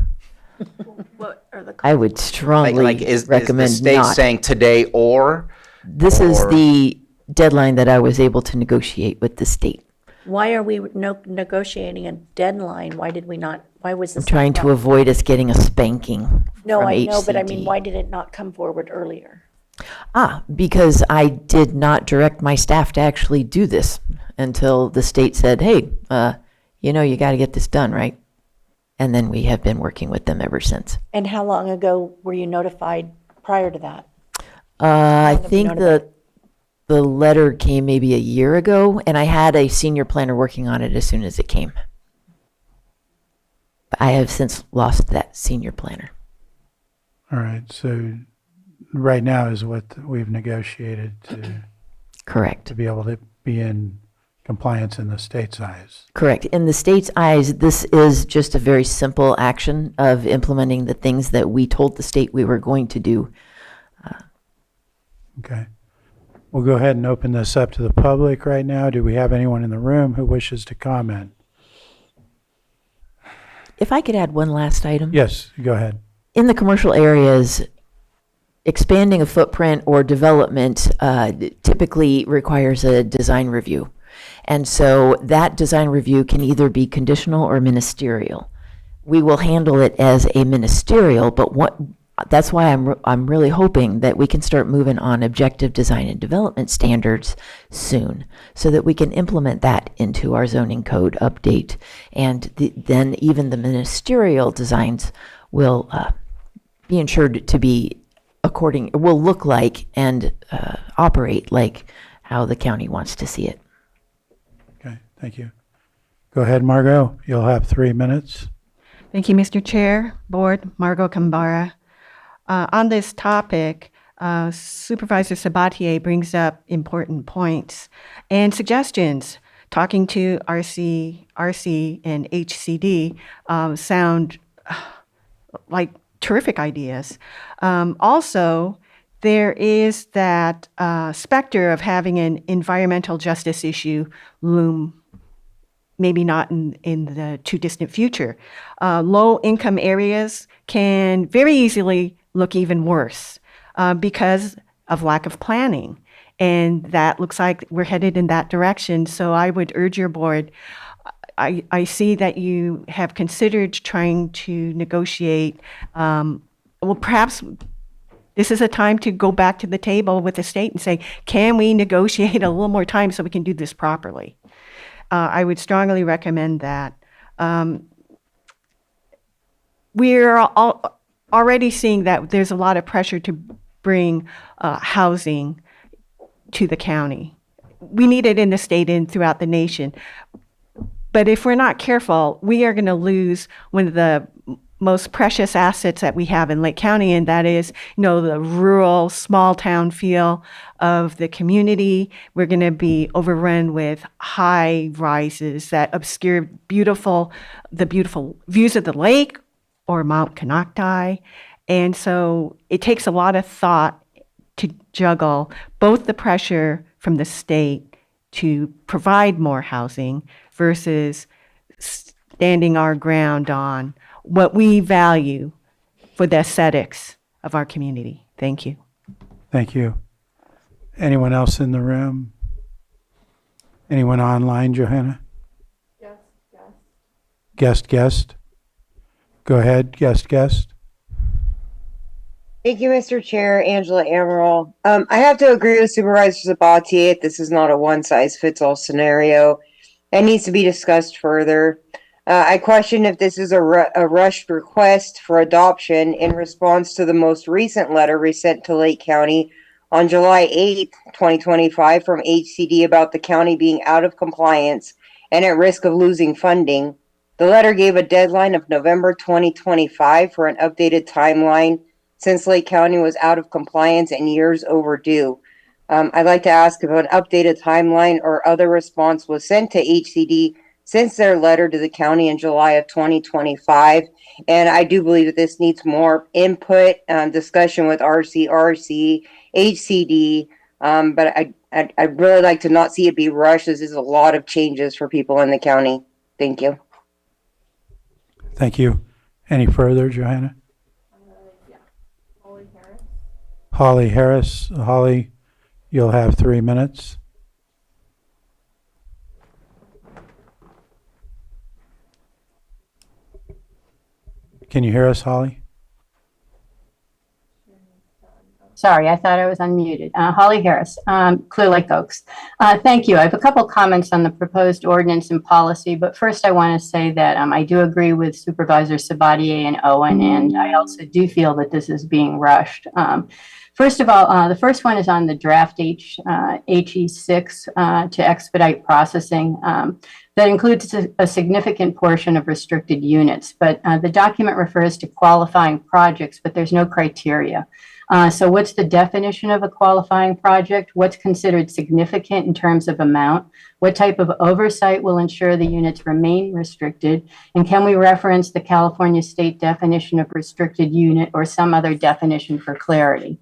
What are the I would strongly Is recommend the state not. saying today or? This is the deadline that I was able to negotiate with the state. Why are we negotiating a deadline? Why did we not, why was this? I'm trying to avoid us getting a spanking No, from I know, but I HCD. mean, why did it not come forward earlier? Because I did not direct my staff to actually do this until the state said, hey, you got to get this done, right? And then we have been working with them ever since. And how long ago were you notified prior to that? I think the letter came maybe a year ago, and I had a senior planner working on it as soon as it came. But I have since lost that senior planner. All right, so right now is what we've negotiated to. Correct. To be able to be in compliance in the state's eyes. Correct. In the state's eyes, this is just a very simple action of implementing the things that we told the state we were going to do. Okay. We'll go ahead and open this up to the public right now. Do we have anyone in the room who wishes to comment? If I could add one last item. Yes, go ahead. In the commercial areas, expanding a footprint or development typically requires a design review. And so that design review can either be conditional or ministerial. We will handle it as a ministerial, but that's why I'm really hoping that we can start moving on objective design and development standards soon, so that we can implement that into our zoning code update. And then even the ministerial designs will be ensured to be will look like and operate like how the county wants to see it. Okay, thank you. Go ahead, Margot. You'll have 3 minutes. Thank you, Mr. Chair, Board, Margot Kambara. On this topic, Supervisor Sabatier brings up important points and suggestions. Talking to RC and HCD sound like terrific ideas. Also, there is that specter of having an environmental justice issue loom, maybe not in the too distant future. Low-income areas can very easily look even worse because of lack of planning. And that looks like we're headed in that direction. So I would urge your board, I see that you have considered trying to negotiate. Perhaps this is a time to go back to the table with the state and say, can we negotiate a little more time so we can do this properly? I would strongly recommend that. We're already seeing that there's a lot of pressure to bring housing to the county. We need it in the state and throughout the nation. But if we're not careful, we are going to lose one of the most precious assets that we have in Lake County, and that is, the rural, small town feel of the community. We're going to be overrun with high rises that obscure the beautiful views of the lake or Mount Konocti. And so it takes a lot of thought to juggle both the pressure from the state to provide more housing versus standing our ground on what we value for the aesthetics of our community. Thank you. Thank you. Anyone else in the room? Anyone online, Johanna? Guest. Go ahead, guest. Thank you, Mr. Chair. Angela Amaral. I have to agree with Supervisor Sabatier. This is not a one-size-fits-all scenario. It needs to be discussed further. I question if this is a rushed request for adoption in response to the most recent letter we sent to Lake County on July 8th, 2025 from HCD about the county being out of compliance and at risk of losing funding. The letter gave a deadline of November 2025 for an updated timeline since Lake County was out of compliance and years overdue. I'd like to ask if an updated timeline or other response was sent to HCD since their letter to the county in July of 2025. And I do believe that this needs more input, discussion with RCRC, HCD, but I'd really like to not see it be rushed. This is a lot of changes for people in the county. Thank you. Thank you. Any further, Johanna? Holly Harris. Holly, you'll have 3 minutes. Can you hear us, Holly? Sorry, I thought I was unmuted. Holly Harris, Clear Lake Oaks. Thank you. I have a couple comments on the proposed ordinance and policy, but first I want to say that I do agree with Supervisor Sabatier and Owen, and I also do feel that this is being rushed. First of all, the first one is on the draft HE6 to expedite processing. That includes a significant portion of restricted units, but the document refers to qualifying projects, but there's no criteria. So what's the definition of a qualifying project? What's considered significant in terms of amount? What type of oversight will ensure the units remain restricted? And can we reference the California state definition of restricted unit or some other definition for clarity?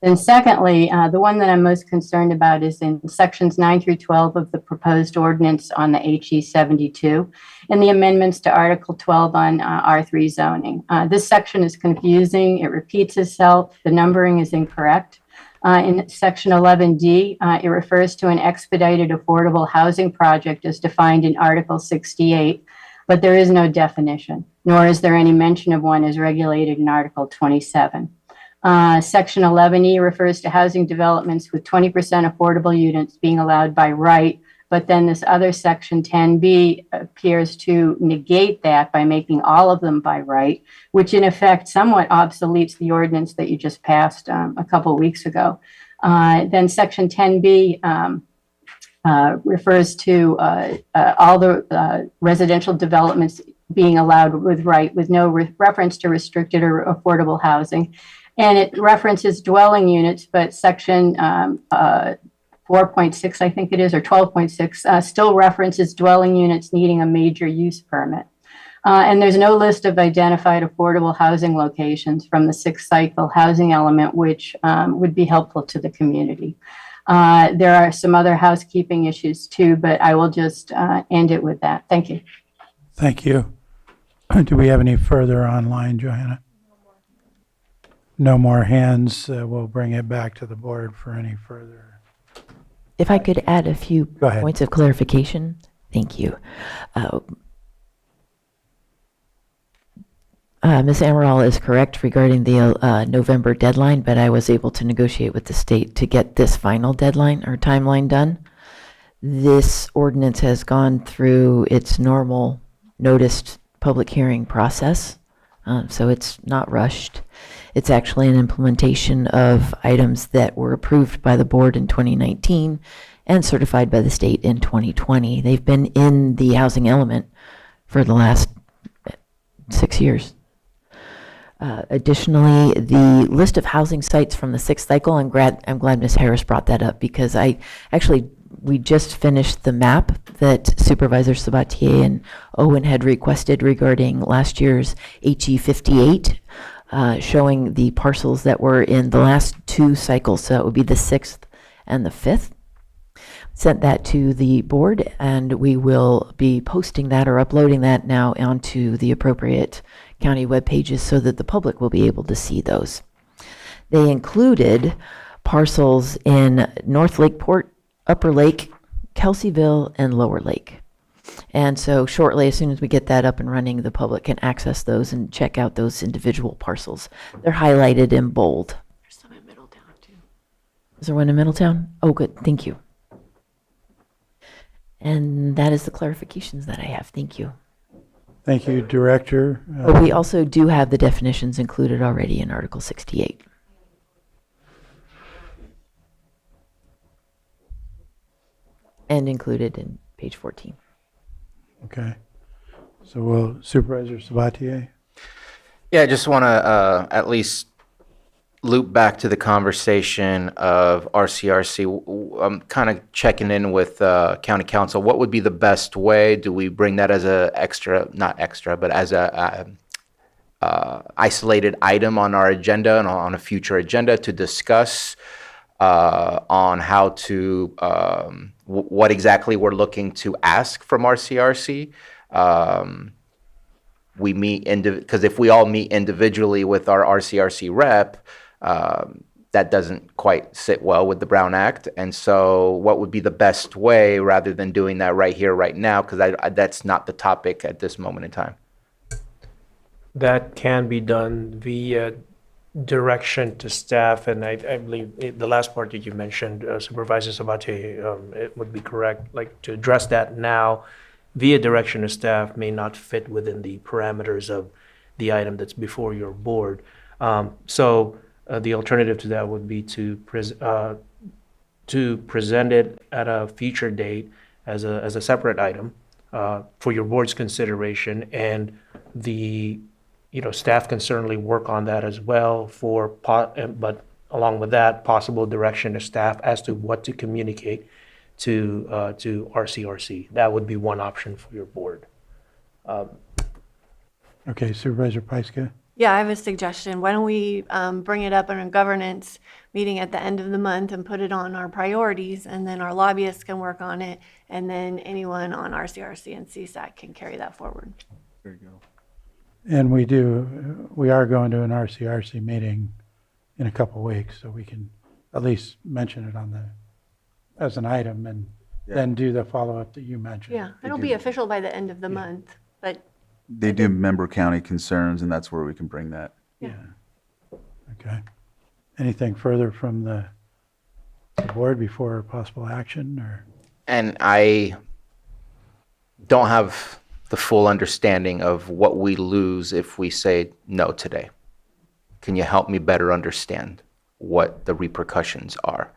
And secondly, the one that I'm most concerned about is in sections 9 through 12 of the proposed ordinance on the HE 72 and the amendments to Article 12 on R3 zoning. This section is confusing. It repeats itself. The numbering is incorrect. In section 11D, it refers to an expedited affordable housing project as defined in Article 68, but there is no definition, nor is there any mention of one as regulated in Article 27. Section 11E refers to housing developments with 20% affordable units being allowed by right, but then this other section 10B appears to negate that by making all of them by right, which in effect somewhat obsoletes the ordinance that you just passed a couple weeks ago. Then section 10B refers to all the residential developments being allowed with right with no reference to restricted or affordable housing. And it references dwelling units, but section 4.6, I think it is, or 12.6, still references dwelling units needing a major use permit. And there's no list of identified affordable housing locations from the 6th cycle housing element, which would be helpful to the community. There are some other housekeeping issues too, but I will just end it with that. Thank you. Thank you. Do we have any further online, Johanna? No more hands. We'll bring it back to the board for any further. If I could add a few points of clarification. Thank you. Ms. Amaral is correct regarding the November deadline, but I was able to negotiate with the state to get this final deadline or timeline done. This ordinance has gone through its normal noticed public hearing process, so it's not rushed. It's actually an implementation of items that were approved by the board in 2019 and certified by the state in 2020. They've been in the housing element for the last 6 years. Additionally, the list of housing sites from the 6th cycle, I'm glad Ms. Harris brought that up because we just finished the map that Supervisor Sabatier and Owen had requested regarding last year's HE 58. Showing the parcels that were in the last 2 cycles, so it would be the 6th and the 5th. Sent that to the board, and we will be posting that or uploading that now onto the appropriate county web pages so that the public will be able to see those. They included parcels in North Lakeport, Upper Lake, Kelseyville, and Lower Lake. And so shortly, as soon as we get that up and running, the public can access those and check out those individual parcels. They're highlighted in bold. There's some in Middletown too. Is there one in Middletown? Oh, good. Thank you. And that is the clarifications that I have. Thank you. Thank you, Director. But we also do have the definitions included already in Article 68. And included in page 14. Okay. So will Supervisor Sabatier? Yeah, I just want to at least loop back to the conversation of RCRC. I'm kind of checking in with County Council. What would be the best way? Do we bring that as a extra, not extra, but as a isolated item on our agenda and on a future agenda to discuss on how to, what exactly we're looking to ask from RCRC? We meet, because if we all meet individually with our RCRC rep, that doesn't quite sit well with the Brown Act. And so what would be the best way rather than doing that right here, right now? Because that's not the topic at this moment in time. That can be done via direction to staff, and I believe the last part that you mentioned, Supervisor Sabatier, it would be correct. Like, to address that now via direction to staff may not fit within the parameters of the item that's before your board. So the alternative to that would be to present it at a future date as a separate item for your board's consideration, and the staff can certainly work on that as well but along with that, possible direction to staff as to what to communicate to RCRC. That would be one option for your board. Okay, Supervisor Pyska? Yeah, I have a suggestion. Why don't we bring it up in a governance meeting at the end of the month and put it on our priorities, and then our lobbyists can work on it, and then anyone on RCRC and CSAC can carry that forward. There you go. And we are going to an RCRC meeting in a couple of weeks, so we can at least mention it as an item, and then do the follow-up that you mentioned. Yeah, it'll be official by the end of the month, but They do member county concerns, and that's where we can bring that. Okay. Anything further from the board before possible action, or? And I don't have the full understanding of what we lose if we say no today. Can you help me better understand what the repercussions are?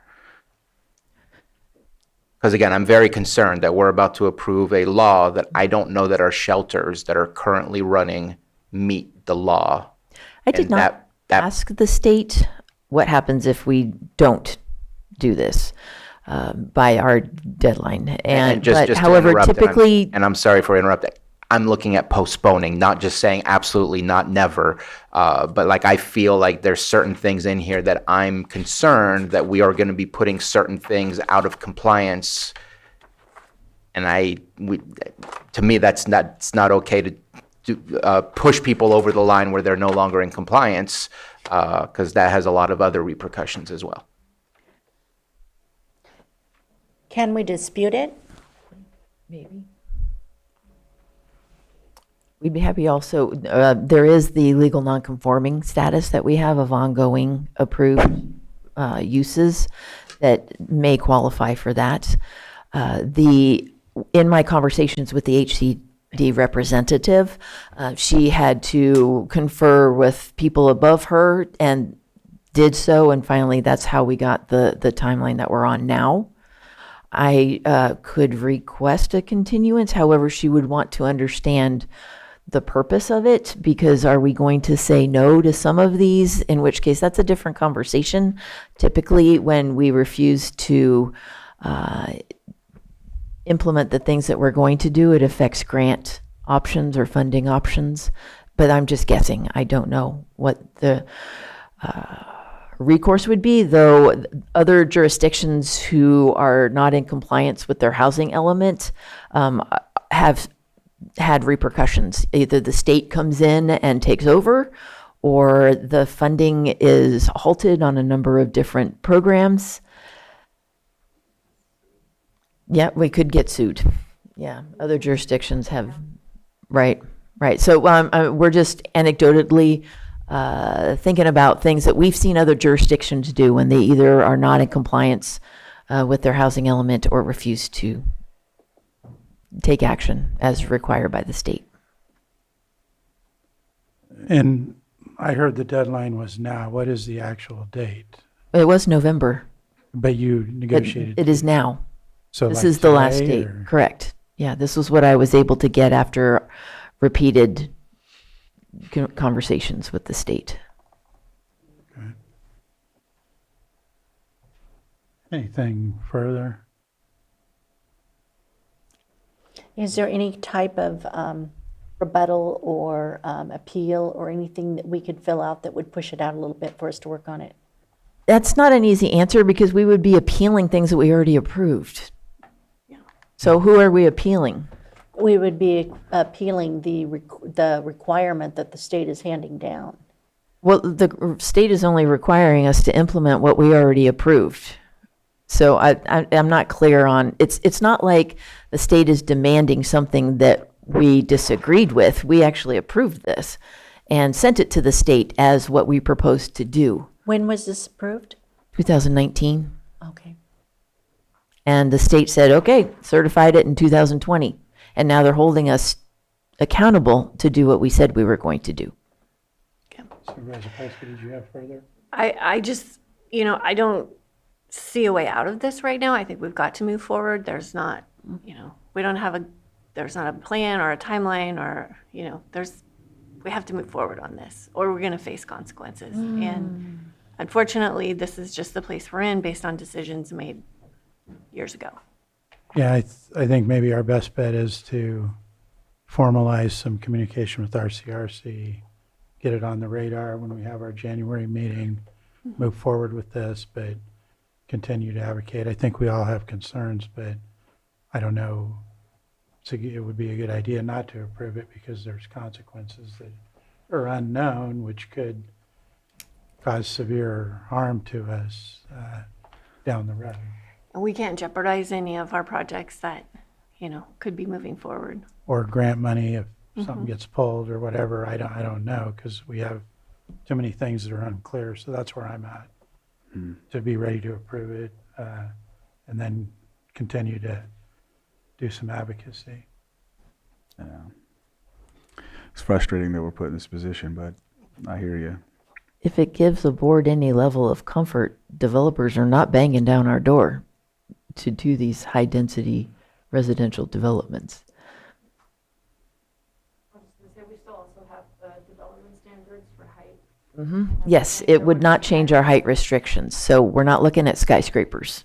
Because again, I'm very concerned that we're about to approve a law that I don't know that our shelters that are currently running meet the law. I did not ask the state what happens if we don't do this by our deadline. And just but to however, interrupt, typically, and I'm sorry for interrupting. I'm looking at postponing, not just saying absolutely not never, but like I feel like there's certain things in here that I'm concerned that we are going to be putting certain things out of compliance, and to me it's not okay to push people over the line where they're no longer in compliance, because that has a lot of other repercussions as well. Can we dispute it? maybe. We'd be happy also, there is the legal nonconforming status that we have of ongoing approved uses that may qualify for that. In my conversations with the HCD representative, she had to confer with people above her and did so, and finally that's how we got the timeline that we're on now. I could request a continuance, however, she would want to understand the purpose of it, because are we going to say no to some of these, in which case that's a different conversation. Typically, when we refuse to implement the things that we're going to do, it affects grant options or funding options, but I'm just guessing. I don't know what the recourse would be, though other jurisdictions who are not in compliance with their housing element have had repercussions. Either the state comes in and takes over, or the funding is halted on a number of different programs. Yeah, we could get sued. Yeah, other jurisdictions have, right, right. So we're just anecdotally thinking about things that we've seen other jurisdictions do when they either are not in compliance with their housing element or refuse to take action as required by the state. And I heard the deadline was now. What is the actual date? It was November. But you negotiated. It is now. So this like is the last today, date. or- Correct. Yeah, this was what I was able to get after repeated conversations with the state. Anything further? Is there any type of rebuttal or appeal or anything that we could fill out that would push it out a little bit for us to work on it? That's not an easy answer because we would be appealing things that we already approved. So who are we appealing? We would be appealing the requirement that the state is handing down. Well, the state is only requiring us to implement what we already approved. So I'm not clear on, it's not like the state is demanding something that we disagreed with. We actually approved this and sent it to the state as what we proposed to do. When was this approved? 2019. Okay. And the state said, okay, certified it in 2020. And now they're holding us accountable to do what we said we were going to do. Supervisor Pyska, did you have further? I just, I don't see a way out of this right now. I think we've got to move forward. There's not, there's not a plan or a timeline or, we have to move forward on this or we're going to face consequences. And unfortunately, this is just the place we're in based on decisions made years ago. Yeah, I think maybe our best bet is to formalize some communication with RCRC, get it on the radar when we have our January meeting, move forward with this, but continue to advocate. I think we all have concerns, but I don't know. It would be a good idea not to approve it because there's consequences that are unknown, which could cause severe harm to us down the road. And we can't jeopardize any of our projects that, could be moving forward. Or grant money if something gets pulled or whatever. I don't know because we have too many things that are unclear. So that's where I'm at, to be ready to approve it and then continue to do some advocacy. Yeah. It's frustrating that we're put in this position, but I hear you. If it gives the board any level of comfort, developers are not banging down our door to do these high-density residential developments. We still also have development standards for height. Yes, it would not change our height restrictions, so we're not looking at skyscrapers.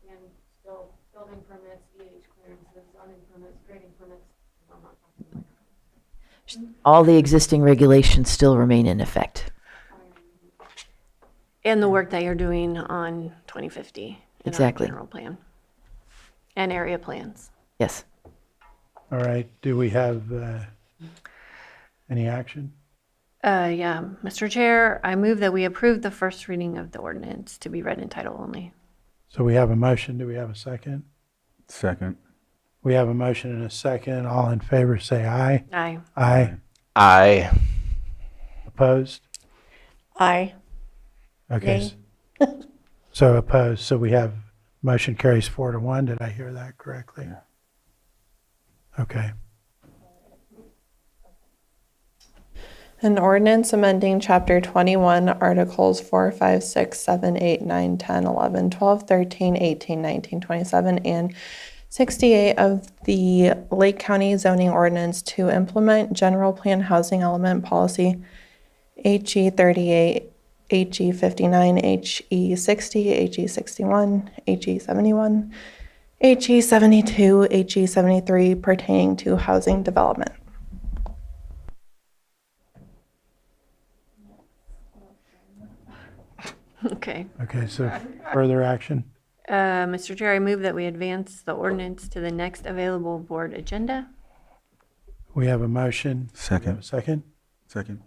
And still building permits, EH clearances, zoning permits, grading permits. All the existing regulations still remain in effect. And the work that you're doing on 2050. in our Exactly. General plan and area plans. Yes. All right. Do we have any action? Yeah, Mr. Chair, I move that we approve the first reading of the ordinance to be read in title only. So we have a motion. Do we have a second? Second. We have a motion and a second. All in favor, say aye. Aye. Aye. Aye. Opposed? Aye. Okay. So opposed. So we have motion carries 4-1. Did I hear that correctly? Yeah. Okay. An ordinance amending Chapter 21, Articles 4, 5, 6, 7, 8, 9, 10, 11, 12, 13, 18, 19, 27, and 68 of the Lake County zoning ordinance to implement general plan housing element policy HE 38, HE 59, HE 60, HE 61, HE 71, HE 72, HE 73 pertaining to housing development. Okay. Okay, so further action? Mr. Chair, I move that we advance the ordinance to the next available board agenda. We have a motion. Second. Second? Second.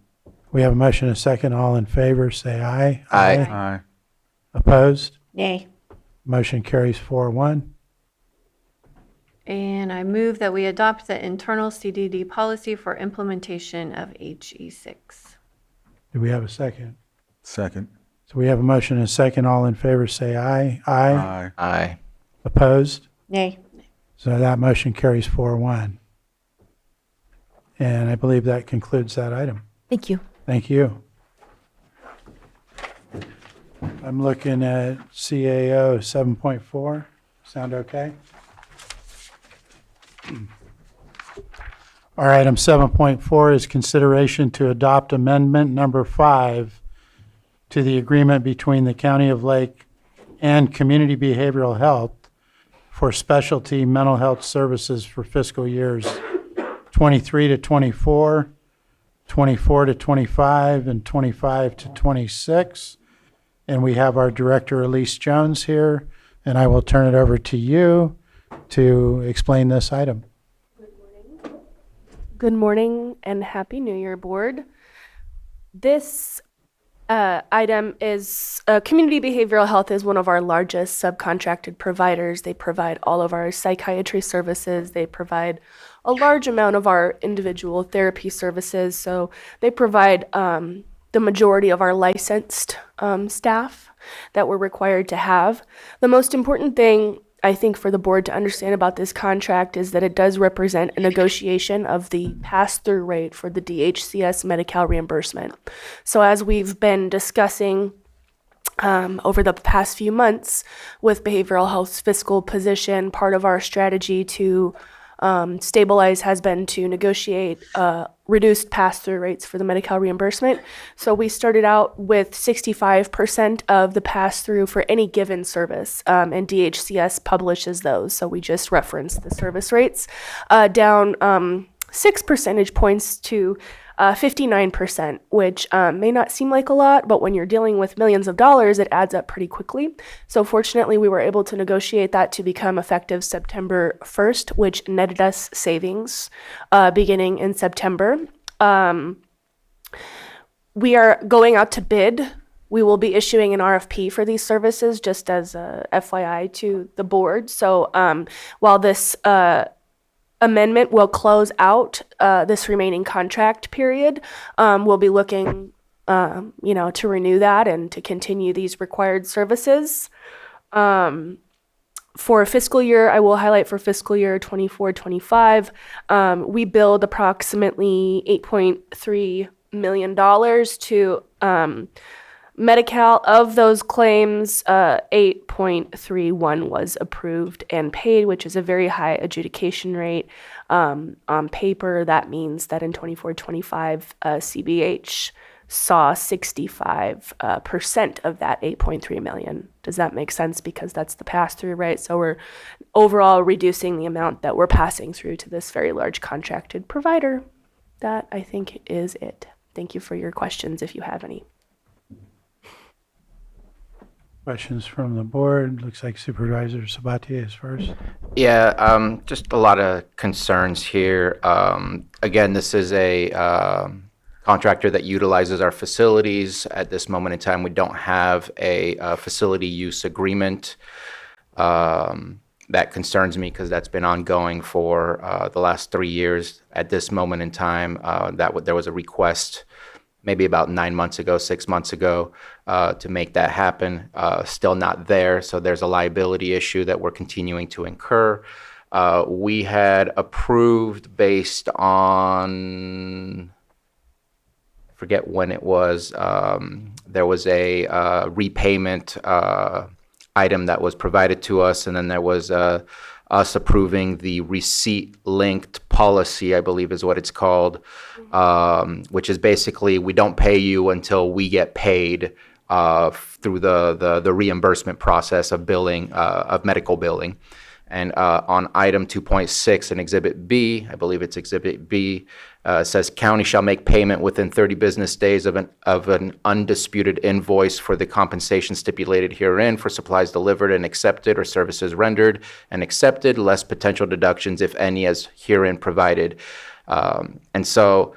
We have a motion and a second. All in favor, say aye. Aye. Aye. Opposed? Nay. Motion carries 4-1. And I move that we adopt the internal CDD policy for implementation of HE6. Do we have a second? Second. So we have a motion and a second. All in favor, say aye. Aye. Aye. Aye. Opposed? Nay. So that motion carries 4-1. And I believe that concludes that item. Thank you. Thank you. I'm looking at CAO 7.4. Sound okay? All right, item 7.4 is consideration to adopt amendment number 5 to the agreement between the County of Lake and Community Behavioral Health for specialty mental health services for fiscal years 23 to 24, 24 to 25, and 25 to 26. And we have our director, Elise Jones, here, and I will turn it over to you to explain this item. Good morning and Happy New Year, Board. This item is Community Behavioral Health is one of our largest subcontracted providers. They provide all of our psychiatry services. They provide a large amount of our individual therapy services. So they provide the majority of our licensed staff that we're required to have. The most important thing I think for the board to understand about this contract is that it does represent a negotiation of the pass-through rate for the DHCS Medi-Cal reimbursement. So as we've been discussing over the past few months with behavioral health's fiscal position, part of our strategy to stabilize has been to negotiate reduced pass-through rates for the Medi-Cal reimbursement. So we started out with 65% of the pass-through for any given service, and DHCS publishes those. So we just referenced the service rates down 6 percentage points to 59%, which may not seem like a lot, but when you're dealing with millions of dollars, it adds up pretty quickly. So fortunately, we were able to negotiate that to become effective September 1st, which netted us savings beginning in September. We are going out to bid. We will be issuing an RFP for these services, just as a FYI to the board. So while this amendment will close out this remaining contract period, we'll be looking, to renew that and to continue these required services. For fiscal year, I will highlight for fiscal year 24-25, we billed approximately $8.3 million to Medi-Cal. Of those claims, 8.31 was approved and paid, which is a very high adjudication rate. On paper, that means that in 24-25, CBH saw 65% of that 8.3 million. Does that make sense? Because that's the pass-through rate. So we're overall reducing the amount that we're passing through to this very large contracted provider. That, I think, is it. Thank you for your questions, if you have any. Questions from the board? Looks like Supervisor Sabatier is first. Yeah, just a lot of concerns here. Again, this is a contractor that utilizes our facilities. At this moment in time, we don't have a facility use agreement. That concerns me because that's been ongoing for the last 3 years. At this moment in time, there was a request maybe about 9 months ago, 6 months ago, to make that happen. Still not there, so there's a liability issue that we're continuing to incur. We had approved based on, I forget when it was, there was a repayment item that was provided to us, and then there was us approving the receipt-linked policy, I believe is what it's called, which is basically we don't pay you until we get paid through the reimbursement process of billing, of medical billing. And on item 2.6 in Exhibit B, I believe it's Exhibit B, says county shall make payment within 30 business days of an undisputed invoice for the compensation stipulated herein for supplies delivered and accepted or services rendered and accepted, less potential deductions, if any, as herein provided. And so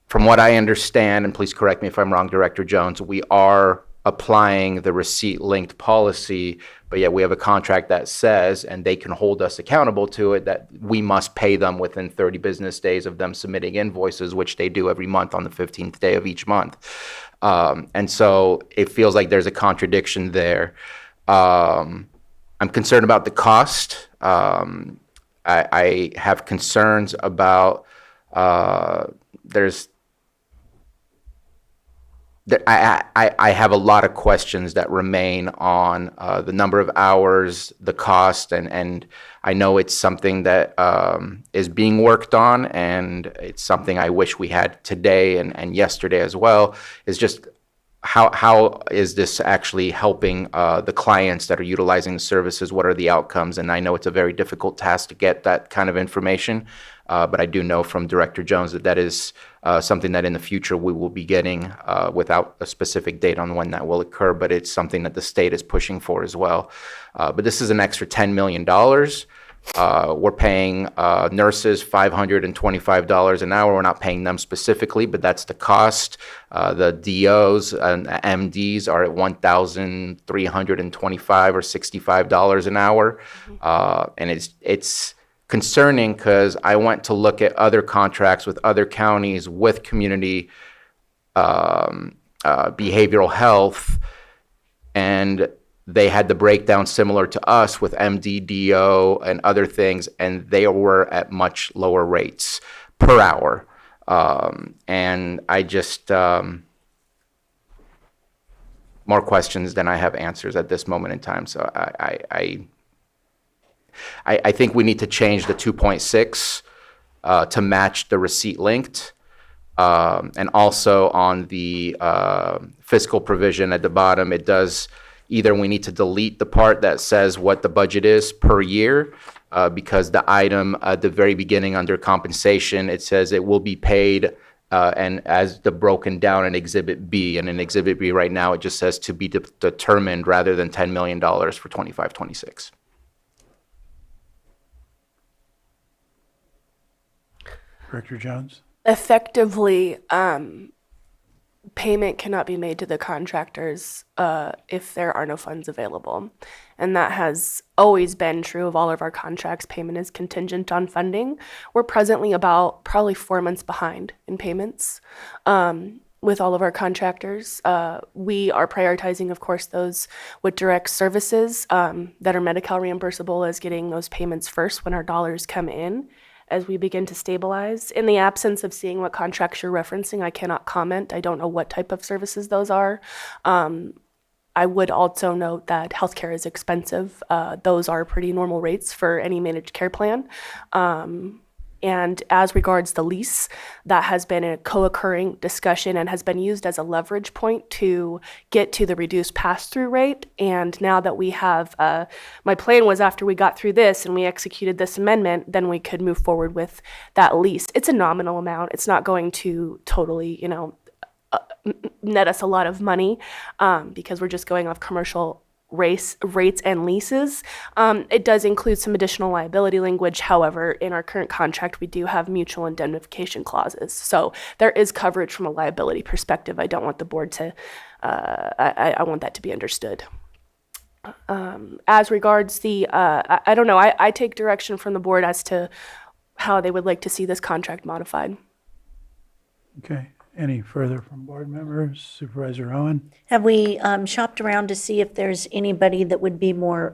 from what I understand, and please correct me if I'm wrong, Director Jones, we are applying the receipt-linked policy, but yet we have a contract that says, and they can hold us accountable to it, that we must pay them within 30 business days of them submitting invoices, which they do every month on the 15th day of each month. And so it feels like there's a contradiction there. I'm concerned about the cost. I have concerns about I have a lot of questions that remain on the number of hours, the cost, and I know it's something that is being worked on, and it's something I wish we had today and yesterday as well, is just how is this actually helping the clients that are utilizing the services? What are the outcomes? And I know it's a very difficult task to get that kind of information, but I do know from Director Jones that that is something that in the future we will be getting without a specific date on when that will occur, but it's something that the state is pushing for as well. But this is an extra $10 million. We're paying nurses $525 an hour. We're not paying them specifically, but that's the cost. The DOs and MDs are at $1,325 or $65 an hour. And it's concerning because I went to look at other contracts with other counties with community behavioral health, and they had the breakdown similar to us with MDDO and other things, and they were at much lower rates per hour. And I just, more questions than I have answers at this moment in time. So I think we need to change the 2.6 to match the receipt linked. And also on the fiscal provision at the bottom, it does, either we need to delete the part that says what the budget is per year, because the item at the very beginning under compensation, it says it will be paid and as the broken down in Exhibit B. And in Exhibit B right now, it just says to be determined rather than $10 million for 25-26. Director Jones? Effectively, payment cannot be made to the contractors if there are no funds available. And that has always been true of all of our contracts. Payment is contingent on funding. We're presently about probably 4 months behind in payments with all of our contractors. We are prioritizing, of course, those with direct services that are Medi-Cal reimbursable as getting those payments first when our dollars come in. As we begin to stabilize. In the absence of seeing what contracts you're referencing, I cannot comment. I don't know what type of services those are. I would also note that healthcare is expensive. Those are pretty normal rates for any managed care plan. And as regards the lease, that has been a co-occurring discussion and has been used as a leverage point to get to the reduced pass-through rate. And now that we have, my plan was after we got through this and we executed this amendment, then we could move forward with that lease. It's a nominal amount. It's not going to totally, net us a lot of money because we're just going off commercial rates and leases. It does include some additional liability language. However, in our current contract, we do have mutual indemnification clauses. So there is coverage from a liability perspective. I don't want the board to, I want that to be understood. As regards the, I don't know, I take direction from the board as to how they would like to see this contract modified. Okay. Any further from board members? Supervisor Owen? Have we shopped around to see if there's anybody that would be more,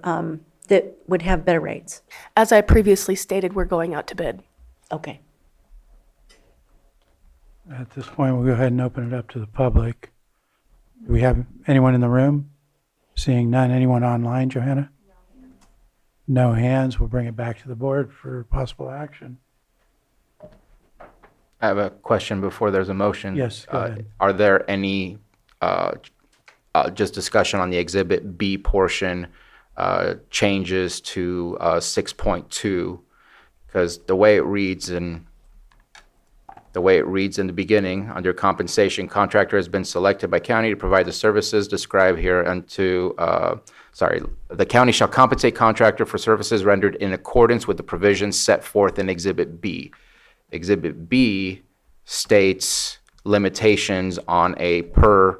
that would have better rates? As I previously stated, we're going out to bid. Okay. At this point, we'll go ahead and open it up to the public. Do we have anyone in the room? Seeing none. Anyone online, Johanna? No hands. We'll bring it back to the board for possible action. I have a question before there's a motion. Yes, go ahead. Are there any, just discussion on the Exhibit B portion, changes to 6.2? Because the way it reads in the beginning, under compensation, contractor has been selected by county to provide the services described here unto, the county shall compensate contractor for services rendered in accordance with the provisions set forth in Exhibit B. Exhibit B states limitations on a per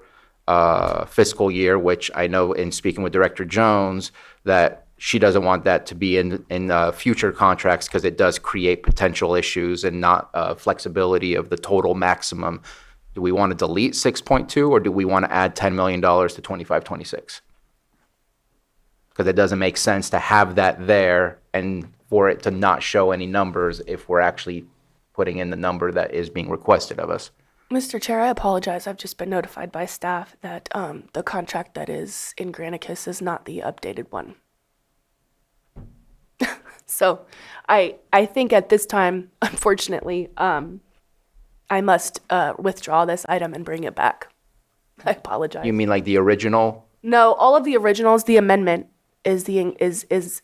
fiscal year, which I know in speaking with Director Jones, that she doesn't want that to be in future contracts because it does create potential issues and not flexibility of the total maximum. Do we want to delete 6.2 or do we want to add $10 million to 25-26? Because it doesn't make sense to have that there and for it to not show any numbers if we're actually putting in the number that is being requested of us. Mr. Chair, I apologize. I've just been notified by staff that the contract that is in Granicus is not the updated one. So I think at this time, unfortunately, I must withdraw this item and bring it back. I apologize. You mean like the original? No, all of the originals, the amendment is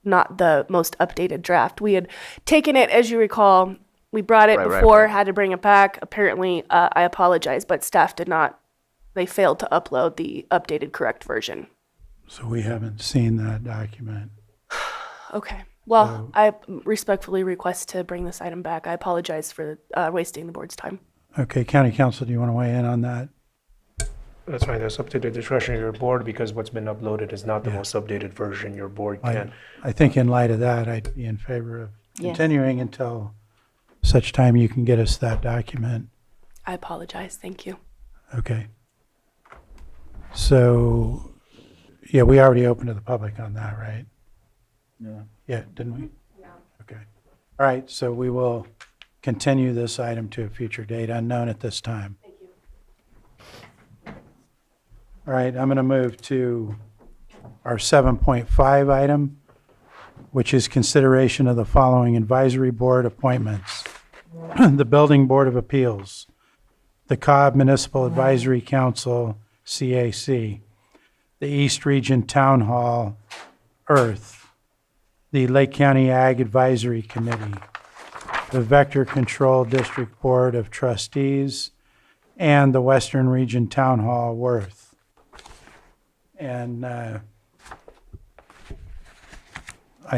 not the most updated draft. We had taken it, as you recall, we brought it before, had to bring it back. Apparently, I apologize, but staff did not, they failed to upload the updated correct version. So we haven't seen that document. Okay. Well, I respectfully request to bring this item back. I apologize for wasting the board's time. Okay, County Council, do you want to weigh in on that? That's fine. That's up to the discretion of your board because what's been uploaded is not the most updated version. Your board can. I think in light of that, I'd be in favor of Yes. continuing until such time you can get us that document. I apologize. Thank you. Okay. So, yeah, we already opened to the public on that, right? Yeah. Yeah, didn't we? Yeah. Okay. All right, so we will continue this item to a future date unknown at this time. Thank you. All right, I'm going to move to our 7.5 item, which is consideration of the following advisory board appointments. The Building Board of Appeals, the Cobb Municipal Advisory Council, CAC, the East Region Town Hall, Earth, the Lake County Ag Advisory Committee, the Vector Control District Board of Trustees, and the Western Region Town Hall, Worth. And I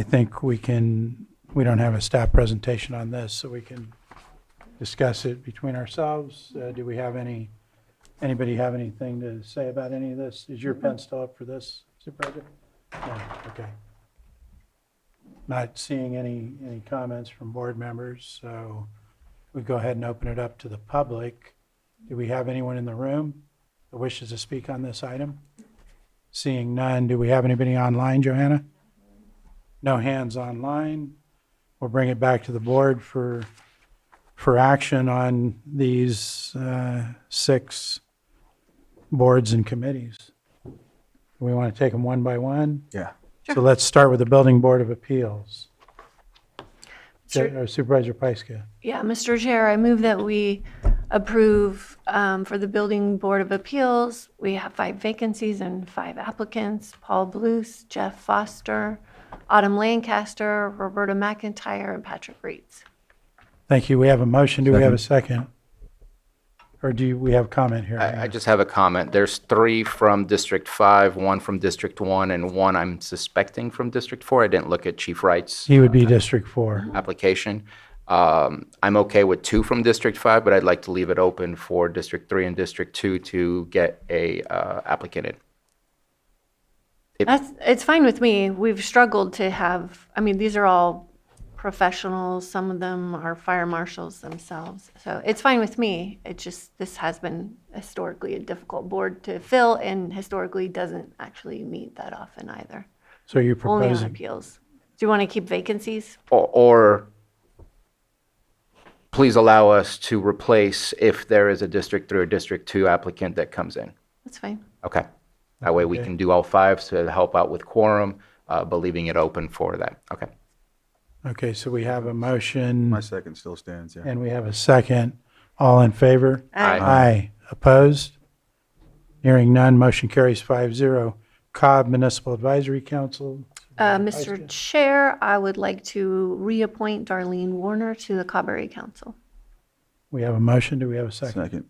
think we don't have a staff presentation on this, so we can discuss it between ourselves. Do we have anybody have anything to say about any of this? Is your pen still up for this, Supervisor? No, okay. Not seeing any comments from board members, so we go ahead and open it up to the public. Do we have anyone in the room that wishes to speak on this item? Seeing none, do we have anybody online, Johanna? No hands online. We'll bring it back to the board for action on these 6 boards and committees. We want to take them one by one? Yeah. So let's start with the Building Board of Appeals. Supervisor Pyska. Yeah, Mr. Chair, I move that we approve for the Building Board of Appeals. We have 5 vacancies and 5 applicants: Paul Blues, Jeff Foster, Autumn Lancaster, Roberta McIntyre, and Patrick Reitz. Thank you. We have a motion. Do we have a second? Or do we have comment here? I just have a comment. There's 3 from District 5, 1 from District 1, and 1 I'm suspecting from District 4. I didn't look at Chief Wright's He would be District 4. application. I'm okay with 2 from District 5, but I'd like to leave it open for District 3 and District 2 to get a applicant in. It's fine with me. We've struggled to have, I mean, these are all professionals. Some of them are fire marshals themselves. So it's fine with me. It just, this has been historically a difficult board to fill and historically doesn't actually meet that often either. So you're Only on proposing, appeals. Do you want to keep vacancies? Or please allow us to replace if there is a District 3 or District 2 applicant that comes in. That's fine. Okay. That way we can do all 5 to help out with quorum, but leaving it open for that. Okay. okay, so we have a motion My second still stands, yeah. and we have a second. All in favor? Aye. Aye. Opposed? Hearing none, motion carries 5-0. Cobb Municipal Advisory Council. Mr. Chair, I would like to reappoint Darlene Warner to the Cobb Area Council. We have a motion. Do we have a second? Second.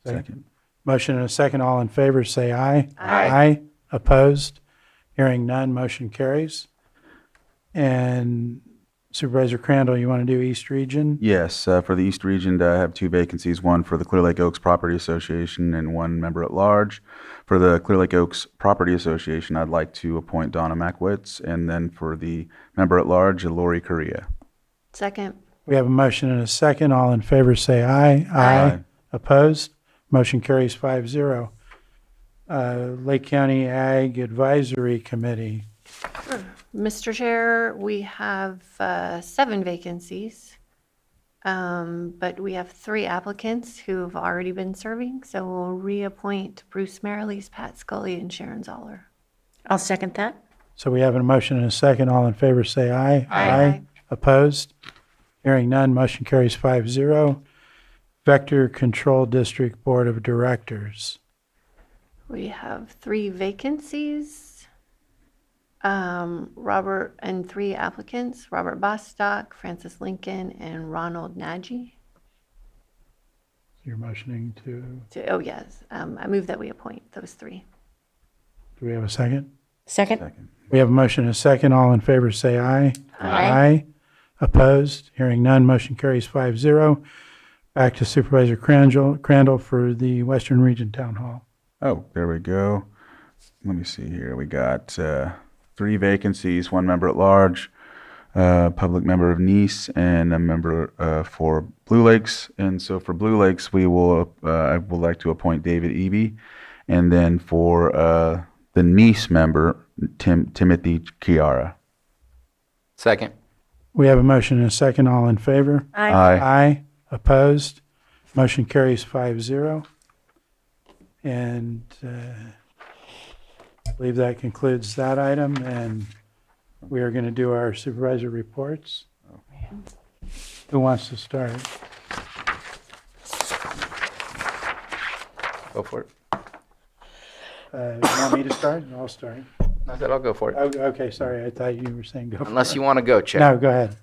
Second. Motion and a second. All in favor, say aye. Aye. Aye. Opposed? Hearing none, motion carries. And Supervisor Crandall, you want to do East Region? Yes, for the East Region, I have 2 vacancies, one for the Clear Lake Oaks Property Association and 1 member at large. For the Clear Lake Oaks Property Association, I'd like to appoint Donna Mackwitz, and then for the member at large, Lori Correa. Second. We have a motion and a second. All in favor say aye. Aye. Opposed? Motion carries 5-0. Lake County Ag Advisory Committee. Mr. Chair, we have 7 vacancies, but we have 3 applicants who have already been serving, so we'll reappoint Bruce Merrilees, Pat Scully, and Sharon Zoller. I'll second that. So we have a motion and a second. All in favor say aye. Aye. Opposed? Hearing none, motion carries 5-0. Vector Control District Board of Directors. We have 3 vacancies, Robert, and 3 applicants, Robert Bostock, Francis Lincoln, and Ronald Nagy. You're motioning to, Oh, yes, I move that we appoint those 3. do we have a second? Second. We have a motion and a second. All in favor say aye. Aye. Opposed? Hearing none, motion carries 5-0. Back to Supervisor Crandall for the Western Region Town Hall. Oh, there we go. Let me see here. We got 3 vacancies, 1 member at large, public member of Nice, and a member for Blue Lakes. And so for Blue Lakes, I would like to appoint David Eby. And then for the Nice member, Timothy Chiara. Second. We have a motion and a second. All in favor? Aye. Aye. Opposed? Motion carries 5-0. And I believe that concludes that item, and we are going to do our supervisor reports. Who wants to start? Go for it. You want me to start? I'll start. I said I'll go for it. Oh, okay, sorry. I thought you were saying go for it. Unless you want to go, Chair. No, go ahead.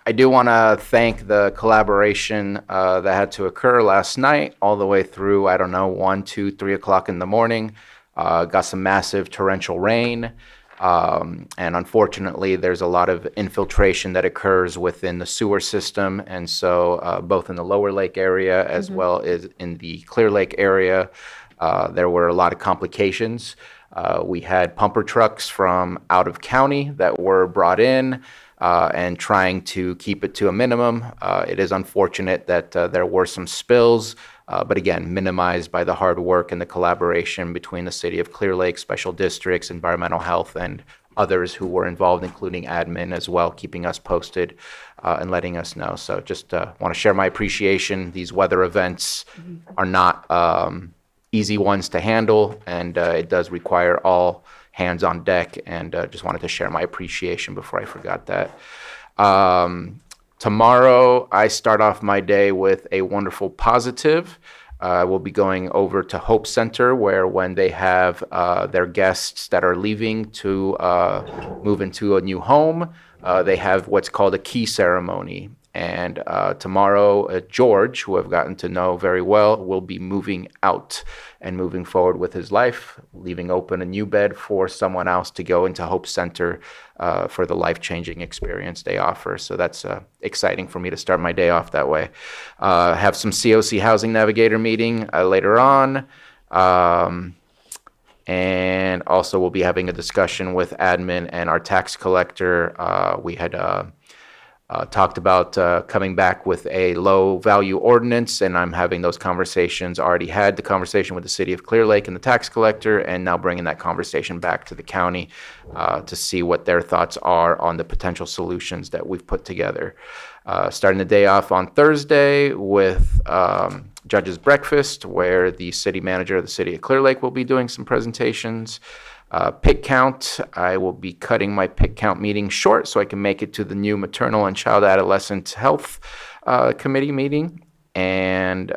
I do want to thank the collaboration that had to occur last night, all the way through, 1, 2, 3 o'clock in the morning. Got some massive torrential rain. And unfortunately, there's a lot of infiltration that occurs within the sewer system. And so both in the Lower Lake area as well as in the Clear Lake area, there were a lot of complications. We had pumper trucks from out of county that were brought in and trying to keep it to a minimum. It is unfortunate that there were some spills, but again, minimized by the hard work and the collaboration between the City of Clear Lake, special districts, environmental health, and others who were involved, including admin as well, keeping us posted and letting us know. So just want to share my appreciation. These weather events are not easy ones to handle, and it does require all hands on deck, and just wanted to share my appreciation before I forgot that. Tomorrow, I start off my day with a wonderful positive. I will be going over to Hope Center, where when they have their guests that are leaving to move into a new home, they have what's called a key ceremony. And tomorrow, George, who I've gotten to know very well, will be moving out and moving forward with his life, leaving open a new bed for someone else to go into Hope Center for the life-changing experience they offer. So that's exciting for me to start my day off that way. Have some COC Housing Navigator meeting later on. And also we'll be having a discussion with admin and our tax collector. We had talked about coming back with a low value ordinance, and I'm having those conversations. Already had the conversation with the City of Clear Lake and the tax collector, and now bringing that conversation back to the county to see what their thoughts are on the potential solutions that we've put together. Starting the day off on Thursday with Judge's Breakfast, where the city manager of the City of Clear Lake will be doing some presentations. Pit count, I will be cutting my pit count meeting short so I can make it to the new Maternal and Child Adolescent Health Committee meeting. And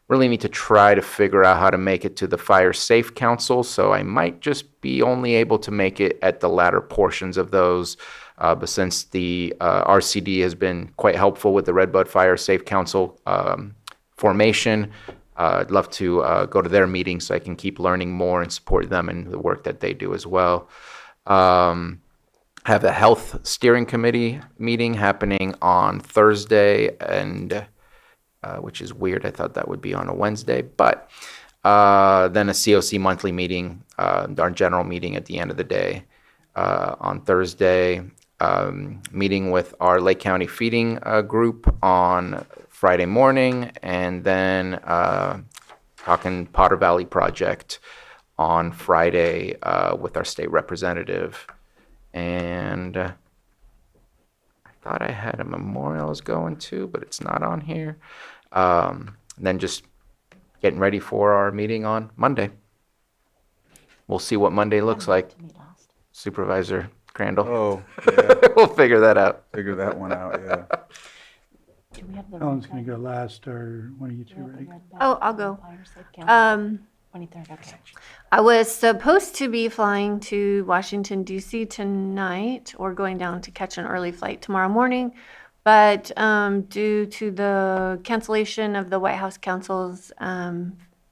really need to try to figure out how to make it to the Fire Safe Council. So I might just be only able to make it at the latter portions of those. But since the RCD has been quite helpful with the Redbud Fire Safe Council formation, I'd love to go to their meetings so I can keep learning more and support them in the work that they do as well. have a health steering committee meeting happening on Thursday, and which is weird. I thought that would be on a Wednesday, but then a COC monthly meeting, our general meeting at the end of the day on Thursday. Meeting with our Lake County feeding group on Friday morning, and then talking Potter Valley project on Friday with our state representative. And I thought I had a memorial I was going to, but it's not on here. And then just getting ready for our meeting on Monday. We'll see what Monday looks like. Supervisor Crandall. Oh, yeah. We'll figure that out. Figure that one out, yeah. Helen's going to go last, or one of you two ready? Oh, I'll go. I was supposed to be flying to Washington, D.C. tonight, or going down to catch an early flight tomorrow morning. But due to the cancellation of the White House Council's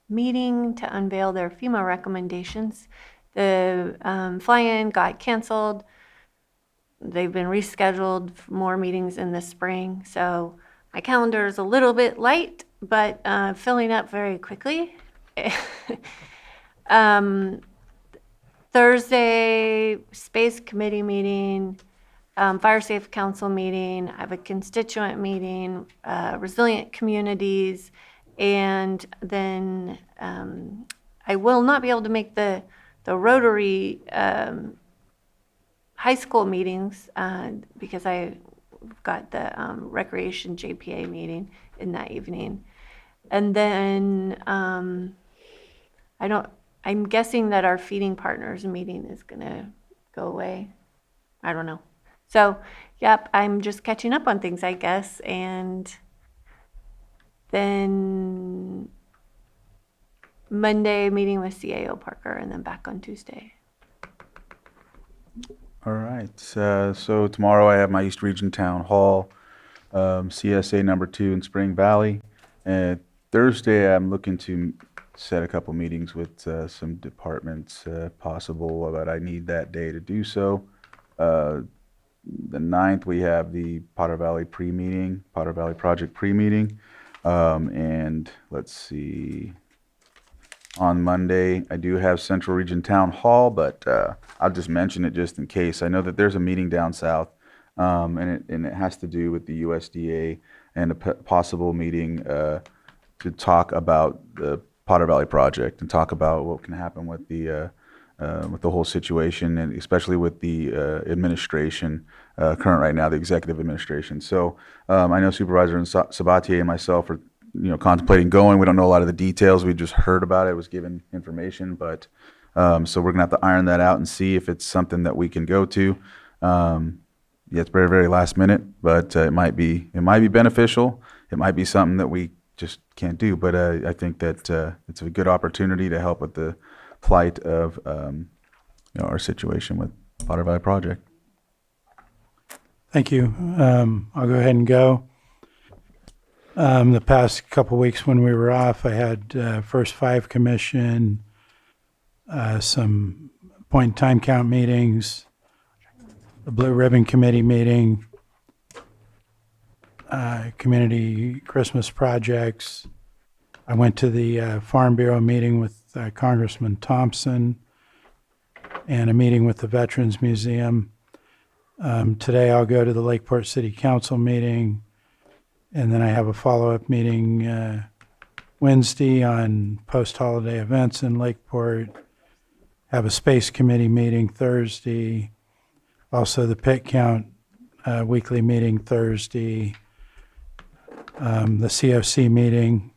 meeting to unveil their FEMA recommendations, the fly-in got canceled. They've been rescheduled for more meetings in the spring. So my calendar is a little bit light, but filling up very quickly. Thursday, Space Committee meeting, Fire Safe Council meeting, I have a constituent meeting, Resilient Communities, and then I will not be able to make the Rotary high school meetings because I've got the Recreation JPA meeting in that evening. And then I'm guessing that our feeding partners meeting is going to go away. I don't know. So, yep, I'm just catching up on things, I guess. And then Monday, meeting with CAO Parker, and then back on Tuesday. All right. So tomorrow I have my East Region Town Hall, CSA number 2 in Spring Valley. And Thursday I'm looking to set a couple meetings with some departments possible, but I need that day to do so. The 9th we have the Potter Valley pre-meeting, Potter Valley Project pre-meeting. And let's see. On Monday, I do have Central Region Town Hall, but I'll just mention it just in case. I know that there's a meeting down south, and it has to do with the USDA and a possible meeting to talk about the Potter Valley project and talk about what can happen with the whole situation, and especially with the administration current right now, the executive administration. So I know Supervisor Sabatier and myself are contemplating going. We don't know a lot of the details. We just heard about it. It was given information, but so we're gonna have to iron that out and see if it's something that we can go to. Yeah, it's very, very last minute, but it might be beneficial. It might be something that we just can't do. But I think that it's a good opportunity to help with the plight of our situation with Potter Valley Project. Thank you. I'll go ahead and go. The past couple weeks when we were off, I had First Five Commission, some point and time count meetings, the Blue Ribbon Committee meeting, community Christmas projects. I went to the Farm Bureau meeting with Congressman Thompson and a meeting with the Veterans Museum. Today I'll go to the Lakeport City Council meeting. And then I have a follow-up meeting Wednesday on post-holiday events in Lakeport. Have a Space Committee meeting Thursday. Also the Pit Count weekly meeting Thursday. The COC meeting.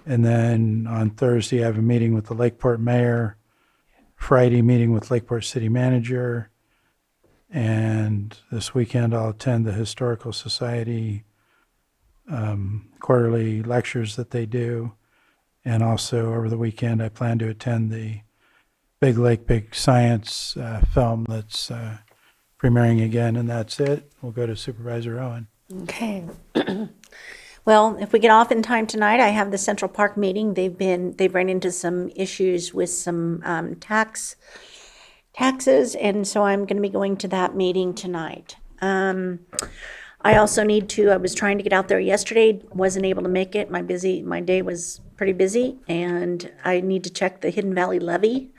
And then on Thursday I have a meeting with the Lakeport Mayor. Friday meeting with Lakeport City Manager. And this weekend I'll attend the Historical Society quarterly lectures that they do. And also over the weekend, I plan to attend the Big Lake, Big Science film that's premiering again, and that's it. We'll go to Supervisor Owen. Okay. Well, if we get off in time tonight, I have the Central Park meeting. They've run into some issues with some tax taxes, and so I'm going to be going to that meeting tonight. I also need to, I was trying to get out there yesterday, wasn't able to make it. My day was pretty busy, and I need to check the Hidden Valley levee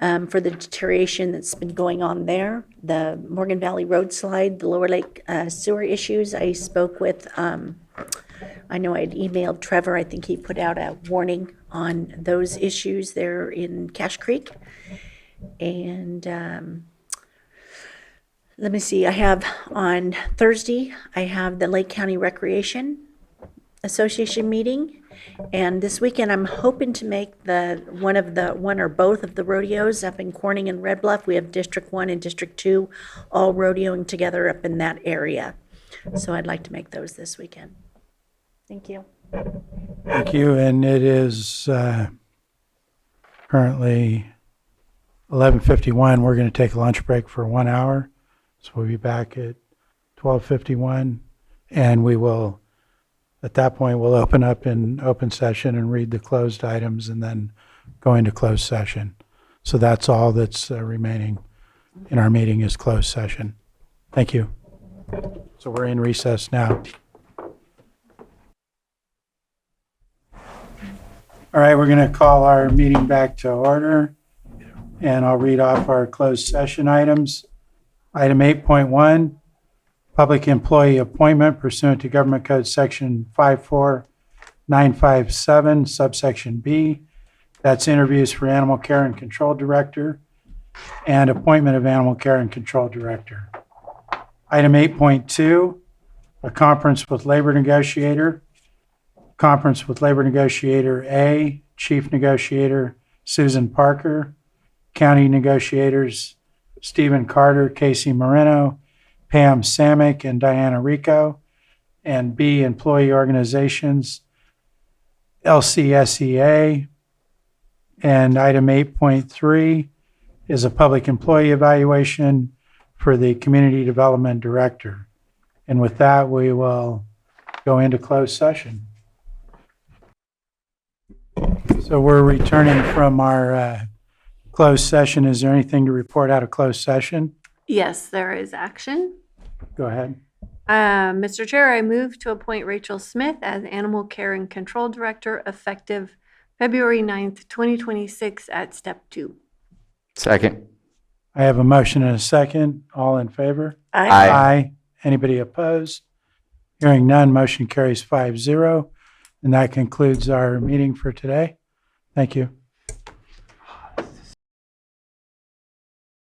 for the deterioration that's been going on there. The Morgan Valley road slide, the Lower Lake sewer issues. I spoke with, I know I'd emailed Trevor. I think he put out a warning on those issues there in Cache Creek. And let me see, I have on Thursday, I have the Lake County Recreation Association meeting. And this weekend, I'm hoping to make one or both of the rodeos up in Corning and Red Bluff. We have District 1 and District 2 all rodeoing together up in that area. So I'd like to make those this weekend. Thank you. Thank you. And it is currently 11:51. We're going to take a lunch break for 1 hour. So we'll be back at 12:51. And we will, at that point, we'll open up in open session and read the closed items and then go into closed session. So that's all that's remaining in our meeting is closed session. Thank you. So we're in recess now. All right, we're going to call our meeting back to order, and I'll read off our closed session items. Item 8.1, public employee appointment pursuant to Government Code Section 54957, subsection B. That's interviews for Animal Care and Control Director and appointment of Animal Care and Control Director. Item 8.2, a conference with labor negotiator. Conference with Labor Negotiator A, Chief Negotiator Susan Parker, County Negotiators Stephen Carter, Casey Moreno, Pam Samick, and Diana Rico, and B, Employee Organizations LCSEA. And item 8.3 is a public employee evaluation for the Community Development Director. And with that, we will go into closed session. So we're returning from our closed session. Is there anything to report out of closed session? Yes, there is action. Go ahead. Mr. Chair, I move to appoint Rachel Smith as Animal Care and Control Director effective February 9th, 2026 at step 2. Second. I have a motion and a second. All in favor? Aye. Aye. Anybody opposed? Hearing none, motion carries 5-0. And that concludes our meeting for today. Thank you.